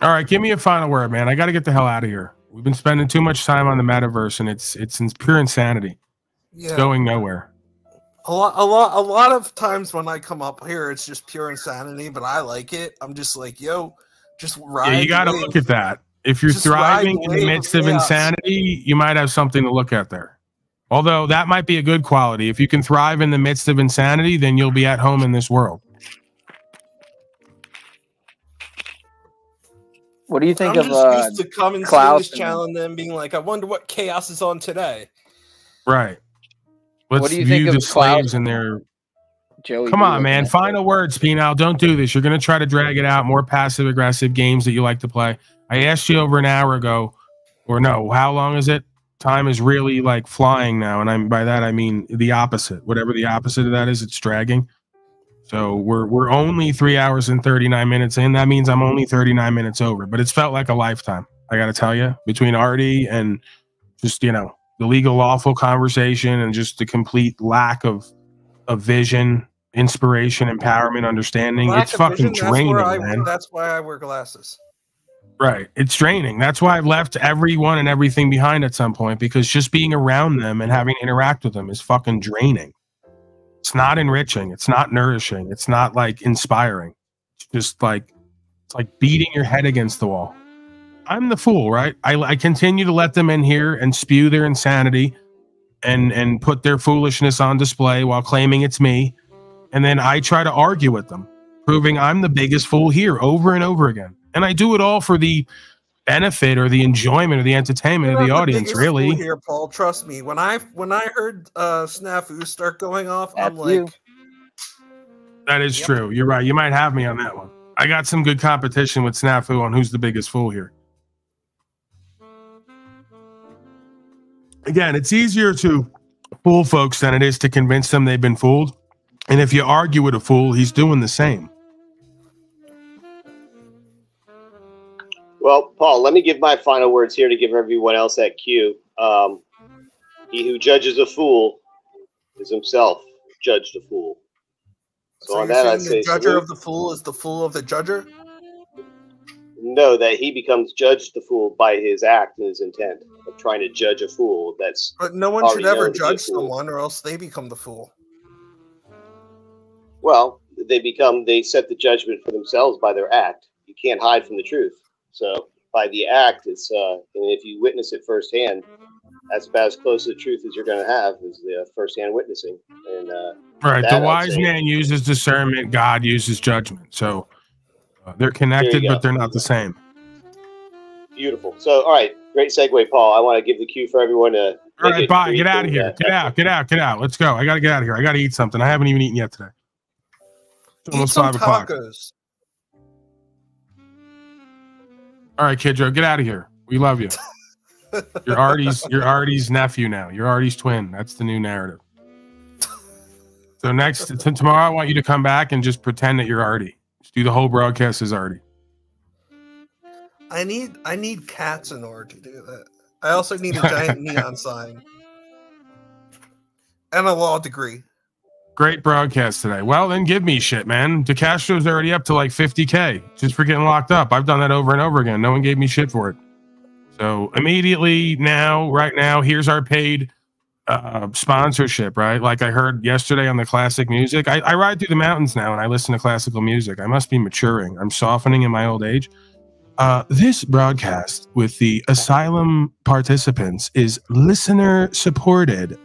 All right, give me a final word, man. I got to get the hell out of here. We've been spending too much time on the metaverse, and it's pure insanity. Yeah. It's going nowhere. A lot of times when I come up here, it's just pure insanity, but I like it. I'm just like, yo, just ride. Yeah, you got to look at that. If you're Just thriving ride in the the wave midst of of chaos. insanity, you might have something to look at there. Although that might be a good quality. If you can thrive in the midst of insanity, then you'll be at home in this world. What do you think I'm of just used to coming to Klaus this channel and then being like, I wonder what chaos is on today. Right. Let's What do you view think of the slaves Klaus and their... Joey? Come B on, looking man. at Final words, Penal. Don't do this. You're going to try to drag it out. More passive-aggressive games that you like to play. I asked you over an hour ago, or no, how long is it? Time is really like flying now, and by that I mean the opposite. Whatever the opposite of that is, it's dragging. So we're only 3 hours and 39 minutes in. That means I'm only 39 minutes over, but it's felt like a lifetime. I got to tell you, between Artie and just, you know, the legal lawful conversation and just the complete lack of vision, inspiration, empowerment, understanding. Lack It's of fucking vision, draining, man. That's why I wear glasses. Right. It's draining. That's why I've left everyone and everything behind at some point, because just being around them and having to interact with them is fucking draining. It's not enriching. It's not nourishing. It's not like inspiring. It's just like, it's like beating your head against the wall. I'm the fool, right? I continue to let them in here and spew their insanity and put their foolishness on display while claiming it's me. And then I try to argue with them, proving I'm the biggest fool here over and over again. And I do it all for the benefit or the enjoyment or the entertainment of the audience, really. Here, Paul, trust me. When I heard Snafu start going off, I'm like, that is true. You're right. You might have me on that one. I got some good competition with Snafu on who's the biggest fool here. Again, it's easier to fool folks than it is to convince them they've been fooled. And if you argue with a fool, he's doing the same. Well, Paul, let me give my final words here to give everyone else that cue. He who judges a fool is himself judged a fool. So on that, I'd say the judger of the fool is the fool of the judger? No, that he becomes judged the fool by his act and his intent of trying to judge a fool. But no one should ever judge someone, or else they become the fool. Well, they set the judgment for themselves by their act. You can't hide from the truth. So by the act, it's and if you witness it firsthand, that's about as close to the truth as you're going to have is the firsthand witnessing. And right, the wise man uses discernment, God uses judgment. So they're connected, but they're not the same. Beautiful. So, all right, great segue, Paul. I want to give the cue for everyone to. All right, bye. Get out of here. Get out. Let's go. I got to get out of here. I got to eat something. I haven't even eaten yet today. It's almost 5 o'clock. All right, Kidjo, get out of here. We love you. You're Artie's nephew now. You're Artie's twin. That's the new narrative. So tomorrow, I want you to come back and just pretend that you're Artie. Just do the whole broadcast as Artie. I need cats in order to do that. I also need a giant neon sign and a law degree. Great broadcast today. Well, then give me shit, man. DeCastro's already up to like 50K just for getting locked up. I've done that over and over again. No one gave me shit for it. So immediately right now, here's our paid sponsorship, right? Like I heard yesterday on the classic music. I ride through the mountains now and I listen to classical music. I must be maturing. I'm softening in my old age. This broadcast with the asylum participants is listener supported.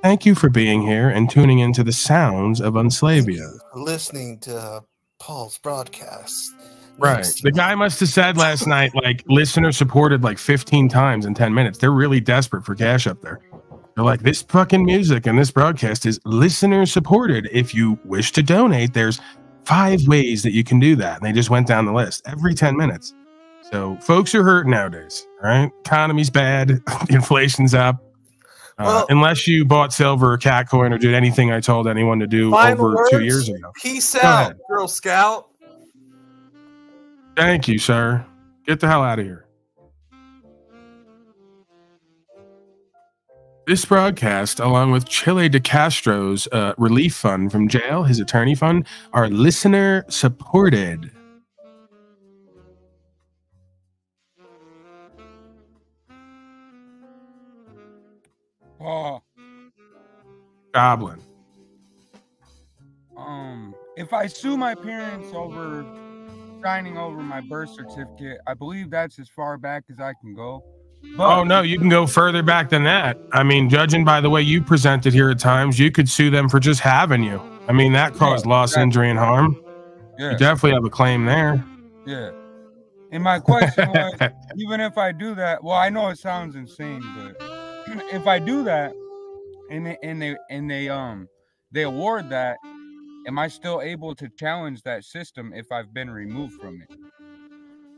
Thank you for being here and tuning into the sounds of Unslavia. Listening to Paul's broadcast. Right. The guy must have said last night, like, listener supported like 15 times in 10 minutes. They're really desperate for cash up there. They're like, this fucking music and this broadcast is listener supported. If you wish to donate, there's 5 ways that you can do that. And they just went down the list every 10 minutes. So folks are hurting nowadays. All right. Economy's bad. Inflation's up. Unless you bought silver or cat coin or did anything I told anyone to do over 2 years ago. Peace out, Girl Scout. Thank you, sir. Get the hell out of here. This broadcast, along with Chile de Castro's relief fund from jail, his attorney fund, are listener supported. Goblin. If I sue my parents over signing over my birth certificate, I believe that's as far back as I can go. But oh no, you can go further back than that. I mean, judging by the way you presented here at times, you could sue them for just having you. I mean, that caused loss, injury, and harm. Yeah. You definitely have a claim there. Yeah. And my question was, even if I do that, well, I know it sounds insane, but if I do that and they award that, am I still able to challenge that system if I've been removed from it?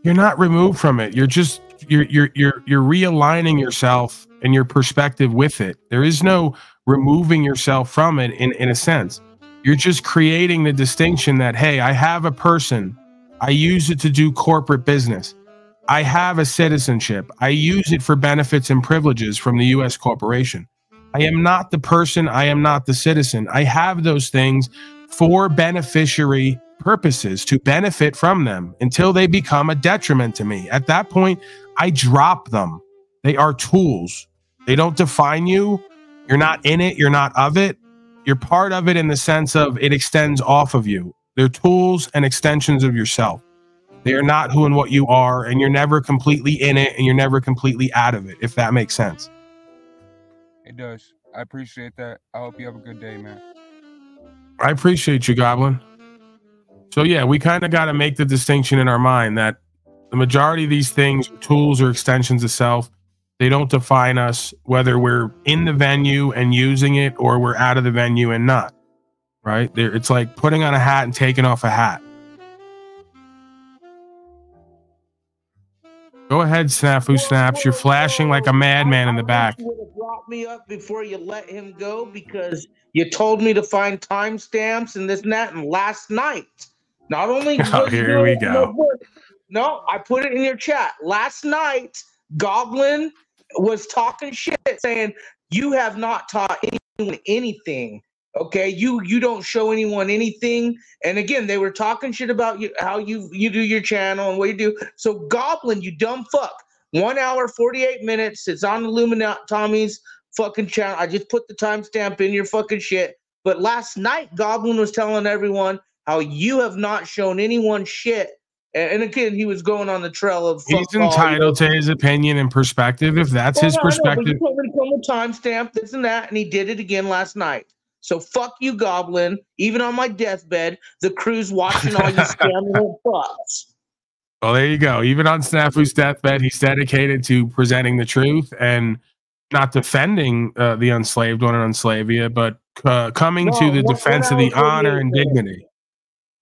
You're not removed from it. You're just you're realigning yourself and your perspective with it. There is no removing yourself from it in a sense. You're just creating the distinction that, hey, I have a person. I use it to do corporate business. I have a citizenship. I use it for benefits and privileges from the U.S. corporation. I am not the person. I am not the citizen. I have those things for beneficiary purposes, to benefit from them until they become a detriment to me. At that point, I drop them. They are tools. They don't define you. You're not in it. You're not of it. You're part of it in the sense of it extends off of you. They're tools and extensions of yourself. They are not who and what you are, and you're never completely in it, and you're never completely out of it, if that makes sense. It does. I appreciate that. I hope you have a good day, man. I appreciate you, Goblin. So yeah, we kind of got to make the distinction in our mind that the majority of these things are tools or extensions of self. They don't define us, whether we're in the venue and using it or we're out of the venue and not. Right? It's like putting on a hat and taking off a hat. Go ahead, Snafu Snaps. You're flashing like a madman in the back. You would have brought me up before you let him go because you told me to find timestamps and this and that. And last night, not only oh, here we go. No, I put it in your chat. Last night, Goblin was talking shit, saying you have not taught anyone anything. Okay, you don't show anyone anything. And again, they were talking shit about you, how you do your channel and what you do. So Goblin, you dumb fuck. 1 hour, 48 minutes. It's on Tommy's fucking channel. I just put the timestamp in your fucking shit. But last night, Goblin was telling everyone how you have not shown anyone shit. And again, he was going on the trail of. He's entitled to his opinion and perspective. If that's his perspective, he told me to come with timestamp, this and that, and he did it again last night. So fuck you, Goblin. Even on my deathbed, the crew's watching all you scamming little fucks. Well, there you go. Even on Snafu's deathbed, he's dedicated to presenting the truth and not defending the enslaved one and Unslavia, but coming to the defense of the honor and dignity.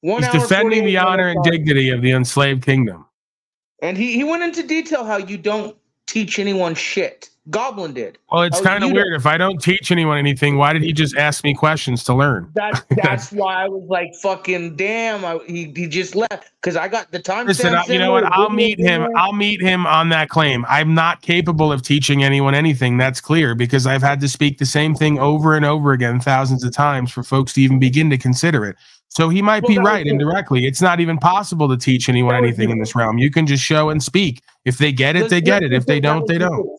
He's defending the honor and dignity of the enslaved kingdom. And he went into detail how you don't teach anyone shit. Goblin did. Well, it's kind of weird. If I don't teach anyone anything, why did he just ask me questions to learn? That's why I was like, fucking damn. He just left because I got the time. Listen, you know what? I'll meet him. I'll meet him on that claim. I'm not capable of teaching anyone anything. That's clear because I've had to speak the same thing over and over again thousands of times for folks to even begin to consider it. So he might be right indirectly. It's not even possible to teach anyone anything in this realm. You can just show and speak. If they get it, they get it. If they don't, they don't.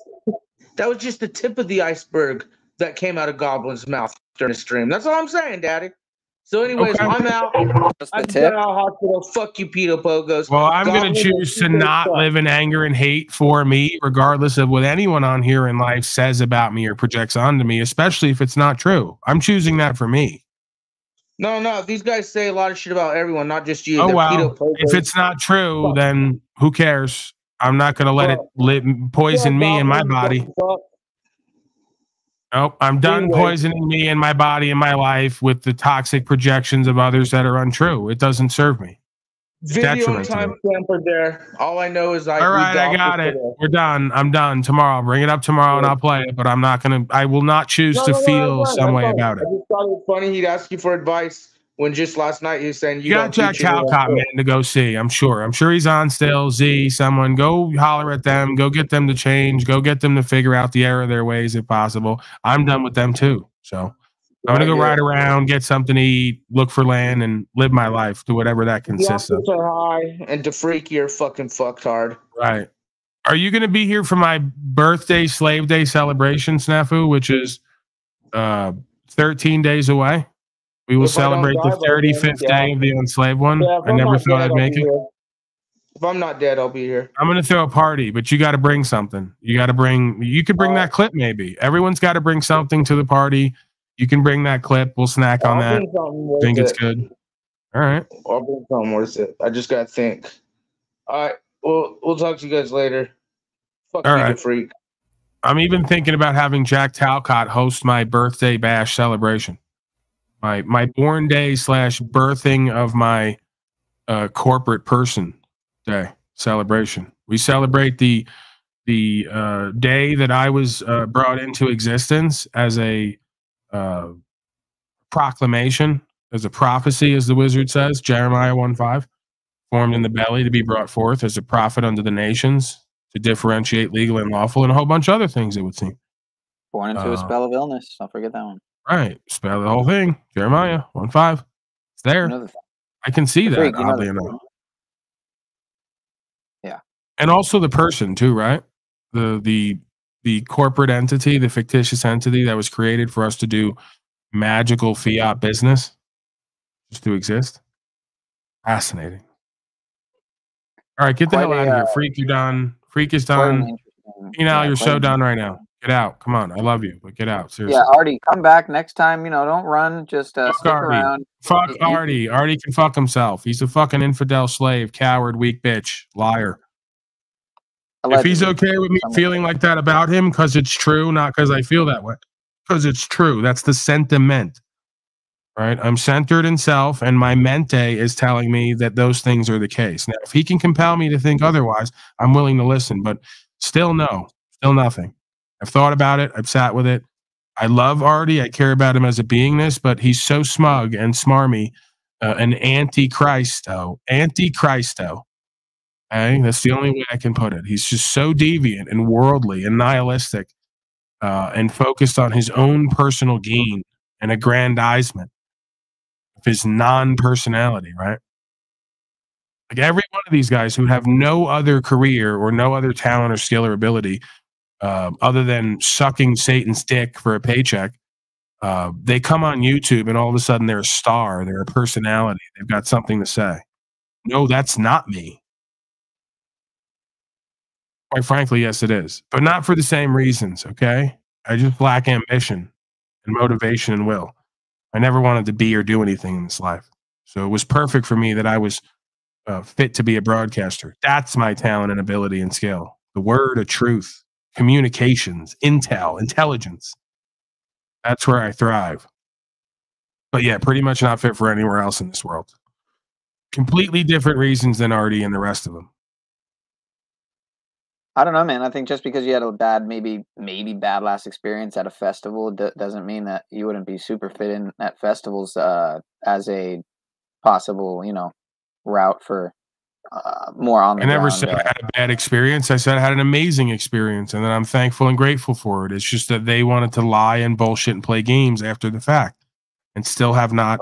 That was just the tip of the iceberg that came out of Goblin's mouth during the stream. That's all I'm saying, Daddy. So, anyways, okay. I'm out. I'm out of hospital. Fuck you, pedo pogos. Well, I'm going to choose to not live in anger and hate for me, regardless of what anyone on here in life says about me or projects onto me, especially if it's not true. I'm choosing that for me. No. These guys say a lot of shit about everyone, not just you. Oh, wow. If it's not true, then who cares? I'm not going to let it poison me and my body. Nope, I'm done poisoning me and my body and my life with the toxic projections of others that are untrue. It doesn't serve me. Video time stamper there. All I know is all right, I got it. We're done. I'm done. Tomorrow, I'll bring it up tomorrow and I'll play it. But I'm not going to. I will not choose to feel some way about it. I just thought it was funny. He'd ask you for advice. When just last night he was saying you got Jack Talcott man to go see. I'm sure he's on still. Z, someone go holler at them. Go get them to change. Go get them to figure out the error of their ways if possible. I'm done with them too. So I'm gonna go ride around, get something to eat, look for land, and live my life to whatever that consists of. Are high, and to freak, you're fucking fucked hard. Right. Are you gonna be here for my birthday slave day celebration, Snafu, which is 13 days away? We will celebrate the 35th day of the enslaved one. Yeah, I never thought I'd make it. If I'm not dead, I'll be here. I'm going to throw a party, but you got to bring something. You could bring that clip maybe. Everyone's got to bring something to the party. You can bring that clip. We'll snack on that. I think it's good. All right. I'll bring something worth it. I just got to think. All right. We'll talk to you guys later. Fuck you, you freak. I'm even thinking about having Jack Talcott host my birthday bash celebration. My born day / birthing of my corporate person day celebration. We celebrate the day that I was brought into existence as a proclamation, as a prophecy, as the wizard says, Jeremiah 1:5, formed in the belly to be brought forth as a prophet unto the nations to differentiate legal and lawful and a whole bunch of other things, it would seem. Born into a spell of illness. Don't forget that one. Right. Spell the whole thing. Jeremiah 1:5. It's there. I can see that, oddly enough. Yeah. And also the person too, right? The corporate entity, the fictitious entity that was created for us to do magical fiat business, just to exist. Fascinating. All right, get the hell out of here. Freak, you're done. Freak is done. You know, you're so done right now. Get out. Come on. I love you, but get out. Seriously. Yeah, Artie, come back next time. You know, don't run. Just stick Artie. around. Fuck Artie. Artie can fuck himself. He's a fucking infidel slave, coward, weak bitch, liar. If he's okay with me feeling like that about him, because it's true, not because I feel that way, because it's true. That's the sentiment. Right? I'm centered in self, and my mente is telling me that those things are the case. Now, if he can compel me to think otherwise, I'm willing to listen, but still no, still nothing. I've thought about it. I've sat with it. I love Artie. I care about him as a beingness, but he's so smug and smarmy, an anti-Christo. Okay? That's the only way I can put it. He's just so deviant and worldly and nihilistic and focused on his own personal gain and aggrandizement. His non-personality, right? Like every one of these guys who have no other career or no other talent or skill or ability other than sucking Satan's dick for a paycheck, they come on YouTube and all of a sudden they're a star, they're a personality, they've got something to say. No, that's not me. Quite frankly, yes, it is. But not for the same reasons, okay? I just lack ambition and motivation and will. I never wanted to be or do anything in this life. So it was perfect for me that I was fit to be a broadcaster. That's my talent and ability and skill. The word of truth, communications, intel, intelligence. That's where I thrive. But yeah, pretty much not fit for anywhere else in this world. Completely different reasons than Artie and the rest of them. I don't know, man. I think just because you had a bad, maybe bad last experience at a festival doesn't mean that you wouldn't be super fit in at festivals as a possible, route for more on the ground. I never said I had a bad experience. I said I had an amazing experience, and that I'm thankful and grateful for it. It's just that they wanted to lie and bullshit and play games after the fact, and still have not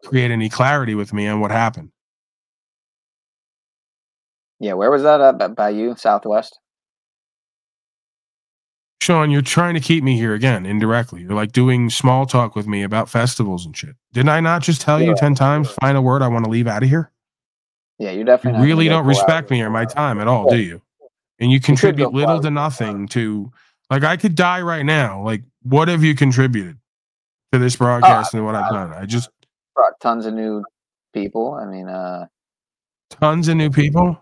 created any clarity with me on what happened. Yeah, where was that at? By you, Southwest? Sean, you're trying to keep me here again indirectly. You're like doing small talk with me about festivals and shit. Didn't I not just tell you 10 times, final word, I want to leave out of here? Yeah, you definitely You really don't respect me or my time at all, do you? And you contribute little to nothing to, like, I could die right now. Like, what have you contributed to this broadcast and what I've done? I just brought tons of new people. I mean, tons of new people?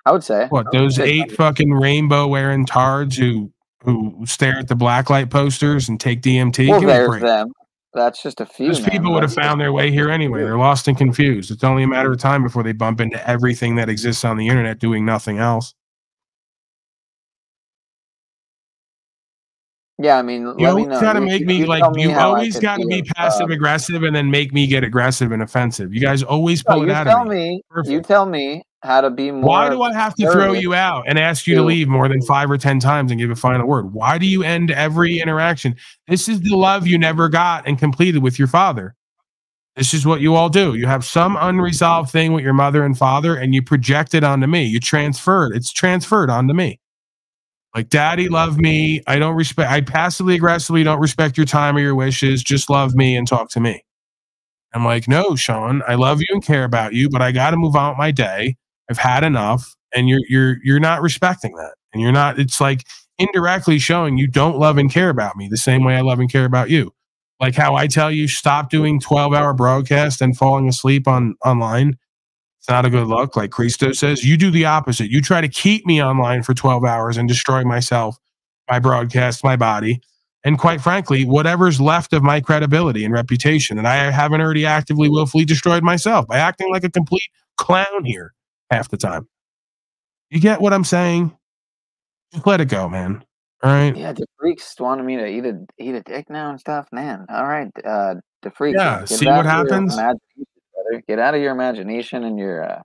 I would say. What, those 8 fucking rainbow wearing tards who stare at the blacklight posters and take DMT? Well, there's them. That's just a few. Those people would have found their way here anyway. They're lost and confused. It's only a matter of time before they bump into everything that exists on the internet doing nothing else. Yeah, I mean, You always got to make me like, you always got to be passive aggressive and then make me get aggressive and offensive. You guys always pull it out of me. You tell me how to be more. Why do I have to throw you out and ask you to leave more than 5 or 10 times and give a final word? Why do you end every interaction? This is the love you never got and completed with your father. This is what you all do. You have some unresolved thing with your mother and father, and you project it onto me. You transfer it. It's transferred onto me. Like, daddy, love me. I passively aggressively don't respect your time or your wishes. Just love me and talk to me. I'm like, no, Sean, I love you and care about you, but I got to move on with my day. I've had enough, and you're not respecting that, and you're not. It's like indirectly showing you don't love and care about me the same way I love and care about you. Like how I tell you stop doing 12-hour broadcasts and falling asleep online. It's not a good look. Like Christo says, you do the opposite. You try to keep me online for 12 hours and destroy myself, my broadcast, my body, and quite frankly, whatever's left of my credibility and reputation. And I haven't already actively, willfully destroyed myself by acting like a complete clown here half the time. You get what I'm saying? Just let it go, man. All right. Yeah, the freaks wanted me to eat a dick now and stuff, man. All right, the freaks. Yeah, see what happens. Get out of your imagination and your,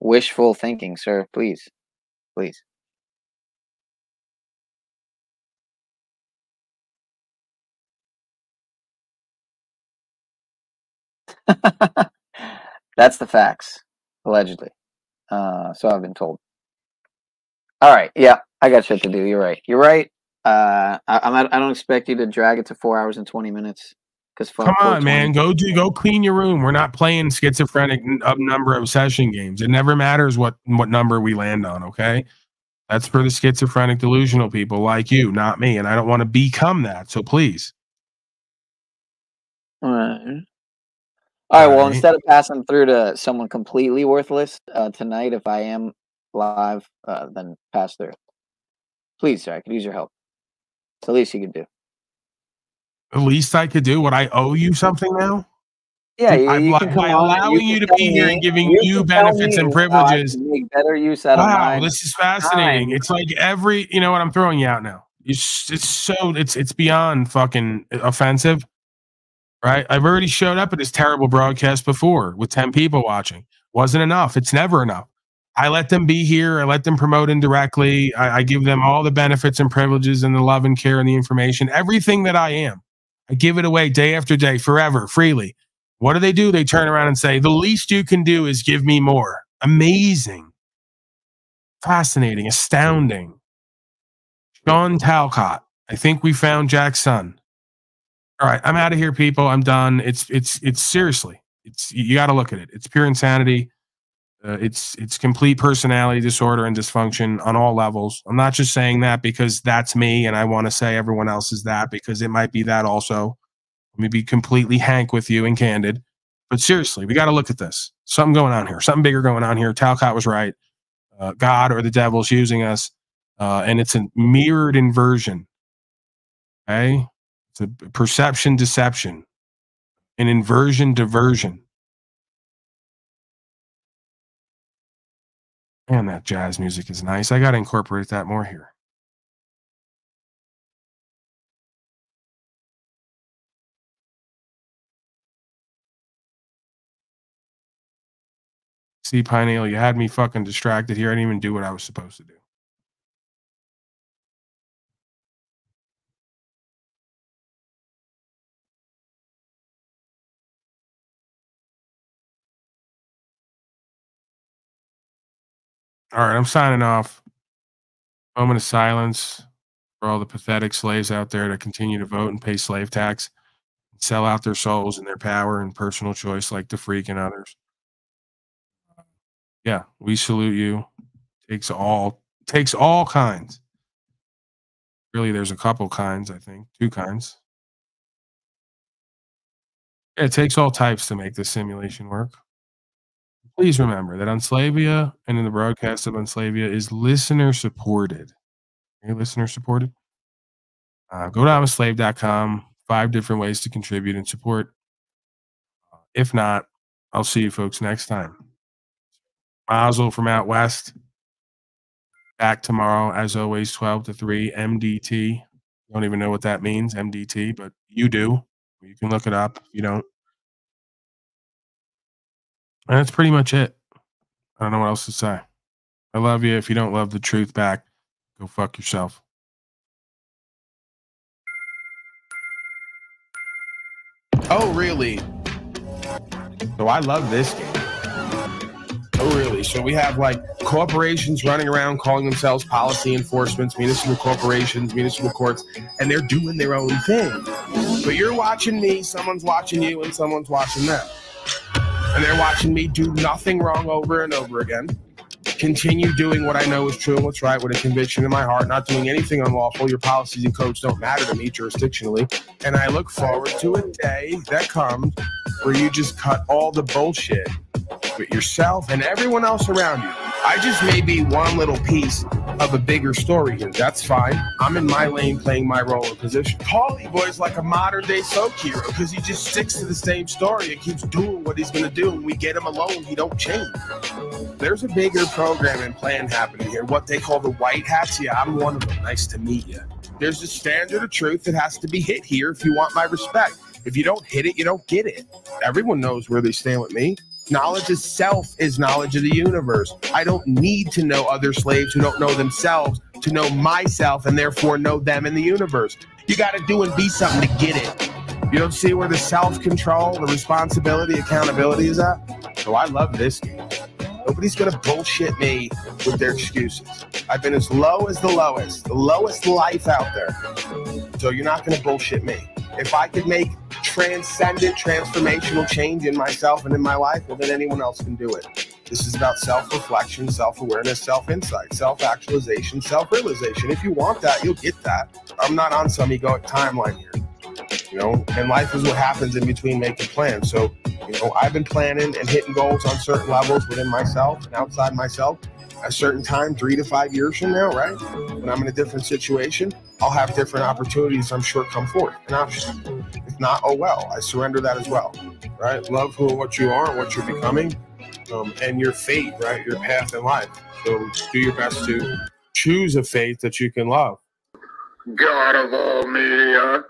wishful thinking, sir. Please. That's the facts, allegedly. So I've been told. All right, yeah, I got shit to do. You're right. I don't expect you to drag it to 4 hours and 20 minutes. Because come on, man, go clean your room. We're not playing schizophrenic number obsession games. It never matters what number we land on. Okay, that's for the schizophrenic delusional people like you, not me. And I don't want to become that. So please. All right. Well, instead of passing through to someone completely worthless tonight, if I am live, then pass through. Please, sir. I could use your help. It's the least you could do. The least I could do? What, I owe you something now? Yeah, you can come by allowing you to be here and giving you benefits and privileges. Make better use out of mine. Wow, this is fascinating. It's like you know what? I'm throwing you out now. It's beyond fucking offensive, right? I've already showed up at this terrible broadcast before with 10 people watching. Wasn't enough. It's never enough. I let them be here. I let them promote indirectly. I give them all the benefits and privileges and the love and care and the information, everything that I am. I give it away day after day, forever, freely. What do? They turn around and say, the least you can do is give me more. Amazing. Fascinating. Astounding. Sean Talcott. I think we found Jack's son. All right, I'm out of here, people. I'm done. It's seriously. You got to look at it. It's pure insanity. It's complete personality disorder and dysfunction on all levels. I'm not just saying that because that's me and I want to say everyone else is that, because it might be that also. Let me be completely Hank with you and candid. But seriously, we got to look at this. Something going on here. Something bigger going on here. Talcott was right. God or the devil's using us. And it's a mirrored inversion. Okay? It's a perception deception. An inversion diversion. Man, that jazz music is nice. I got to incorporate that more here. See, Pineal, you had me fucking distracted here. I didn't even do what I was supposed to do. All right, I'm signing off. Moment of silence for all the pathetic slaves out there that continue to vote and pay slave tax, and sell out their souls and their power and personal choice like the freak and others. Yeah, we salute you. Takes all kinds. Really, there's a couple kinds, I think. 2 kinds. Yeah, it takes all types to make this simulation work. Please remember that Unslavia and in the broadcast of Unslavia is listener supported. Okay, listener supported. Go to I'mAslave.com. 5 different ways to contribute and support. If not, I'll see you folks next time. Mazel from out west. Back tomorrow, as always, 12 to 3, MDT. Don't even know what that means, MDT, but you do. You can look it up if you don't. And that's pretty much it. I don't know what else to say. I love you. If you don't love the truth back, go fuck yourself. Oh, really? So I love this game. Oh, really? So we have like corporations running around calling themselves policy enforcements, municipal corporations, municipal courts, and they're doing their own thing. But you're watching me, someone's watching you, and someone's watching them. And they're watching me do nothing wrong over and over again. Continue doing what I know is true and what's right with a conviction in my heart, not doing anything unlawful. Your policies and codes don't matter to me jurisdictionally. And I look forward to a day that comes where you just cut all the bullshit with yourself and everyone else around you. I just may be one little piece of a bigger story here. That's fine. I'm in my lane playing my role and position. Paulie Boy's like a modern day folk hero because he just sticks to the same story and keeps doing what he's going to do. And we get him alone. He don't change. There's a bigger program and plan happening here. What they call the white hats. Yeah, I'm one of them. Nice to meet you. There's a standard of truth that has to be hit here if you want my respect. If you don't hit it, you don't get it. Everyone knows where they stand with me. Knowledge of self is knowledge of the universe. I don't need to know other slaves who don't know themselves to know myself and therefore know them in the universe. You got to do and be something to get it. You don't see where the self-control, the responsibility, accountability is at? So I love this game. Nobody's going to bullshit me with their excuses. I've been as low as the lowest life out there. So you're not going to bullshit me. If I could make transcendent, transformational change in myself and in my life, well, then anyone else can do it. This is about self-reflection, self-awareness, self-insight, self-actualization, self-realization. If you want that, you'll get that. I'm not on some egoic timeline here. You know, and life is what happens in between making plans. So, you know, I've been planning and hitting goals on certain levels within myself and outside myself. At a certain time, 3 to 5 years from now, right? When I'm in a different situation, I'll have different opportunities, I'm sure, come forth. An option. If not, oh well, I surrender that as well, right? Love who and what you are and what you're becoming, and your fate, right? Your path in life. So do your best to choose a fate that you can love. God of all media.